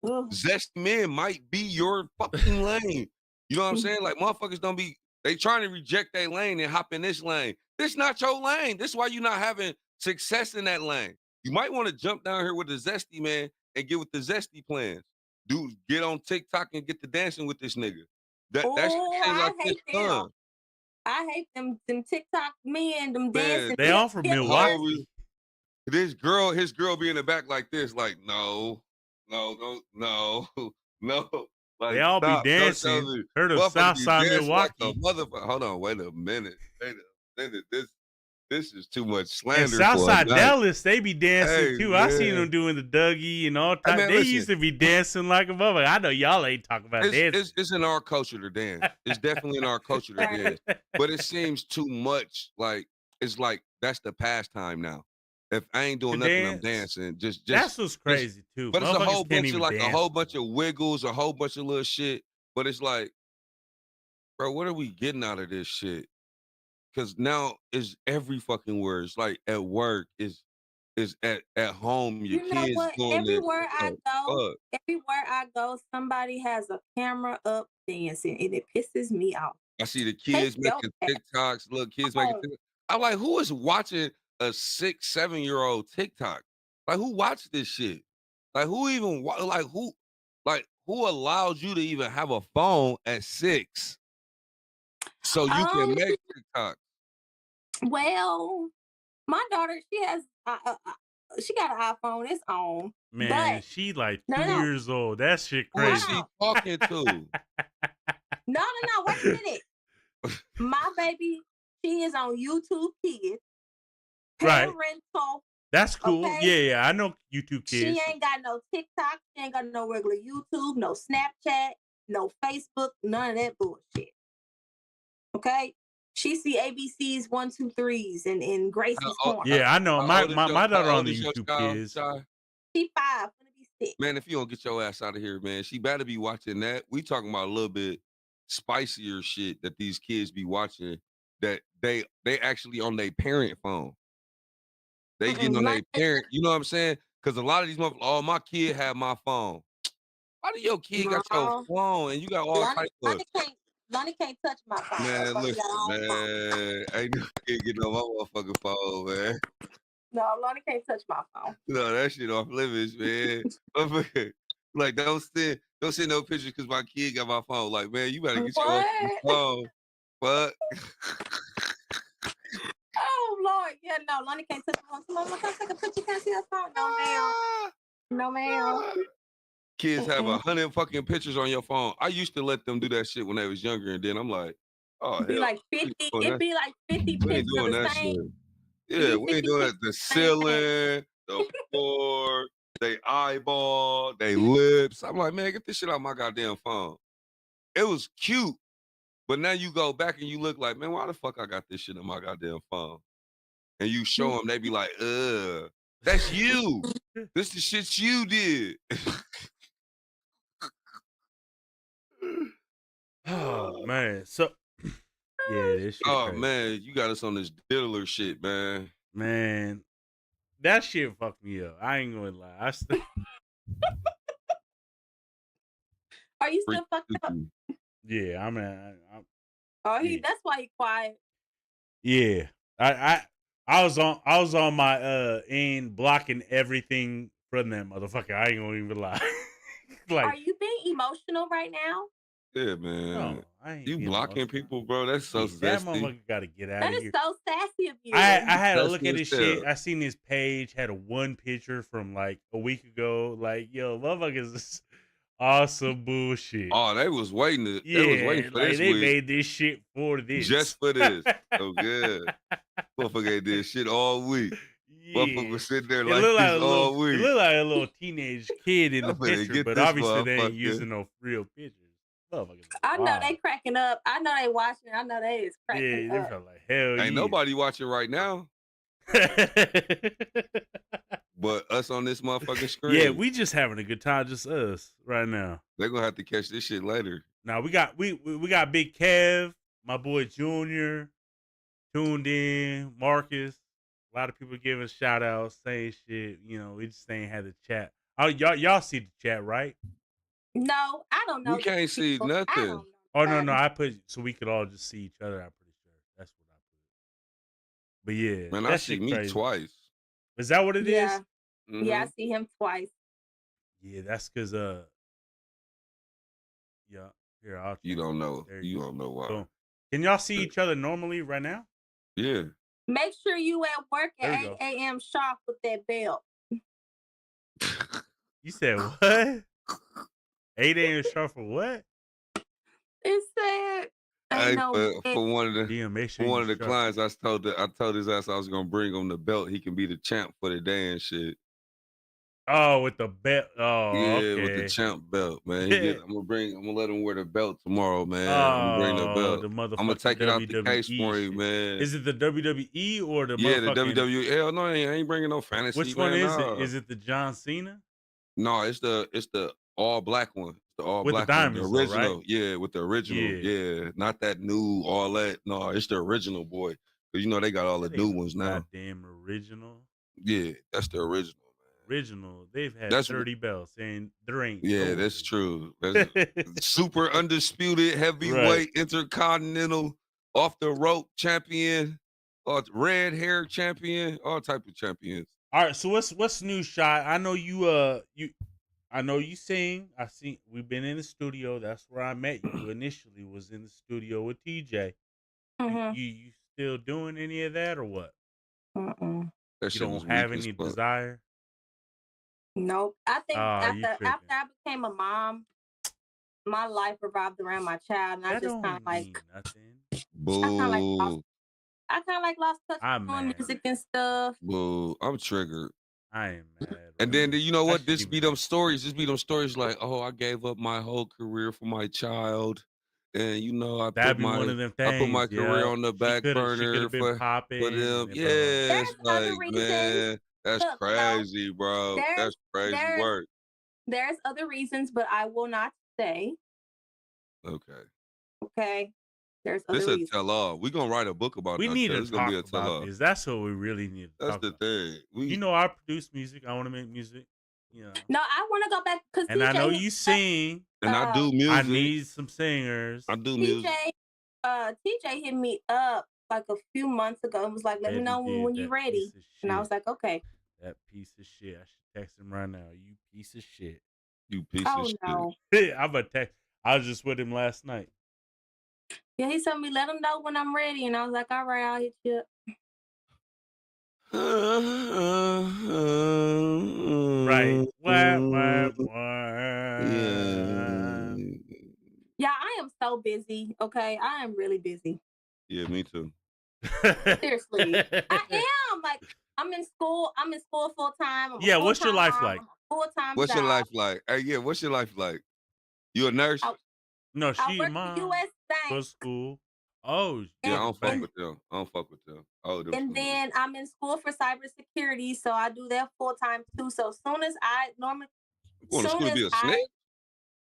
Speaker 7: Ugh.
Speaker 2: Zesty men might be your fucking lane. You know what I'm saying? Like motherfuckers don't be. They trying to reject their lane and hop in this lane. This not your lane. This is why you're not having success in that lane. You might want to jump down here with the zesty man and get with the zesty plans. Dude, get on TikTok and get to dancing with this nigga. That shit
Speaker 7: Oh,
Speaker 2: ain't
Speaker 7: I
Speaker 2: like this
Speaker 7: hate them.
Speaker 2: fun.
Speaker 7: I hate them TikTok men, them
Speaker 2: Man,
Speaker 7: dancing.
Speaker 1: They all from Milwaukee.
Speaker 2: Holy, his girl be in the back like this, like no. Like,
Speaker 1: They all
Speaker 2: stop,
Speaker 1: be
Speaker 2: don't
Speaker 1: dancing.
Speaker 2: tell me.
Speaker 1: Heard of
Speaker 2: Motherfuckers be
Speaker 1: Southside
Speaker 2: dancing like a
Speaker 1: Milwaukee.
Speaker 2: motherfucker. Hold on, wait a minute. This is too much
Speaker 1: And
Speaker 2: slander.
Speaker 1: Southside
Speaker 2: for a night.
Speaker 1: Dallas, they be dancing
Speaker 2: Hey,
Speaker 1: too. I seen
Speaker 2: man.
Speaker 1: them doing the Dougie and all
Speaker 2: Hey,
Speaker 1: type.
Speaker 2: man,
Speaker 1: They
Speaker 2: listen.
Speaker 1: used to be dancing like a motherfucker. I know y'all ain't talking about dancing.
Speaker 2: It's in our culture to dance. It's definitely in our culture to dance. But it seems too much like it's like that's the pastime now. If I ain't doing
Speaker 1: To
Speaker 2: nothing, I'm
Speaker 1: dance?
Speaker 2: dancing. Just
Speaker 1: That's what's crazy too.
Speaker 2: But it's a
Speaker 1: Motherfuckers
Speaker 2: whole
Speaker 1: can't
Speaker 2: bunch of
Speaker 1: even
Speaker 2: like a
Speaker 1: dance
Speaker 2: whole
Speaker 1: no
Speaker 2: bunch
Speaker 1: more.
Speaker 2: of wiggles, a whole bunch of little shit. But it's like, bro, what are we getting out of this shit? Because now is every fucking word. It's like at work, is at home, your
Speaker 7: You know
Speaker 2: kids
Speaker 7: what?
Speaker 2: doing it.
Speaker 7: Everywhere I go,
Speaker 2: Fuck.
Speaker 7: somebody has a camera up dancing, and it pisses me off.
Speaker 2: I see the
Speaker 7: Take
Speaker 2: kids
Speaker 7: your
Speaker 2: making
Speaker 7: ass
Speaker 2: TikToks, little kids making
Speaker 7: home.
Speaker 2: TikToks. I'm like, who is watching a 6, 7-year-old TikTok? Like, who watched this shit? Like, who even who allows you to even have a phone at 6 so you can make TikTok?
Speaker 7: Well, my daughter, she has, she got an iPhone. It's on,
Speaker 1: Man,
Speaker 7: but
Speaker 1: she like 2
Speaker 7: no.
Speaker 1: years old. That shit
Speaker 2: Who is
Speaker 1: crazy.
Speaker 2: she talking to?
Speaker 7: No. Wait a minute. My baby, she is on YouTube Kids.
Speaker 1: Right.
Speaker 7: Parental.
Speaker 1: That's cool.
Speaker 7: Okay.
Speaker 1: Yeah. I know YouTube kids.
Speaker 7: She ain't got no TikTok. She ain't got no regular YouTube, no Snapchat, no Facebook, none of that bullshit. Okay? She see ABCs 1, 2, 3s in Gracie's corner.
Speaker 1: Yeah, I know.
Speaker 2: How
Speaker 1: My
Speaker 2: old is your-
Speaker 1: daughter
Speaker 2: how
Speaker 1: on the
Speaker 2: old is your
Speaker 1: YouTube
Speaker 2: child,
Speaker 1: kids.
Speaker 2: Shy?
Speaker 7: She 5, gonna be 6.
Speaker 2: Man, if you don't get your ass out of here, man, she better be watching that. We talking about a little bit spicier shit that these kids be watching that they actually on their parent phone. They getting on their parent, you know what I'm saying? Because a lot of these motherfuckers, oh, my kid have my phone. Why do your kid got your phone and you got all types of
Speaker 7: Lonnie can't touch my phone.
Speaker 2: man? Listen, man, ain't no kid getting on my motherfucking phone, man.
Speaker 7: No, Lonnie can't touch my phone.
Speaker 2: No, that shit off limits, man. Like don't send no pictures because my kid got my phone. Like, man, you better get your phone. Fuck.
Speaker 7: Oh Lord, yeah, no, Lonnie can't touch my phone. Come take a picture. Can't see her phone. No, ma'am.
Speaker 2: Kids have 100 fucking pictures on your phone. I used to let them do that shit when they was younger, and then I'm like, oh,
Speaker 7: It'd be like 50. It'd be like 50
Speaker 2: we ain't
Speaker 7: pictures
Speaker 2: doing
Speaker 7: of the
Speaker 2: that
Speaker 7: same.
Speaker 2: shit. Yeah, we ain't doing that. The ceiling, the floor, they eyeball, they lips. I'm like, man, get this shit out my goddamn phone. It was cute, but now you go back and you look like, man, why the fuck I got this shit on my goddamn phone? And you show them, they be like, that's you. This the shit you did.
Speaker 1: Oh man, so yeah, this shit.
Speaker 2: Oh
Speaker 1: crazy.
Speaker 2: man, you got us on this diddler shit, man.
Speaker 1: Man, that shit fucked me up. I ain't gonna lie.
Speaker 7: Are you still fucked up?
Speaker 1: Yeah, I'm.
Speaker 7: That's why he quiet.
Speaker 1: Yeah, I was on my end blocking everything from that motherfucker. I ain't gonna even lie. Like,
Speaker 7: are you being emotional right now?
Speaker 2: Yeah, man.
Speaker 1: No, I ain't
Speaker 2: you blocking people, bro. That's so
Speaker 1: that
Speaker 2: zesty.
Speaker 1: motherfucker gotta get out
Speaker 7: That
Speaker 1: of
Speaker 7: is
Speaker 1: here.
Speaker 7: so sassy of you.
Speaker 1: I had to
Speaker 2: That's
Speaker 1: look at his
Speaker 2: his
Speaker 1: shit.
Speaker 2: tale.
Speaker 1: I seen his page had a one picture from like a week ago. Like, yo, motherfuckers is awesome bullshit.
Speaker 2: Oh, they was waiting.
Speaker 1: Yeah,
Speaker 2: They was waiting for
Speaker 1: like
Speaker 2: this
Speaker 1: they
Speaker 2: week.
Speaker 1: made this shit for this.
Speaker 2: Just for this. Oh, good. Motherfucker did shit all week. Motherfucker was sitting there
Speaker 1: It
Speaker 2: like
Speaker 1: looked
Speaker 2: this
Speaker 1: like
Speaker 2: all
Speaker 1: It
Speaker 2: week.
Speaker 1: looked like a little teenage kid in the
Speaker 2: I'm finna
Speaker 1: picture,
Speaker 2: get
Speaker 1: but
Speaker 2: this
Speaker 1: obviously they ain't
Speaker 2: motherfucker.
Speaker 1: using no real pictures. Motherfuckers is
Speaker 7: I know
Speaker 1: wild.
Speaker 7: they cracking up. I know they watching. I know they is cracking
Speaker 1: Yeah, they
Speaker 7: up.
Speaker 1: felt like hell.
Speaker 2: Ain't nobody watching right now. but us on this motherfucking screen.
Speaker 1: Yeah, we just having a good time, just us right now.
Speaker 2: They're gonna have to catch this shit later.
Speaker 1: Now we got Big Kev, my boy Junior, tuned in, Marcus. A lot of people giving shout outs, saying shit. You know, we just ain't had the chat. Oh, y'all see the chat, right?
Speaker 7: No, I don't know.
Speaker 2: We can't see
Speaker 7: people.
Speaker 2: nothing.
Speaker 7: I don't know.
Speaker 1: Oh no, I put so we could all just see each other. I'm pretty sure that's what I put. But yeah,
Speaker 2: Man,
Speaker 1: that
Speaker 2: I see
Speaker 1: shit
Speaker 2: me
Speaker 1: crazy.
Speaker 2: twice.
Speaker 1: Is that what it is?
Speaker 7: Yeah.
Speaker 2: Mhm.
Speaker 7: Yeah, I see him twice.
Speaker 1: Yeah, that's because yeah. Here, I'll
Speaker 2: You
Speaker 1: change
Speaker 2: don't
Speaker 1: it.
Speaker 2: know.
Speaker 1: There
Speaker 2: You
Speaker 1: go.
Speaker 2: don't know why.
Speaker 1: Boom. Can y'all see each other normally right now?
Speaker 2: Yeah.
Speaker 7: Make sure you at work
Speaker 1: There
Speaker 7: at
Speaker 1: we
Speaker 7: 8
Speaker 1: go.
Speaker 7: a.m. sharp with that belt.
Speaker 1: You said what? 8 a.m. sharp for what?
Speaker 7: It said,
Speaker 2: Hey,
Speaker 7: ain't no
Speaker 2: for one of the
Speaker 1: Damn, make sure
Speaker 2: one
Speaker 1: you
Speaker 2: of the
Speaker 1: sharp.
Speaker 2: clients, I told his ass I was gonna bring him the belt. He can be the champ for the day and shit.
Speaker 1: Oh, with the belt. Oh,
Speaker 2: Yeah,
Speaker 1: okay.
Speaker 2: with the champ belt, man. I'm gonna let him wear the belt tomorrow, man.
Speaker 1: Oh,
Speaker 2: I'm gonna bring the belt.
Speaker 1: the motherfucking
Speaker 2: I'm gonna take it out the case
Speaker 1: WWE
Speaker 2: for him,
Speaker 1: shit.
Speaker 2: man.
Speaker 1: Is it the WWE or the
Speaker 2: Yeah, the
Speaker 1: motherfucking...
Speaker 2: WWE. Hell no, I ain't bringing no fantasy.
Speaker 1: Which one
Speaker 2: man,
Speaker 1: is
Speaker 2: nah.
Speaker 1: it? Is it the John Cena?
Speaker 2: No, it's the all black one. The all
Speaker 1: With the
Speaker 2: black one.
Speaker 1: diamonds,
Speaker 2: The
Speaker 1: though,
Speaker 2: original.
Speaker 1: right?
Speaker 2: Yeah, with the original.
Speaker 1: Yeah.
Speaker 2: Yeah. Not that new, all that. No, it's the original, boy. Because you know they got all the
Speaker 1: That
Speaker 2: new
Speaker 1: ain't no
Speaker 2: ones now.
Speaker 1: goddamn original.
Speaker 2: Yeah, that's the original, man.
Speaker 1: Original. They've had
Speaker 2: That's
Speaker 1: 30 belts, and there ain't
Speaker 2: Yeah,
Speaker 1: no
Speaker 2: that's
Speaker 1: original.
Speaker 2: true. That's super undisputed heavyweight intercontinental off the rope champion, red hair champion, all type of champions.
Speaker 1: All right, so what's new, Shy? I know you I know you sing. We've been in the studio. That's where I met you initially, was in the studio with TJ.
Speaker 7: Mm-hmm.
Speaker 1: You still doing any of that or what?
Speaker 7: Mm-mm.
Speaker 2: That
Speaker 1: You
Speaker 2: shit was
Speaker 1: don't
Speaker 2: weak
Speaker 1: have
Speaker 2: as
Speaker 1: any
Speaker 2: fuck.
Speaker 1: desire?
Speaker 7: Nope. I think
Speaker 1: Oh, you
Speaker 7: after
Speaker 1: tripping.
Speaker 7: I became a mom, my life revolved around my child, and
Speaker 1: That
Speaker 7: I just
Speaker 1: don't
Speaker 7: kind of
Speaker 1: mean
Speaker 7: like
Speaker 1: nothing.
Speaker 2: Boo.
Speaker 7: I kind of like lost touch
Speaker 1: I'm
Speaker 7: with doing
Speaker 1: mad.
Speaker 7: music and stuff.
Speaker 2: Boo. I'm triggered.
Speaker 1: I am mad.
Speaker 2: And then you know
Speaker 1: I
Speaker 2: what?
Speaker 1: shouldn't
Speaker 2: This
Speaker 1: even
Speaker 2: be them stories. This be them stories like, oh, I gave up my whole career for my child. And you know, I
Speaker 1: That'd
Speaker 2: put
Speaker 1: be one
Speaker 2: my
Speaker 1: of them
Speaker 2: career
Speaker 1: things.
Speaker 2: on the back
Speaker 1: She could
Speaker 2: burner
Speaker 1: have been
Speaker 2: for
Speaker 1: popping.
Speaker 2: them.
Speaker 1: And
Speaker 2: Yeah,
Speaker 7: There's
Speaker 2: it's
Speaker 7: other
Speaker 2: like,
Speaker 7: reasons.
Speaker 2: man, that's
Speaker 7: Look, no,
Speaker 2: crazy, bro. That's crazy work.
Speaker 7: There's other reasons, but I will not say. Okay. There's other
Speaker 2: This a
Speaker 7: reasons.
Speaker 2: tell all. We're gonna write a book about
Speaker 1: we
Speaker 2: that.
Speaker 1: need to
Speaker 2: It's gonna be a
Speaker 1: talk
Speaker 2: tell
Speaker 1: about
Speaker 2: all.
Speaker 1: this. That's what we really need to
Speaker 2: That's
Speaker 1: talk
Speaker 2: the
Speaker 1: about.
Speaker 2: thing.
Speaker 1: You know, I produce music. I want to make music. You know.
Speaker 7: No, I want to go back because
Speaker 1: And
Speaker 7: TJ
Speaker 1: I know you sing.
Speaker 2: And I do music.
Speaker 1: I need some singers.
Speaker 2: I do music.
Speaker 7: TJ hit me up like a few months ago and was like, let me know when you're ready. And I was like, okay.
Speaker 1: That piece of shit. I should text him right now. You piece of shit.
Speaker 2: You piece of shit.
Speaker 7: No.
Speaker 1: I'm a text. I was just with him last night.
Speaker 7: Yeah, he told me, let him know when I'm ready. And I was like, all right, I'll hit you up.
Speaker 1: Right.
Speaker 7: Yeah, I am so busy. Okay, I am really busy.
Speaker 2: Yeah, me too.
Speaker 7: Seriously, I am. Like, I'm in school. I'm in school full time.
Speaker 1: Yeah, what's your life like?
Speaker 7: Full time.
Speaker 2: What's your life like? Hey, yeah, what's your life like? You a nurse?
Speaker 1: No,
Speaker 7: I
Speaker 1: she
Speaker 7: work
Speaker 1: mom.
Speaker 7: for U.S.
Speaker 1: For
Speaker 7: Bank.
Speaker 1: school. Oh,
Speaker 2: yeah, I don't fuck
Speaker 1: bank.
Speaker 2: with them. I don't fuck with them. Oh,
Speaker 7: and then I'm in school for cybersecurity, so I do that full time too. So as soon as I normally,
Speaker 2: you going to school to be a snitch?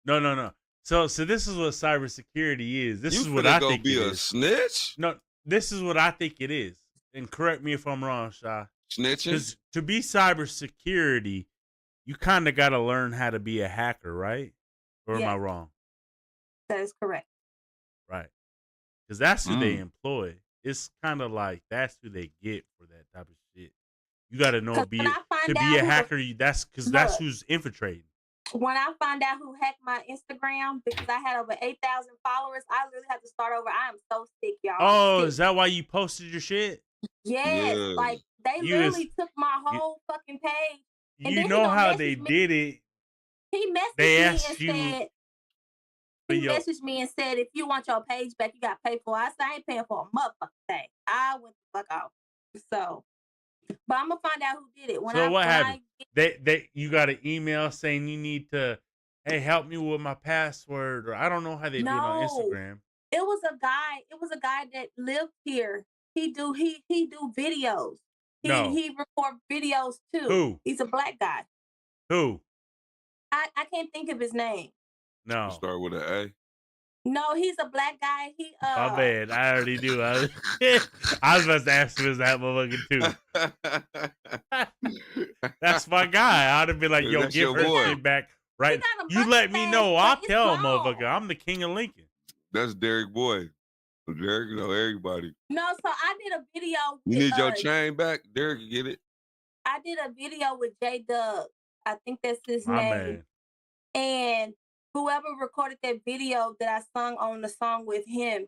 Speaker 1: No. So this is what cybersecurity is. This
Speaker 2: you
Speaker 1: is what I think
Speaker 2: be
Speaker 1: it
Speaker 2: a
Speaker 1: is.
Speaker 2: Snitch?
Speaker 1: No, this is what I think it is. And correct me if I'm wrong, Shy.
Speaker 2: Snitching?
Speaker 1: Because to be cybersecurity, you kind of got to learn how to be a hacker, right? Or am I wrong?
Speaker 7: That is correct.
Speaker 1: Right. Because that's who they employ. It's kind of like that's who they get for that type of shit. You got to know to be a hacker. That's because that's who's infiltrating.
Speaker 7: When I find out who hacked my Instagram, because I had over 8,000 followers, I literally had to start over. I am so sick, y'all.
Speaker 1: Oh, is that why you posted your shit?
Speaker 7: Yes, like they literally took my whole fucking page.
Speaker 1: You know how they did it.
Speaker 7: He messaged me and said, if you want your page back, you got to pay for it. I said, I ain't paying for a motherfucking thing. I went the fuck off. So, but I'm going to find out who did it.
Speaker 1: What happened? You got an email saying you need to, hey, help me with my password, or I don't know how they do it on Instagram.
Speaker 7: It was a guy that lived here. He do videos. He record videos too.
Speaker 1: Who?
Speaker 7: He's a black guy.
Speaker 1: Who?
Speaker 7: I can't think of his name.
Speaker 1: No.
Speaker 2: Start with an A.
Speaker 7: No, he's a black guy.
Speaker 1: My bad. I already knew. I was about to ask him, is that motherfucker too? That's my guy. I'd have been like, yo,
Speaker 2: That's
Speaker 1: give
Speaker 2: your
Speaker 1: her
Speaker 2: boy.
Speaker 1: shit back. Right.
Speaker 7: got a
Speaker 1: You
Speaker 7: bunch
Speaker 1: let
Speaker 7: of
Speaker 1: me
Speaker 7: names,
Speaker 1: know.
Speaker 7: but
Speaker 1: I'll
Speaker 7: it's
Speaker 1: tell him,
Speaker 7: long.
Speaker 1: motherfucker. I'm the king of Lincoln.
Speaker 2: That's Derek Boy. Derek know everybody.
Speaker 7: No, so I did a video.
Speaker 2: You
Speaker 7: with,
Speaker 2: need your chain back? Derek can get it.
Speaker 7: I did a video with J Dub. I think that's his
Speaker 1: My
Speaker 7: name.
Speaker 1: man.
Speaker 7: And whoever recorded that video that I sung on the song with him,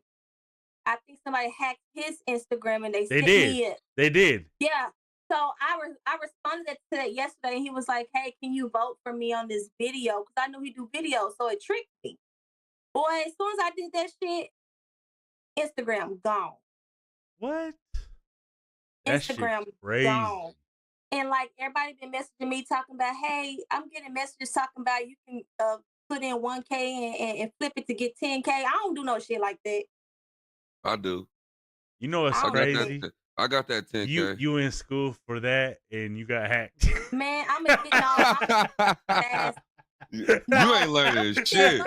Speaker 7: I think somebody hacked his Instagram and they sent me it.
Speaker 1: They did.
Speaker 7: Yeah. So I responded to that yesterday, and he was like, "Hey, can you vote for me on this video?" Because I knew he do videos, so it tricked me. Boy, as soon as I did that shit, Instagram gone.
Speaker 1: What? That
Speaker 7: Instagram
Speaker 1: shit crazy.
Speaker 7: gone. And like everybody been messaging me talking about, hey, I'm getting messages talking about you can put in 1K and flip it to get 10K. I don't do no shit like that.
Speaker 2: I do.
Speaker 1: You know what's
Speaker 7: I
Speaker 1: crazy?
Speaker 2: I got that 10K.
Speaker 1: You in school for that and you got hacked.
Speaker 7: Man, I'm gonna get fast.
Speaker 2: You ain't learning shit.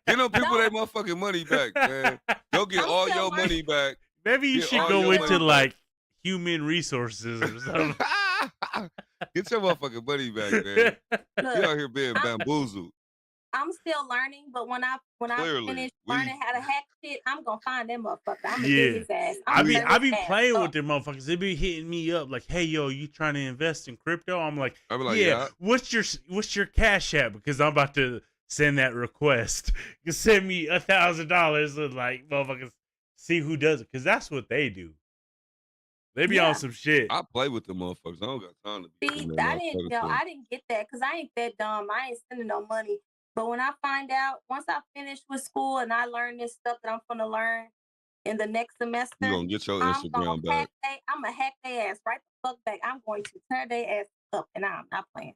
Speaker 2: Get them people their motherfucking money back, man. Go get all your money back.
Speaker 1: Maybe you
Speaker 2: Get
Speaker 1: should
Speaker 2: all
Speaker 1: go
Speaker 2: your
Speaker 1: into
Speaker 2: money
Speaker 1: like human resources or something.
Speaker 2: Get your motherfucking money back, man. You out here being bamboozled.
Speaker 7: I'm still learning, but when I
Speaker 2: Clearly,
Speaker 7: finish learning how to hack shit, I'm gonna find that motherfucker. I'm gonna
Speaker 1: Yeah.
Speaker 7: get his ass.
Speaker 1: I be playing with them motherfuckers. They be hitting me up like, "Hey, yo, you trying to invest in crypto?" I'm like,
Speaker 2: I be like,
Speaker 1: yeah. What's your Cash App? Because I'm about to send that request. You send me $1,000 and like motherfuckers see who does it, because that's what they do. They be on some shit.
Speaker 2: I play with the motherfuckers. I don't got time to be.
Speaker 7: See, I didn't get that because I ain't that dumb. I ain't sending no money. But when I find out, once I finish with school and I learn this stuff that I'm gonna learn in the next semester,
Speaker 2: You gonna get your Instagram back.
Speaker 7: I'm gonna hack their ass right the fuck back. I'm going to tear their ass up, and I'm not playing.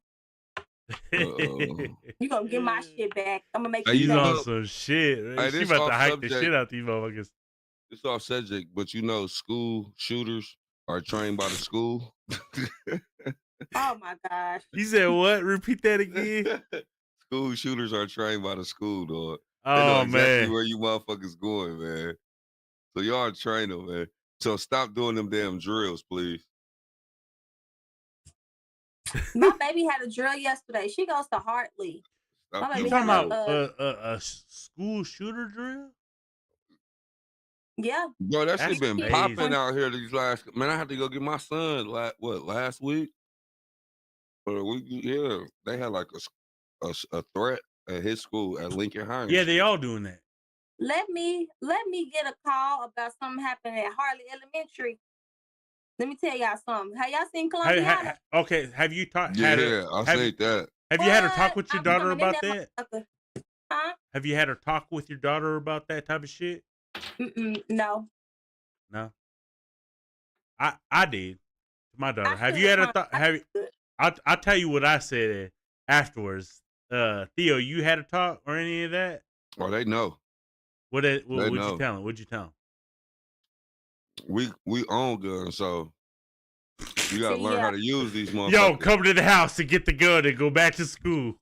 Speaker 7: You gonna get my shit back. I'm gonna make
Speaker 1: you
Speaker 7: you
Speaker 1: on some shit. Man. She about to hack the shit out these motherfuckers.
Speaker 2: It's off subject, but you know, school shooters are trained by the school.
Speaker 7: Oh my gosh.
Speaker 1: You said what? Repeat that again.
Speaker 2: School shooters are trained by the school, dog.
Speaker 1: Oh,
Speaker 2: they know exactly
Speaker 1: man.
Speaker 2: where you motherfuckers going, man. So y'all train them, man. So stop doing them damn drills, please.
Speaker 7: My baby had a drill yesterday. She goes to Hartley.
Speaker 1: You talking about a school shooter drill?
Speaker 7: Yeah.
Speaker 2: Bro, that shit been
Speaker 1: crazy.
Speaker 2: popping out here these last. Man, I had to go get my son last week? Or a week? Yeah, they had like a threat at his school at Lincoln High.
Speaker 1: Yeah, they all doing that.
Speaker 7: Let me get a call about something happening at Hartley Elementary. Let me tell y'all something. Have y'all seen Columbiana?
Speaker 1: Okay, have you talked?
Speaker 2: Yeah, I said that.
Speaker 1: Have you had her talk with your daughter about that?
Speaker 7: Huh?
Speaker 1: Have you had her talk with your daughter about that type of shit?
Speaker 7: No.
Speaker 1: No. I did. My daughter. Have you had her thought? I'll tell you what I said afterwards. Theo, you had a talk or any of that?
Speaker 2: Oh, they know.
Speaker 1: What'd you tell him? What'd you tell him?
Speaker 2: We own guns, so you gotta learn how to use these motherfuckers.
Speaker 1: Yo, come to the house to get the gun and go back to school.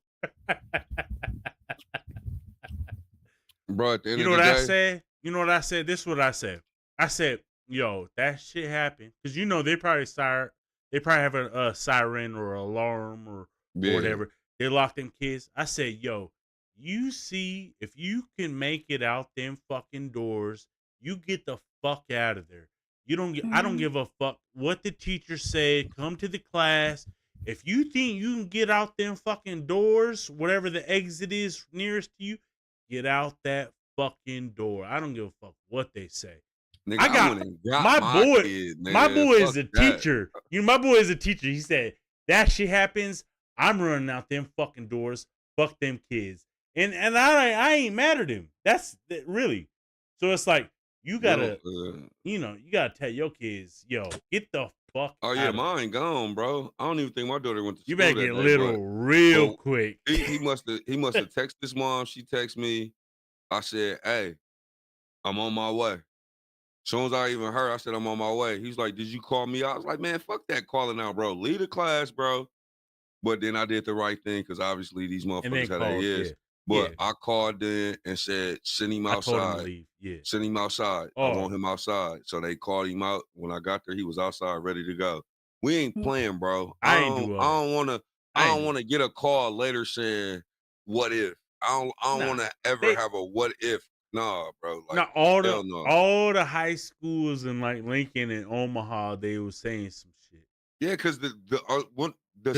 Speaker 2: Bro, at the end
Speaker 1: you know
Speaker 2: of
Speaker 1: what
Speaker 2: the
Speaker 1: I
Speaker 2: day,
Speaker 1: said? You know what I said? This is what I said. I said, yo, that shit happened. Because you know they probably have a siren or alarm or whatever. They lock them kids. I said, yo, you see, if you can make it out them fucking doors, you get the fuck out of there. You don't get. I don't give a fuck what the teacher said. Come to the class. If you think you can get out them fucking doors, whatever the exit is nearest to you, get out that fucking door. I don't give a fuck what they say.
Speaker 2: Nigga,
Speaker 1: I got my boy.
Speaker 2: Kid,
Speaker 1: my boy is a
Speaker 2: that.
Speaker 1: teacher. You know, my boy is a teacher. He said that shit happens. I'm running out them fucking doors. Fuck them kids. And I ain't mad at him. That's really. So it's like you gotta, you gotta tell your kids, yo, get the fuck.
Speaker 2: Oh yeah, mine gone, bro. I don't even think my daughter went to school.
Speaker 1: You better get little real quick.
Speaker 2: He must have texted his mom. She texted me. I said, hey, I'm on my way. soon as I even heard, I said, I'm on my way. He's like, did you call me out? I was like, man, fuck that calling out, bro. Leave the class, bro. But then I did the right thing because obviously these motherfuckers had their ears. But I called in and said, send him outside.
Speaker 1: I told him to leave. Yeah.
Speaker 2: Send him outside. I want him outside. So they called him out. When I got there, he was outside ready to go. We ain't playing, bro. I don't want to get a call later saying, what if? I don't want to ever have a what if. Nah, bro. Like,
Speaker 1: all the high schools in like Lincoln and Omaha, they were saying some shit.
Speaker 2: Yeah, because the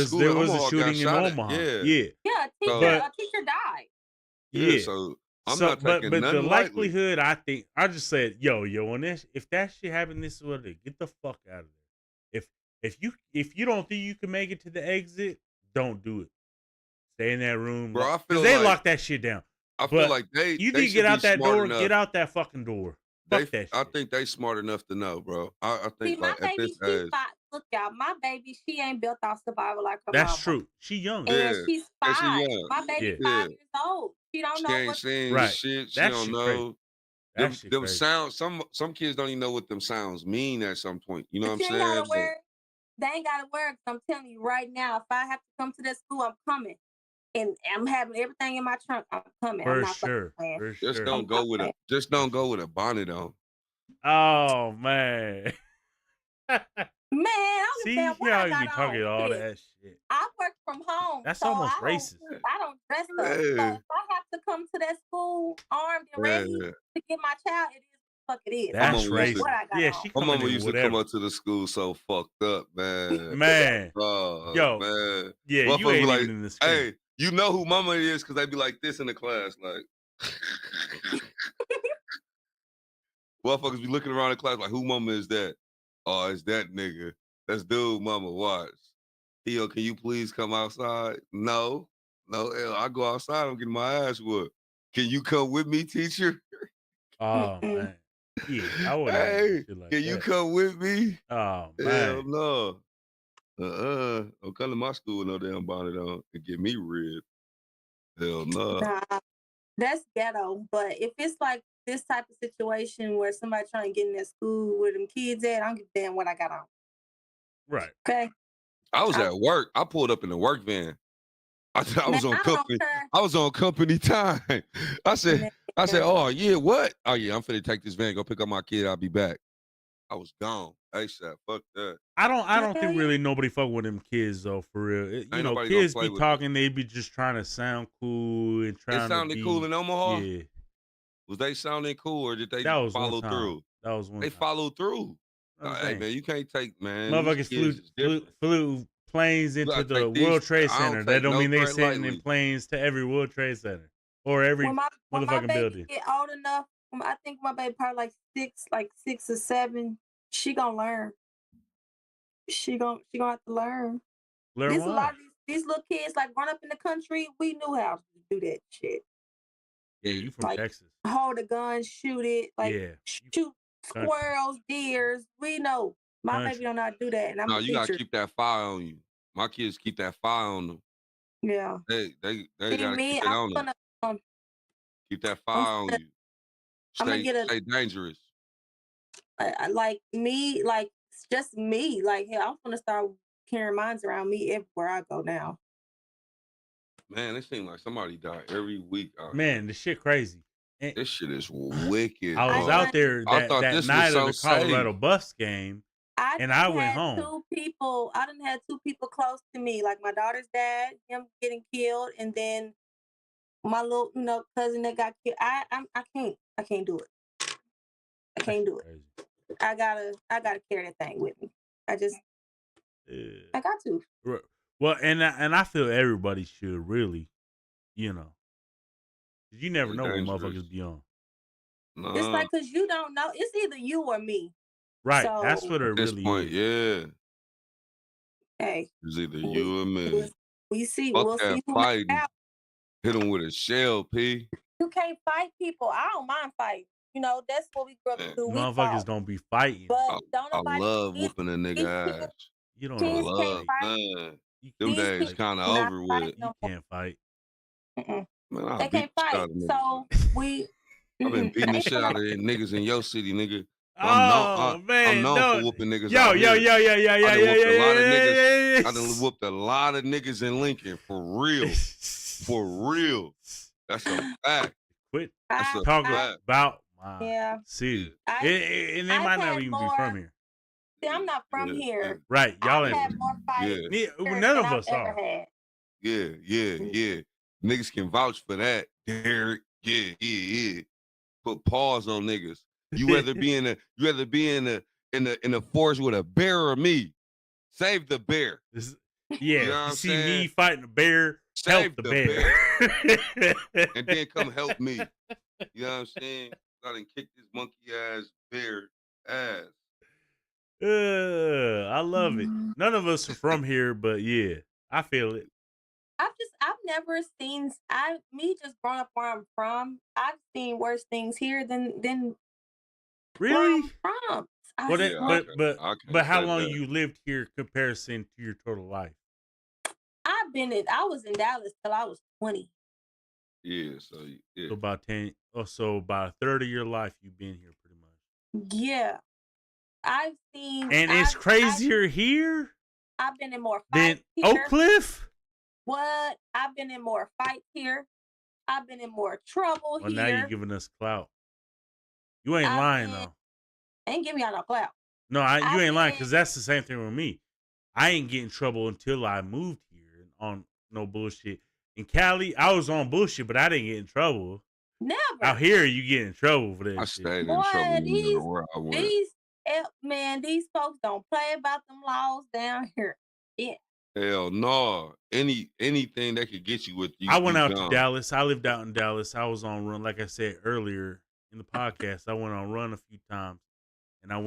Speaker 2: school
Speaker 1: there
Speaker 2: in
Speaker 1: was
Speaker 2: Omaha
Speaker 1: a shooting in Omaha.
Speaker 7: Yeah, a teacher died.
Speaker 2: Yeah, so I'm not taking
Speaker 1: but
Speaker 2: nothing
Speaker 1: the likelihood,
Speaker 2: lightly.
Speaker 1: I just said, yo, if that shit happened this way, get the fuck out of there. If you don't think you can make it to the exit, don't do it. Stay in that room,
Speaker 2: bro. I feel
Speaker 1: they lock that shit down.
Speaker 2: I feel like
Speaker 1: you need to get out that door. Get out that fucking door. Fuck that shit.
Speaker 2: I think they smart enough to know, bro. I think
Speaker 7: my
Speaker 2: like
Speaker 7: baby,
Speaker 2: at this age.
Speaker 7: Look, y'all, my baby, she ain't built off survival like her
Speaker 1: That's
Speaker 7: mama.
Speaker 1: true. She young.
Speaker 7: And she's 5.
Speaker 2: She young.
Speaker 7: My baby 5 years old. She don't know
Speaker 2: ain't
Speaker 7: what
Speaker 2: saying shit. She don't know. Them sounds. Some kids don't even know what them sounds mean at some point. You know what I'm saying?
Speaker 7: They ain't gotta work. I'm telling you right now, if I have to come to that school, I'm coming. And I'm having everything in my trunk. I'm coming.
Speaker 1: For
Speaker 7: I'm not
Speaker 1: sure.
Speaker 2: Just don't go with a bonnet on.
Speaker 1: Oh man.
Speaker 7: Man, I don't
Speaker 1: see
Speaker 7: understand why
Speaker 1: how
Speaker 7: I
Speaker 1: you
Speaker 7: got
Speaker 1: be talking
Speaker 7: on
Speaker 1: all
Speaker 7: this.
Speaker 1: that shit.
Speaker 7: I work from home.
Speaker 1: That's
Speaker 7: so
Speaker 1: almost racist.
Speaker 7: I don't dress up. So if I have to come to that school armed and ready to get my child, it is what the fuck it is.
Speaker 1: That's racist.
Speaker 7: Yeah,
Speaker 2: my mama used to come up to the school so fucked up, man.
Speaker 1: Man.
Speaker 2: Yo, man.
Speaker 1: Yeah, you ain't even in the school.
Speaker 2: Hey, you know who mama is because they be like this in the class, like. Motherfuckers be looking around the class like, who mama is that? Oh, it's that nigga. That's dude, mama. Watch. Theo, can you please come outside? No, I go outside. I'm getting my ass whooped. Can you come with me, teacher?
Speaker 1: Oh man, yeah, I wouldn't.
Speaker 2: Hey,
Speaker 1: like
Speaker 2: can you come with me?
Speaker 1: Oh man,
Speaker 2: hell no. I'm coming to my school with no damn bonnet on and get me ribbed. Hell no.
Speaker 7: Nah, that's ghetto. But if it's like this type of situation where somebody trying to get in that school where them kids at, I don't give a damn what I got on.
Speaker 1: Right.
Speaker 7: Okay.
Speaker 2: I was at work. I pulled up in the work van. I was on company. I was on company time. I said, oh yeah, what? Oh yeah, I'm finna take this van, go pick up my kid. I'll be back. I was gone. ASAP. Fuck that.
Speaker 1: I don't think really nobody fuck with them kids though, for real. You know, kids be talking, they be just trying to sound cool and trying to. It
Speaker 2: sounded cool in Omaha. Yeah. Was they sounding cool or did they follow through?
Speaker 1: That was one.
Speaker 2: They followed through. Hey man, you can't take
Speaker 1: motherfuckers flew planes into the World Trade Center. That don't mean they sending in planes to every World Trade Center or every motherfucking building.
Speaker 7: Get old enough, I think my baby probably like 6 or 7. She gonna learn. She gonna have to learn.
Speaker 1: Learn
Speaker 7: what? A lot of these little kids like growing up in the country. We knew how to do that shit.
Speaker 1: Yeah, you from Texas.
Speaker 7: Hold a gun, shoot it, shoot squirrels, deers. We know. My baby don't know how to do that. And I'm
Speaker 2: you gotta keep that fire on you. My kids keep that fire on them.
Speaker 7: Yeah.
Speaker 2: They gotta keep it on them. Keep that fire on you. Stay dangerous.
Speaker 7: Just me. Like, hell, I'm gonna start carrying mines around me everywhere I go now.
Speaker 2: Man, it seems like somebody died every week.
Speaker 1: Man, this shit crazy.
Speaker 2: And this shit is wicked.
Speaker 1: I was out there that night of the Colorado bus game, and I went home.
Speaker 7: I done had 2 people close to me, like my daughter's dad, him getting killed, and then my little, cousin that got killed. I can't do it. I can't do it. I gotta carry that thing with me. I got to.
Speaker 1: Well, and I feel everybody should really, you never know what motherfuckers be on.
Speaker 2: No.
Speaker 7: It's like, because you don't know. It's either you or me.
Speaker 1: Right.
Speaker 7: So,
Speaker 1: that's what it really is.
Speaker 2: Yeah.
Speaker 7: Hey.
Speaker 2: It's either you or me.
Speaker 7: We'll see
Speaker 2: fighting. Hit him with a shell, P.
Speaker 7: You can't fight people. I don't mind fighting. That's what we grew up to do.
Speaker 1: Motherfuckers don't be fighting.
Speaker 7: But don't
Speaker 2: nobody. I love whooping a nigga ass.
Speaker 1: You don't know.
Speaker 2: Love, man. Them days kind of over with.
Speaker 1: You can't fight.
Speaker 2: Man,
Speaker 7: they can't fight. So
Speaker 2: I've been beating the shit out of niggas in your city, nigga. I'm
Speaker 1: man,
Speaker 2: known
Speaker 1: no.
Speaker 2: for whooping niggas
Speaker 1: Yo,
Speaker 2: out
Speaker 1: yo,
Speaker 2: here.
Speaker 1: yo, yeah.
Speaker 2: I done whooped a lot of niggas.
Speaker 1: Yeah.
Speaker 2: I done whooped a lot of niggas in Lincoln, for real. For real. That's a fact.
Speaker 1: Quit
Speaker 2: That's a
Speaker 1: talking
Speaker 2: fact.
Speaker 1: about my
Speaker 7: Yeah.
Speaker 1: city.
Speaker 7: I-
Speaker 1: And they
Speaker 7: I've
Speaker 1: might not
Speaker 7: had
Speaker 1: even
Speaker 7: more-
Speaker 1: be from here.
Speaker 7: See, I'm not from
Speaker 2: Yeah,
Speaker 7: here.
Speaker 1: Right. Y'all
Speaker 7: I've had
Speaker 1: ain't.
Speaker 7: more fights
Speaker 2: Yeah.
Speaker 1: Yeah,
Speaker 7: here
Speaker 1: none
Speaker 7: than
Speaker 1: of
Speaker 7: I've
Speaker 1: us
Speaker 7: ever
Speaker 1: are.
Speaker 7: had.
Speaker 2: Yeah. Niggas can vouch for that. Derek. Yeah. Put paws on niggas. You rather be in the forest with a bear or me. Save the bear.
Speaker 1: Yeah,
Speaker 2: You know what
Speaker 1: you
Speaker 2: I'm
Speaker 1: see
Speaker 2: saying?
Speaker 1: me fighting a bear,
Speaker 2: Save
Speaker 1: help the
Speaker 2: the
Speaker 1: bear.
Speaker 2: And then come help me. You know what I'm saying? I done kick this monkey ass bear ass.
Speaker 1: I love it. None of us are from here, but yeah, I feel it.
Speaker 7: I've never seen me just growing up where I'm from. I've seen worse things here than where
Speaker 1: Really?
Speaker 7: I'm from.
Speaker 1: Well,
Speaker 2: Yeah, I can't
Speaker 1: but how
Speaker 2: say
Speaker 1: long
Speaker 2: that.
Speaker 1: you lived here comparison to your total life?
Speaker 7: I was in Dallas till I was 20.
Speaker 2: Yeah, so yeah.
Speaker 1: So about 10. So about a third of your life you've been here, pretty much.
Speaker 7: Yeah, I've seen.
Speaker 1: And it's crazier here
Speaker 7: I've been in more
Speaker 1: than
Speaker 7: fights here.
Speaker 1: Oak Cliff.
Speaker 7: What? I've been in more fights here. I've been in more trouble
Speaker 1: Well,
Speaker 7: here.
Speaker 1: now you're giving us clout. You ain't lying though.
Speaker 7: Ain't giving y'all no clout.
Speaker 1: No, you ain't lying
Speaker 7: been-
Speaker 1: because that's the same thing with me. I ain't get in trouble until I moved here on no bullshit. In Cali, I was on bullshit, but I didn't get in trouble.
Speaker 7: Never.
Speaker 1: Out here, you get in trouble for that
Speaker 2: I
Speaker 1: shit.
Speaker 2: stayed in
Speaker 7: Boy,
Speaker 2: trouble no matter where I went.
Speaker 7: these folks don't play about them laws down here. Yeah.
Speaker 2: Hell no. Anything that could get you with you.
Speaker 1: I went out
Speaker 2: gone.
Speaker 1: to Dallas. I lived out in Dallas. I was on run, like I said earlier in the podcast. I went on run a few times, and I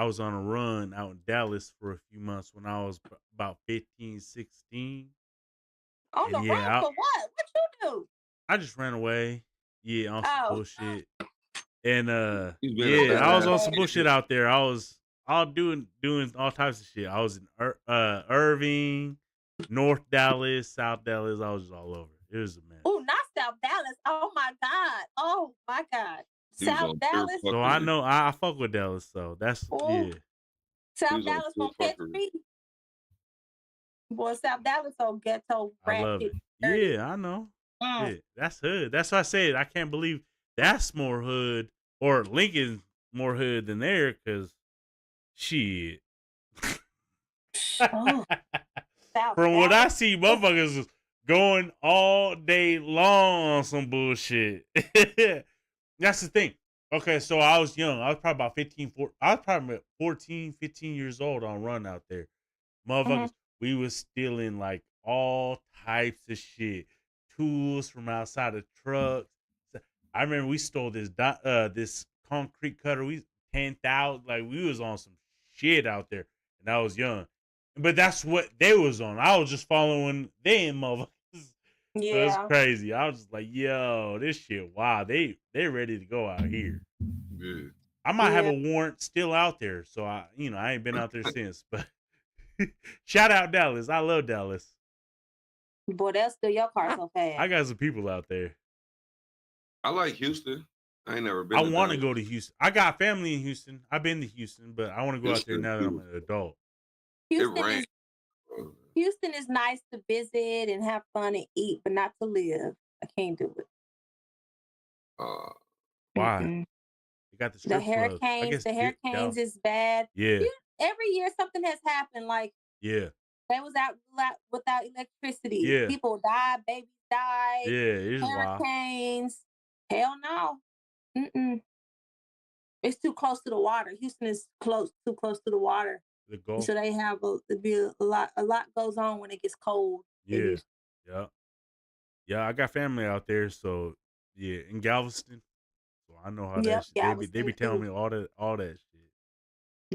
Speaker 1: was on a run out in Dallas for a few months when I was about 15, 16.
Speaker 7: On the
Speaker 1: And
Speaker 7: run
Speaker 1: yeah,
Speaker 7: for what? What you do?
Speaker 1: I just ran away. Yeah, on some bullshit. And
Speaker 2: He's been a
Speaker 1: I was
Speaker 2: badass.
Speaker 1: on some bullshit out there. I was all doing all types of shit. I was in Irving, North Dallas, South Dallas. I was just all over. It was a mess.
Speaker 7: Oh, not South Dallas. Oh my God. Oh my God.
Speaker 2: He was
Speaker 7: South
Speaker 2: on pure
Speaker 7: Dallas.
Speaker 2: fuck-
Speaker 1: So I know I fuck with Dallas. So that's
Speaker 7: Oh.
Speaker 1: yeah.
Speaker 2: He
Speaker 7: South
Speaker 2: was on
Speaker 7: Dallas
Speaker 2: pure
Speaker 7: won't catch
Speaker 2: fuckery.
Speaker 7: me. Boy, South Dallas on ghetto
Speaker 1: I love
Speaker 7: ratchet.
Speaker 1: it.
Speaker 7: dirty.
Speaker 1: Yeah, I know.
Speaker 7: Mm.
Speaker 1: Yeah, that's hood. That's why I said I can't believe that's more hood or Lincoln's more hood than there because shit.
Speaker 7: Oh, South
Speaker 1: From what I
Speaker 7: Dallas.
Speaker 1: see, motherfuckers is going all day long on some bullshit. That's the thing. Okay, so I was young. I was probably about 14, 15 years old on run out there. Motherfuckers, we was stealing like all types of shit. Tools from outside of trucks. I remember we stole this this concrete cutter. We 10,000. Like we was on some shit out there, and I was young. But that's what they was on. I was just following them motherfuckers. So it's
Speaker 7: Yeah.
Speaker 1: crazy. I was just like, yo, this shit, wow, they ready to go out here.
Speaker 2: Yeah.
Speaker 1: I might have a warrant still out there, so I ain't been out there since. But shout out Dallas. I love Dallas.
Speaker 7: Boy, they'll steal your car so fast.
Speaker 1: I got some people out there.
Speaker 2: I like Houston. I ain't never been.
Speaker 1: I want to
Speaker 2: Dallas.
Speaker 1: go to Houston. I got family in Houston. I've been to Houston, but I want to go out there
Speaker 2: Houston,
Speaker 1: now that I'm an adult.
Speaker 2: It
Speaker 7: Houston is nice to visit and have fun and eat, but not to live. I can't do it.
Speaker 1: Why?
Speaker 7: Mm-mm.
Speaker 1: You got the
Speaker 7: The
Speaker 1: strip clubs. I
Speaker 7: hurricanes,
Speaker 1: guess
Speaker 7: the hurricanes is bad.
Speaker 1: Yeah,
Speaker 7: Every year something has happened. Like
Speaker 1: yeah,
Speaker 7: they was out without electricity.
Speaker 1: Yeah.
Speaker 7: People died, babies died.
Speaker 1: yeah. It's wild.
Speaker 7: Hurricanes. Hell no. Mm-mm. It's too close to the water. Houston is too close to the water.
Speaker 1: The Gulf.
Speaker 7: So they have a lot goes on when it gets cold.
Speaker 1: Yeah, yeah. I got family out there, so yeah, in Galveston. So I know how
Speaker 7: Yep,
Speaker 1: that shit. They be
Speaker 7: Galveston,
Speaker 1: telling
Speaker 7: too.
Speaker 1: me all that shit.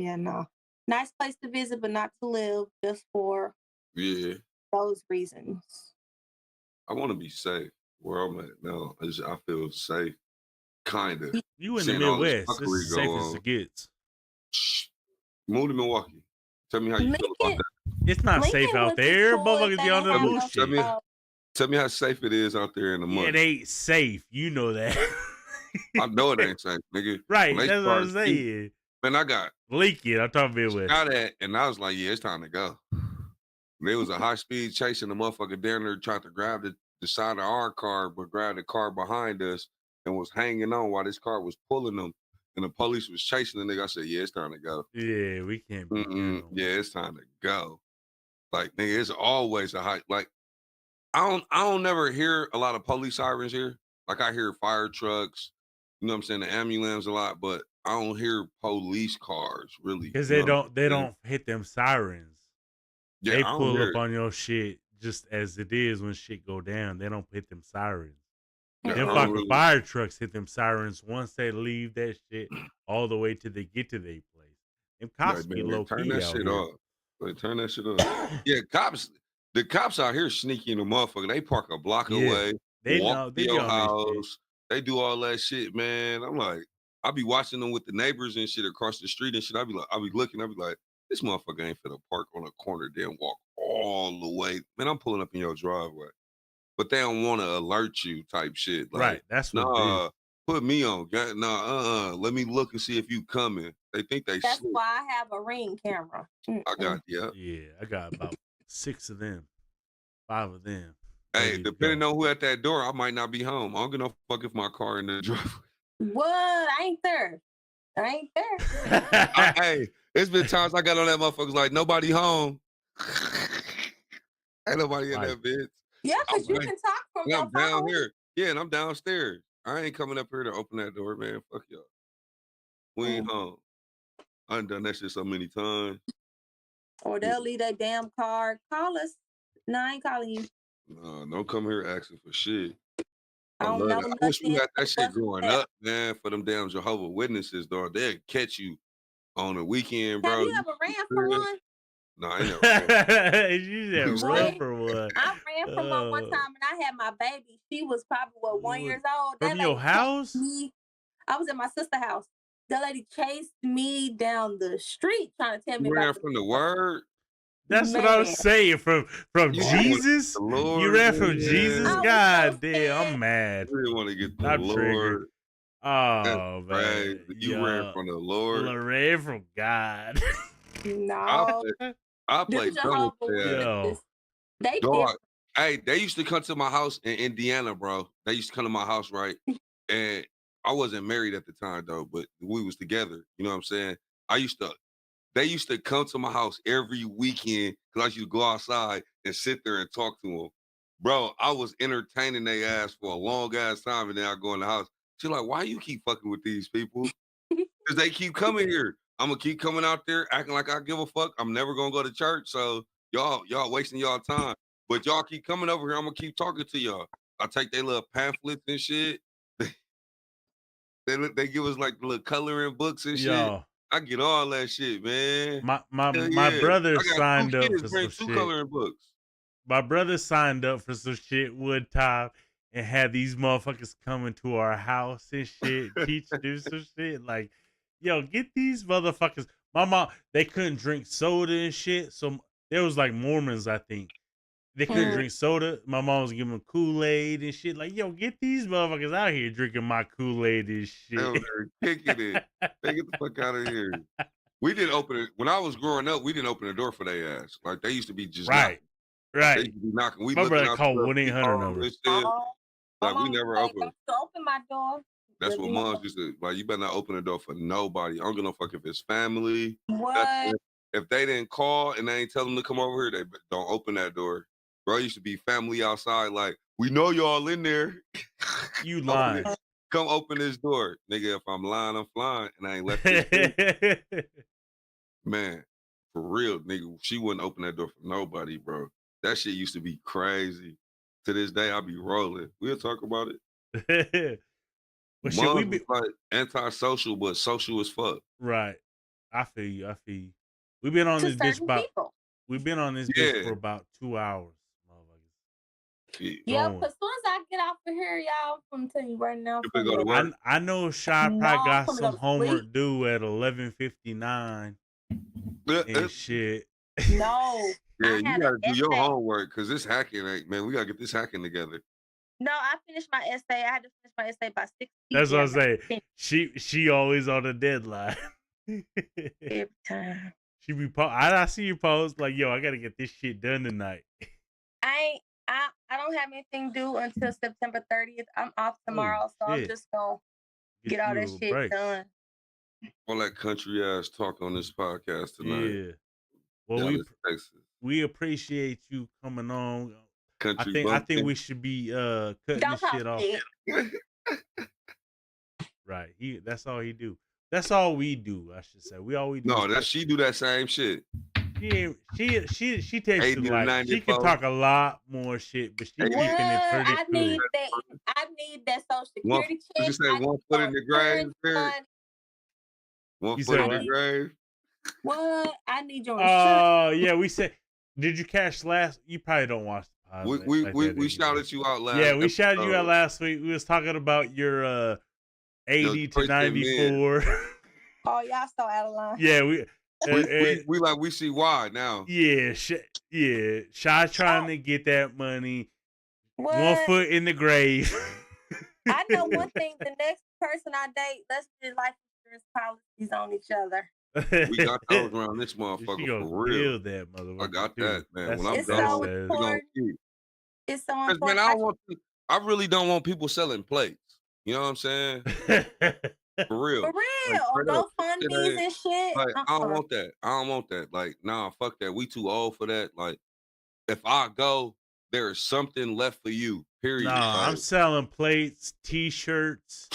Speaker 7: Yeah, no. Nice place to visit, but not to live, just for
Speaker 2: Yeah.
Speaker 7: those reasons.
Speaker 2: I want to be safe where I'm at now. I feel safe, kind of.
Speaker 1: You in the
Speaker 2: Seeing all this
Speaker 1: Midwest. This
Speaker 2: fuckery
Speaker 1: is safe
Speaker 2: go
Speaker 1: as
Speaker 2: on.
Speaker 1: it gets.
Speaker 2: Move to Milwaukee. Tell me how you feel about
Speaker 7: Lincoln-
Speaker 2: that.
Speaker 1: It's not
Speaker 7: Lincoln
Speaker 1: safe out
Speaker 7: was
Speaker 1: there.
Speaker 7: Detroit,
Speaker 1: Motherfuckers
Speaker 7: they
Speaker 1: be on
Speaker 7: ain't
Speaker 1: the
Speaker 7: have no
Speaker 1: bullshit.
Speaker 2: Tell me-
Speaker 7: stuff.
Speaker 2: Tell me how safe it is out there in the mud.
Speaker 1: It ain't safe. You know that.
Speaker 2: I know it ain't safe, nigga.
Speaker 1: Right.
Speaker 2: When they
Speaker 1: That's what I'm
Speaker 2: start shooting-
Speaker 1: saying.
Speaker 2: Man, I got
Speaker 1: Leak it. I'm talking Midwest.
Speaker 2: shot at, and I was like, yeah, it's time to go. There was a high speed chasing the motherfucker down there, tried to grab the side of our car, but grabbed the car behind us and was hanging on while this car was pulling them. And the police was chasing the nigga. I said, yeah, it's time to go.
Speaker 1: Yeah, we can't be doing no
Speaker 2: Yeah, it's time to go. Like, nigga, it's always a high. Like, I don't never hear a lot of police sirens here. Like, I hear fire trucks, you know what I'm saying, the ambulance a lot, but I don't hear police cars really.
Speaker 1: because
Speaker 2: you
Speaker 1: they
Speaker 2: know what I'm saying?
Speaker 1: don't hit them sirens.
Speaker 2: Yeah,
Speaker 1: They
Speaker 2: I don't
Speaker 1: pull
Speaker 2: hear
Speaker 1: up
Speaker 2: it.
Speaker 1: on your shit just as it is when shit go down. They don't hit them sirens.
Speaker 2: Yeah, I
Speaker 1: Them
Speaker 2: don't
Speaker 1: fucking
Speaker 2: really-
Speaker 1: fire trucks hit them sirens once they leave that shit all the way till they get to their place. Them cops
Speaker 2: Like,
Speaker 1: be
Speaker 2: man,
Speaker 1: low
Speaker 2: turn
Speaker 1: key
Speaker 2: that
Speaker 1: out
Speaker 2: shit
Speaker 1: here.
Speaker 2: off. Like, turn that shit off. Yeah, the cops out here sneaky in the motherfucker. They park a block
Speaker 1: Yeah,
Speaker 2: away,
Speaker 1: they
Speaker 2: walk
Speaker 1: know
Speaker 2: to
Speaker 1: they be
Speaker 2: your
Speaker 1: on that shit.
Speaker 2: house. They do all that shit, man. I'm like, I be watching them with the neighbors and shit across the street and shit. I be looking, I be like, this motherfucker ain't finna park on a corner, then walk all the way. Man, I'm pulling up in your driveway. But they don't want to alert you type shit. Like,
Speaker 1: Right, that's what it is.
Speaker 2: nah, put me on. Let me look and see if you coming. They think they
Speaker 7: That's
Speaker 2: slick.
Speaker 7: why I have a Ring camera.
Speaker 2: I got, yeah.
Speaker 1: Yeah, I got about 6 of them, 5 of them.
Speaker 2: Hey,
Speaker 1: ready to
Speaker 2: depending
Speaker 1: go.
Speaker 2: on who at that door, I might not be home. I don't give no fuck if my car in the driveway.
Speaker 7: What? I ain't there.
Speaker 2: Hey, it's been times I got on that motherfucker's like, nobody home. Ain't nobody in
Speaker 1: Right.
Speaker 2: that bitch.
Speaker 7: Yeah, because
Speaker 2: I'm
Speaker 7: you
Speaker 2: right.
Speaker 7: can talk from
Speaker 2: And
Speaker 7: your
Speaker 2: I'm down
Speaker 7: phone.
Speaker 2: here. Yeah, and I'm downstairs. I ain't coming up here to open that door, man. Fuck y'all. We ain't home. I done that shit so many times.
Speaker 7: Or they'll leave their damn card. Call us. No, I ain't calling you.
Speaker 2: No, don't come here asking for shit.
Speaker 7: I
Speaker 2: I
Speaker 7: don't
Speaker 2: love
Speaker 7: know
Speaker 2: it. I wish we
Speaker 7: nothing.
Speaker 2: had that shit
Speaker 7: What's
Speaker 2: growing
Speaker 7: that?
Speaker 2: up, man, for them damn Jehovah Witnesses, dog. They'll catch you on the weekend,
Speaker 7: Have
Speaker 2: bro.
Speaker 7: you ever ran from one?
Speaker 2: No, I ain't never ran.
Speaker 1: You said
Speaker 2: Boy,
Speaker 1: run for one.
Speaker 7: I ran from one time and I had my baby. She was probably 1
Speaker 1: What?
Speaker 7: year old.
Speaker 1: From your house?
Speaker 7: Me. I was at my sister's house. That lady chased me down the street trying to tell me
Speaker 2: You ran
Speaker 7: about
Speaker 2: from the word?
Speaker 1: That's what I was
Speaker 7: Man.
Speaker 1: saying. From
Speaker 2: You wanted
Speaker 1: Jesus?
Speaker 2: the
Speaker 1: You
Speaker 2: Lord,
Speaker 1: ran from
Speaker 2: man.
Speaker 1: Jesus?
Speaker 7: I was
Speaker 1: God
Speaker 7: so
Speaker 1: damn, I'm
Speaker 7: scared.
Speaker 1: mad.
Speaker 2: You didn't want to get the
Speaker 1: I'm triggered.
Speaker 2: Lord. That's
Speaker 1: Oh
Speaker 2: crazy.
Speaker 1: man.
Speaker 2: You ran from the Lord.
Speaker 1: ran from God.
Speaker 7: No.
Speaker 2: I
Speaker 7: Them
Speaker 2: played double
Speaker 7: Jehovah
Speaker 2: tag.
Speaker 1: Yo.
Speaker 7: Witnesses. They
Speaker 2: Dog.
Speaker 7: different.
Speaker 2: Hey, they used to come to my house in Indiana, bro. They used to come to my house, right? And I wasn't married at the time though, but we was together. You know what I'm saying? They used to come to my house every weekend because I used to go outside and sit there and talk to them. Bro, I was entertaining their ass for a long ass time, and then I go in the house. She's like, why you keep fucking with these people? Because they keep coming here. I'm gonna keep coming out there acting like I give a fuck. I'm never gonna go to church, so y'all wasting y'all time. But y'all keep coming over here. I'm gonna keep talking to y'all. I take their little pamphlets and shit. They give us like little coloring books and shit.
Speaker 1: Yo.
Speaker 2: I get all that shit, man.
Speaker 1: My
Speaker 2: Hell
Speaker 1: my
Speaker 2: yeah.
Speaker 1: brother
Speaker 2: I got
Speaker 1: signed
Speaker 2: two
Speaker 1: up
Speaker 2: kids,
Speaker 1: for
Speaker 2: bring
Speaker 1: some
Speaker 2: two
Speaker 1: shit.
Speaker 2: coloring books.
Speaker 1: My brother signed up for some shit one time and had these motherfuckers coming to our house and shit, teach them some shit. Like, yo, get these motherfuckers. My mom, they couldn't drink soda and shit. So there was like Mormons, I think. They couldn't drink soda. My mom was giving them Kool-Aid and shit. Like, yo, get these motherfuckers out here drinking my Kool-Aid and
Speaker 2: They over
Speaker 1: shit.
Speaker 2: there kicking it. They get the fuck out of here. We didn't open it when I was growing up. We didn't open the door for their ass. Like they used to be just
Speaker 1: Right.
Speaker 2: They
Speaker 1: Right.
Speaker 2: used to be knocking. We
Speaker 1: My
Speaker 2: looking
Speaker 1: brother
Speaker 2: out
Speaker 1: called
Speaker 2: the
Speaker 1: 1-800
Speaker 2: peephole
Speaker 1: number.
Speaker 2: and shit.
Speaker 7: Oh, my
Speaker 2: Like we
Speaker 7: mom
Speaker 2: never
Speaker 7: said,
Speaker 2: open.
Speaker 7: "Don't you open my door."
Speaker 2: That's
Speaker 7: But
Speaker 2: what
Speaker 7: you know,
Speaker 2: moms used to like. You better not open the door for nobody. I don't give no fuck if it's family.
Speaker 7: what?
Speaker 2: Nothing. If they didn't call and they ain't tell them to come over here, they don't open that door. Bro, it used to be family outside. Like we know y'all in there.
Speaker 1: You
Speaker 2: Open
Speaker 1: lying.
Speaker 2: it. Come open this door, nigga. If I'm lying, I'm flying, and I ain't left it. Man, for real, nigga. She wouldn't open that door for nobody, bro. That shit used to be crazy. To this day, I be rolling. We'll talk about it.
Speaker 1: Well, shit,
Speaker 2: Moms was like antisocial, but social as fuck.
Speaker 1: right. I feel you. I feel you. We've been on
Speaker 7: To
Speaker 1: this bitch
Speaker 7: certain
Speaker 1: about.
Speaker 7: people.
Speaker 1: We've been on this bitch
Speaker 2: Yeah.
Speaker 1: for about 2 hours, motherfuckers.
Speaker 2: Yeah.
Speaker 7: Yeah,
Speaker 1: Going.
Speaker 7: because as soon as I get off of here, y'all, I'm telling you right now.
Speaker 2: You finna go to work?
Speaker 1: I know Shy
Speaker 7: No,
Speaker 1: probably got
Speaker 7: I'm gonna
Speaker 1: some
Speaker 7: go to
Speaker 1: homework
Speaker 7: sleep.
Speaker 1: due at 11:59 and shit.
Speaker 7: No.
Speaker 2: Yeah,
Speaker 7: I
Speaker 2: you
Speaker 7: had
Speaker 2: gotta
Speaker 7: an
Speaker 2: do your
Speaker 7: essay.
Speaker 2: homework because this hacking, like, man, we gotta get this hacking together.
Speaker 7: No, I finished my essay. I had to finish my essay by 6 p.m.
Speaker 1: That's what I'm saying.
Speaker 7: Finished.
Speaker 1: She always on the deadline.
Speaker 7: Every time.
Speaker 1: She be I see you post like, yo, I gotta get this shit done tonight.
Speaker 7: I don't have anything due until September 30th. I'm off tomorrow, so I'm
Speaker 1: shit.
Speaker 7: just gonna get all
Speaker 1: you a
Speaker 7: that
Speaker 1: little
Speaker 7: shit
Speaker 1: break.
Speaker 7: done.
Speaker 2: All that country ass talk on this podcast tonight.
Speaker 1: Yeah. Well,
Speaker 2: Dallas, Texas.
Speaker 1: we appreciate you coming on.
Speaker 2: Country
Speaker 1: I think we should be cutting
Speaker 7: Don't
Speaker 1: this
Speaker 7: talk
Speaker 1: shit off.
Speaker 7: shit.
Speaker 1: Right. That's all he do. That's all we do, I should say. We always do.
Speaker 2: No, that she do that same shit.
Speaker 1: She takes
Speaker 2: 80
Speaker 1: it
Speaker 2: to
Speaker 1: like
Speaker 2: 90
Speaker 1: she can
Speaker 2: folks.
Speaker 1: talk a lot more shit, but she keeping
Speaker 7: What?
Speaker 1: it pretty
Speaker 7: I
Speaker 1: cool.
Speaker 7: need that social security check.
Speaker 2: You say one foot in the grave, Barry? One
Speaker 1: You
Speaker 2: foot
Speaker 1: said
Speaker 2: in the
Speaker 1: what?
Speaker 2: grave.
Speaker 7: What? I need your
Speaker 1: Oh,
Speaker 7: insurance.
Speaker 1: yeah, we said, did you catch last? You probably don't watch the pod.
Speaker 2: We shouted you out last.
Speaker 1: Yeah, we shouted you out
Speaker 2: episode.
Speaker 1: last week. We was talking about your 80 to
Speaker 2: Christian
Speaker 1: 94.
Speaker 7: Oh, y'all so out of line.
Speaker 1: Yeah, we
Speaker 2: see why now.
Speaker 1: Yeah, Shy trying to get that money.
Speaker 7: What?
Speaker 1: 1 foot in the grave.
Speaker 7: I know one thing. The next person I date, let's do life insurance policies on each other.
Speaker 2: We got those around this motherfucker
Speaker 1: She gonna
Speaker 2: for real.
Speaker 1: kill that motherfucker.
Speaker 2: I got
Speaker 1: too.
Speaker 2: that, man.
Speaker 1: That's
Speaker 2: When I'm
Speaker 7: It's
Speaker 2: done,
Speaker 7: so
Speaker 2: we gonna
Speaker 7: important.
Speaker 2: keep.
Speaker 7: It's so
Speaker 2: 'Cause,
Speaker 7: important.
Speaker 2: man, I really don't want people selling plates. You know what I'm saying? For real.
Speaker 7: For real. Or
Speaker 2: straight up.
Speaker 7: GoFundMes and shit.
Speaker 2: Like, I don't want that. I don't want that. Like, nah, fuck that. We too old for that. Like, if I go, there is something left for you. Period.
Speaker 1: Nah,
Speaker 2: Like,
Speaker 1: I'm selling plates, t-shirts,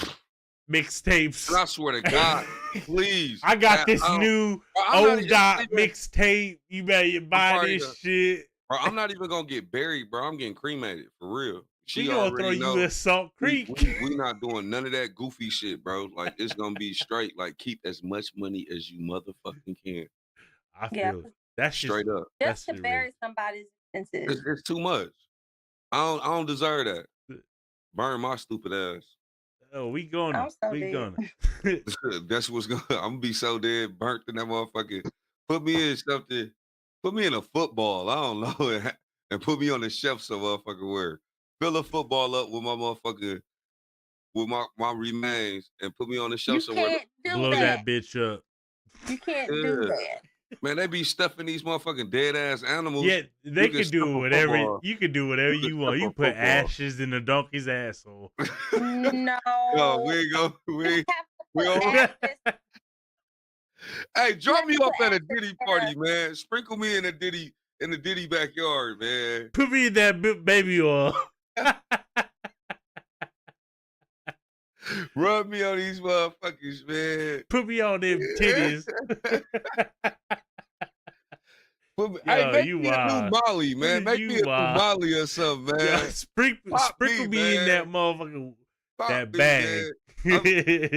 Speaker 1: mixtapes.
Speaker 2: and I swear to God, please.
Speaker 1: I got this
Speaker 2: don't-
Speaker 1: new
Speaker 2: Bro, I'm not
Speaker 1: O-Dot
Speaker 2: even-
Speaker 1: mixtape. You better buy
Speaker 2: already
Speaker 1: this
Speaker 2: done.
Speaker 1: shit.
Speaker 2: Bro, I'm not even gonna get buried, bro. I'm getting cremated for real.
Speaker 1: She
Speaker 2: She
Speaker 1: gonna
Speaker 2: already
Speaker 1: throw
Speaker 2: know.
Speaker 1: you in Salt Creek.
Speaker 2: We not doing none of that goofy shit, bro. Like, it's gonna be straight. Like, keep as much money as you motherfucking can.
Speaker 1: I feel
Speaker 7: Yeah.
Speaker 1: it. That's
Speaker 2: Straight up.
Speaker 7: Just to
Speaker 1: shit
Speaker 7: bury
Speaker 1: real.
Speaker 7: somebody's expenses.
Speaker 2: It's too much. I don't deserve that. Burn my stupid ass.
Speaker 1: Oh, we going.
Speaker 7: I'm so
Speaker 1: We
Speaker 7: dead.
Speaker 1: going.
Speaker 2: That's what's going. I'm gonna be so dead, burnt in that motherfucker. Put me in something. Put me in a football. I don't know, and put me on the shelf so motherfucker where. Fill a football up with my motherfucker, with my remains, and put me on the
Speaker 7: You
Speaker 2: shelf somewhere.
Speaker 7: can't do
Speaker 1: Blow that bitch up.
Speaker 7: You can't do that.
Speaker 2: Man, they be stuffing these motherfucking dead ass animals.
Speaker 1: Yeah, they
Speaker 2: can
Speaker 1: could
Speaker 2: stuff
Speaker 1: do
Speaker 2: a
Speaker 1: whatever.
Speaker 2: football.
Speaker 1: You could do whatever
Speaker 2: You can
Speaker 1: you want.
Speaker 2: stuff
Speaker 1: You
Speaker 2: a
Speaker 1: put
Speaker 2: football.
Speaker 1: ashes in the donkey's asshole.
Speaker 7: No.
Speaker 2: No, we ain't go. We
Speaker 7: We
Speaker 2: all-
Speaker 7: have to put ashes.
Speaker 2: Hey, drop me
Speaker 7: put
Speaker 2: off at a
Speaker 7: ashes
Speaker 2: Diddy
Speaker 7: in
Speaker 2: party,
Speaker 7: a-
Speaker 2: man. Sprinkle me in the Diddy backyard, man.
Speaker 1: Put me in that baby oil.
Speaker 2: Rub me on these motherfuckers, man.
Speaker 1: Put me on them titties.
Speaker 2: Hey,
Speaker 1: Yo,
Speaker 2: make
Speaker 1: you
Speaker 2: me a
Speaker 1: wild.
Speaker 2: new Molly, man. Make
Speaker 1: You
Speaker 2: me a new
Speaker 1: wild.
Speaker 2: Molly or something, man.
Speaker 1: Yeah, sprinkle
Speaker 2: Pop
Speaker 1: me
Speaker 2: me,
Speaker 1: in
Speaker 2: man.
Speaker 1: that motherfucker.
Speaker 2: Pop
Speaker 1: That
Speaker 2: me,
Speaker 1: bag.
Speaker 2: man.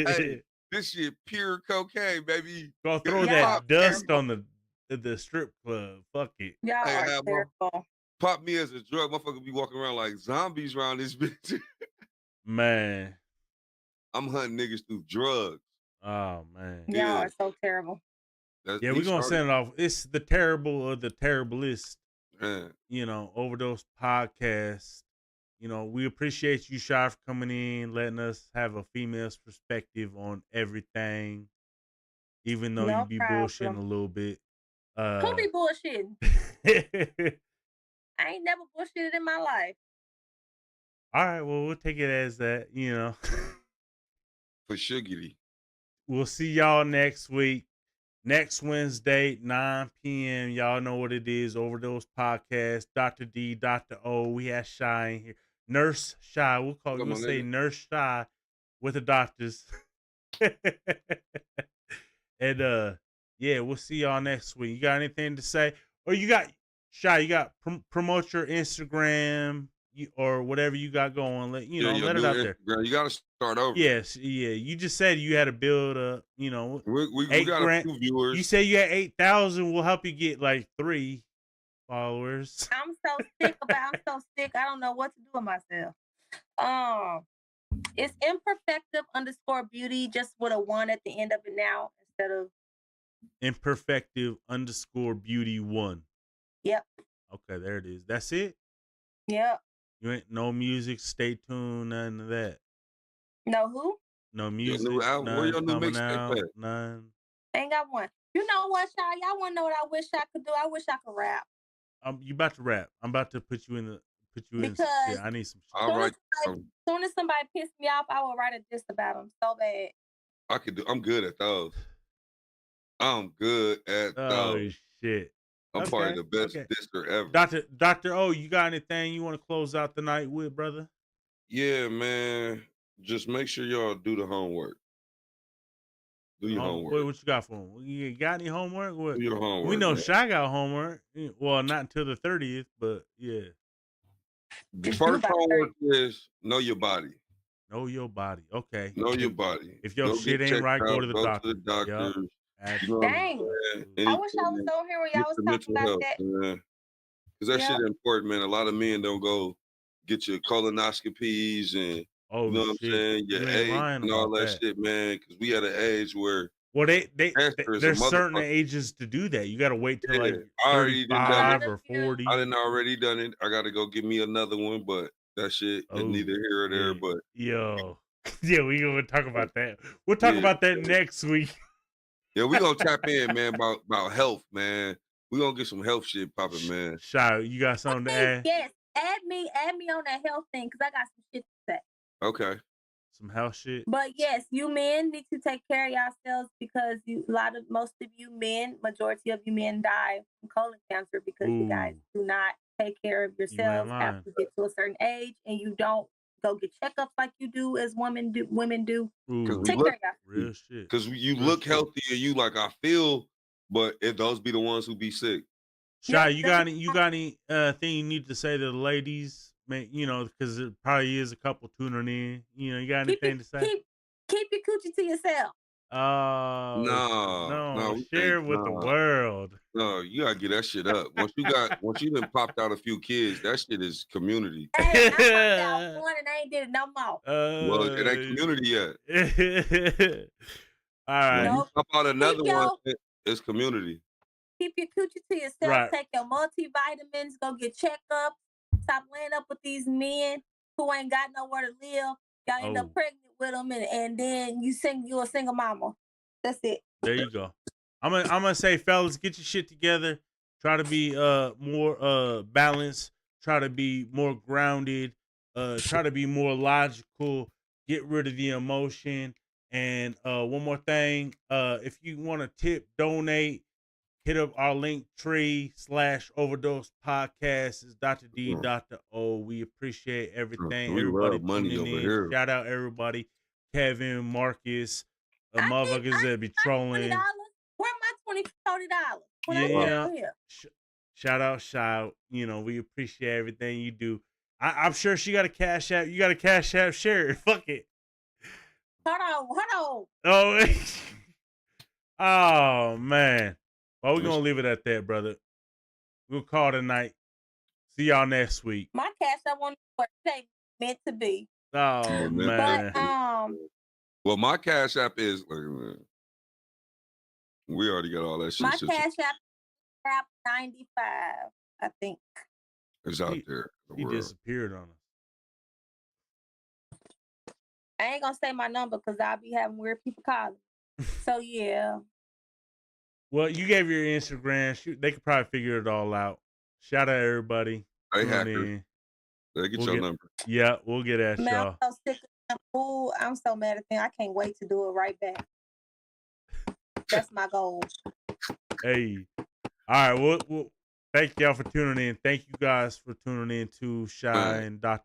Speaker 2: Hey, this shit pure cocaine, baby.
Speaker 1: Gonna throw
Speaker 2: Yeah,
Speaker 1: that
Speaker 2: pop
Speaker 1: dust
Speaker 2: me.
Speaker 1: on the strip club. Fuck it.
Speaker 7: Y'all
Speaker 2: Hey,
Speaker 7: are
Speaker 2: have
Speaker 7: terrible.
Speaker 2: Pop me as a drug. Motherfucker be walking around like zombies around this bitch.
Speaker 1: Man.
Speaker 2: I'm hunting niggas through drugs.
Speaker 1: Oh man.
Speaker 7: Y'all
Speaker 2: Yeah.
Speaker 7: are so terrible.
Speaker 2: That's,
Speaker 1: Yeah,
Speaker 2: he
Speaker 1: we're gonna
Speaker 2: started-
Speaker 1: send it off. It's the terrible of the terriblest,
Speaker 2: Man,
Speaker 1: Overdose Podcast. We appreciate you, Shy, for coming in, letting us have a female's perspective on everything. Even though
Speaker 7: No
Speaker 1: you be
Speaker 7: problem.
Speaker 1: bullshitting a little bit.
Speaker 7: Who be bullshitting? I ain't never bullshitted in my life.
Speaker 1: All right, well, we'll take it as that,
Speaker 2: for sugarty.
Speaker 1: We'll see y'all next week. Next Wednesday, 9 p.m. Y'all know what it is. Overdose Podcast. Dr. D, Dr. O. We have Shy in here. Nurse Shy. We'll
Speaker 2: Come on,
Speaker 1: say
Speaker 2: nigga.
Speaker 1: Nurse Shy with the doctors. And yeah, we'll see y'all next week. You got anything to say? Or you got Shy, you got promote your Instagram or whatever you got going. Let
Speaker 2: your
Speaker 1: let it
Speaker 2: new
Speaker 1: out there.
Speaker 2: Instagram. You gotta start over.
Speaker 1: Yes, yeah. You just said you had to build a,
Speaker 2: We
Speaker 1: 8
Speaker 2: got
Speaker 1: grand.
Speaker 2: a few viewers.
Speaker 1: You say you had 8,000. We'll help you get like 3 followers.
Speaker 7: I'm so sick. I don't know what to do with myself. It's imperfective_beauty, just with a 1 at the end of it now instead of.
Speaker 1: Imperfective_beauty1.
Speaker 7: Yep.
Speaker 1: Okay, there it is. That's it.
Speaker 7: Yep.
Speaker 1: You ain't no music. Stay tuned. None of that.
Speaker 7: No who?
Speaker 1: No music.
Speaker 2: new album. Where
Speaker 1: None
Speaker 2: your new
Speaker 1: coming
Speaker 2: mixtape
Speaker 1: out.
Speaker 2: at?
Speaker 1: None.
Speaker 7: Ain't got one. You know what, Shy? Y'all want to know what I wish I could do? I wish I could rap.
Speaker 1: You about to rap. I'm about to put you in some shit.
Speaker 7: Because
Speaker 1: I need some shit.
Speaker 2: All right.
Speaker 7: Soon as somebody pissed me off, I will write a diss about them so bad.
Speaker 2: I'm good at those. I'm good at
Speaker 1: Oh
Speaker 2: those.
Speaker 1: shit.
Speaker 2: I'm probably the best disser ever.
Speaker 1: Dr. O, you got anything you want to close out the night with, brother?
Speaker 2: Yeah, man. Just make sure y'all do the homework. Do your homework.
Speaker 1: What you got for him? You got any homework? What?
Speaker 2: Do your homework.
Speaker 1: We know
Speaker 2: man.
Speaker 1: Shy got homework. Well, not until the 30th, but yeah.
Speaker 2: The first homework is know your body.
Speaker 1: Know your body. Okay.
Speaker 2: Know your body.
Speaker 1: If your shit ain't right, go to the doctor.
Speaker 2: Yep.
Speaker 1: Yep.
Speaker 2: You know
Speaker 7: Dang. I wish I was on here when y'all was talking about that.
Speaker 2: Because that shit is important, man. A lot of men don't go get your colonoscopies and you know what I'm saying, your age and all that shit, man. Because we at an age where
Speaker 1: there's certain ages to do that. You got to wait till like 35 or 40.
Speaker 2: I done already done it. I got to go get me another one, but that shit is neither here or there. But
Speaker 1: yeah, we gonna talk about that. We'll talk about that next week.
Speaker 2: Yeah, we gonna tap in, man, about health, man. We gonna get some health shit popping, man.
Speaker 1: Shy, you got something to add?
Speaker 7: Yes, add me on that health thing because I got some shit to say.
Speaker 2: Okay.
Speaker 1: Some health shit.
Speaker 7: But yes, you men need to take care of yourselves because most of you men, majority of you men die from colon cancer because you guys do not take care of yourselves after you get to a certain age and you don't go get checkups like you do as women do. Take care of yourself.
Speaker 1: Real shit.
Speaker 2: Because you look healthy and you like I feel, but if those be the ones who be sick.
Speaker 1: Shy, you got any thing you need to say to the ladies? You know, because it probably is a couple tuning in. You know, you got anything to say?
Speaker 7: Keep your coochie to yourself.
Speaker 2: No,
Speaker 1: share with the world.
Speaker 2: No, you gotta get that shit up. Once you done popped out a few kids, that shit is community.
Speaker 7: Hey, I popped out one and I ain't did it no more.
Speaker 2: Well, it ain't community yet.
Speaker 1: All right.
Speaker 2: When you pop out another one, it's community.
Speaker 7: Keep your coochie to yourself. Right. Take your multivitamins. Go get checkups. Stop laying up with these men who ain't got nowhere to live. Y'all end up pregnant with them, and then you a single mama. That's it.
Speaker 1: There you go. I'm gonna say, fellas, get your shit together. Try to be more balanced. Try to be more grounded. Try to be more logical. Get rid of the emotion. And one more thing, if you want to tip, donate, hit up our link tree /Overdosed Podcast. Is Dr. D, Dr. O. We appreciate everything. Everybody
Speaker 2: money over here.
Speaker 1: Shout out everybody. Kevin, Marcus, motherfuckers that be trolling.
Speaker 7: Where my $20, $40?
Speaker 1: Shout out, shout. You know, we appreciate everything you do. I'm sure she got a cash app. You got a cash app, share it. Fuck it.
Speaker 7: Hold on.
Speaker 1: Oh, oh man. Well, we're gonna leave it at that, brother. We'll call it a night. See y'all next week.
Speaker 7: My cash app on the birthday meant to be.
Speaker 1: Oh man.
Speaker 7: But
Speaker 2: well, my cash app is we already got all that shit.
Speaker 7: My cash app 95, I think.
Speaker 2: It's out there.
Speaker 1: He disappeared on us.
Speaker 7: I ain't gonna say my number because I'll be having weird people calling. So yeah.
Speaker 1: Well, you gave your Instagram. Shoot, they could probably figure it all out. Shout out everybody.
Speaker 2: Hey, hacker. They get your number.
Speaker 1: Yeah, we'll get at y'all.
Speaker 7: I'm so sick of them. Ooh, I'm so mad at them. I can't wait to do it right back. That's my goal.
Speaker 1: Hey. All right. Well, thank y'all for tuning in. Thank you guys for tuning in to Shy and Dr.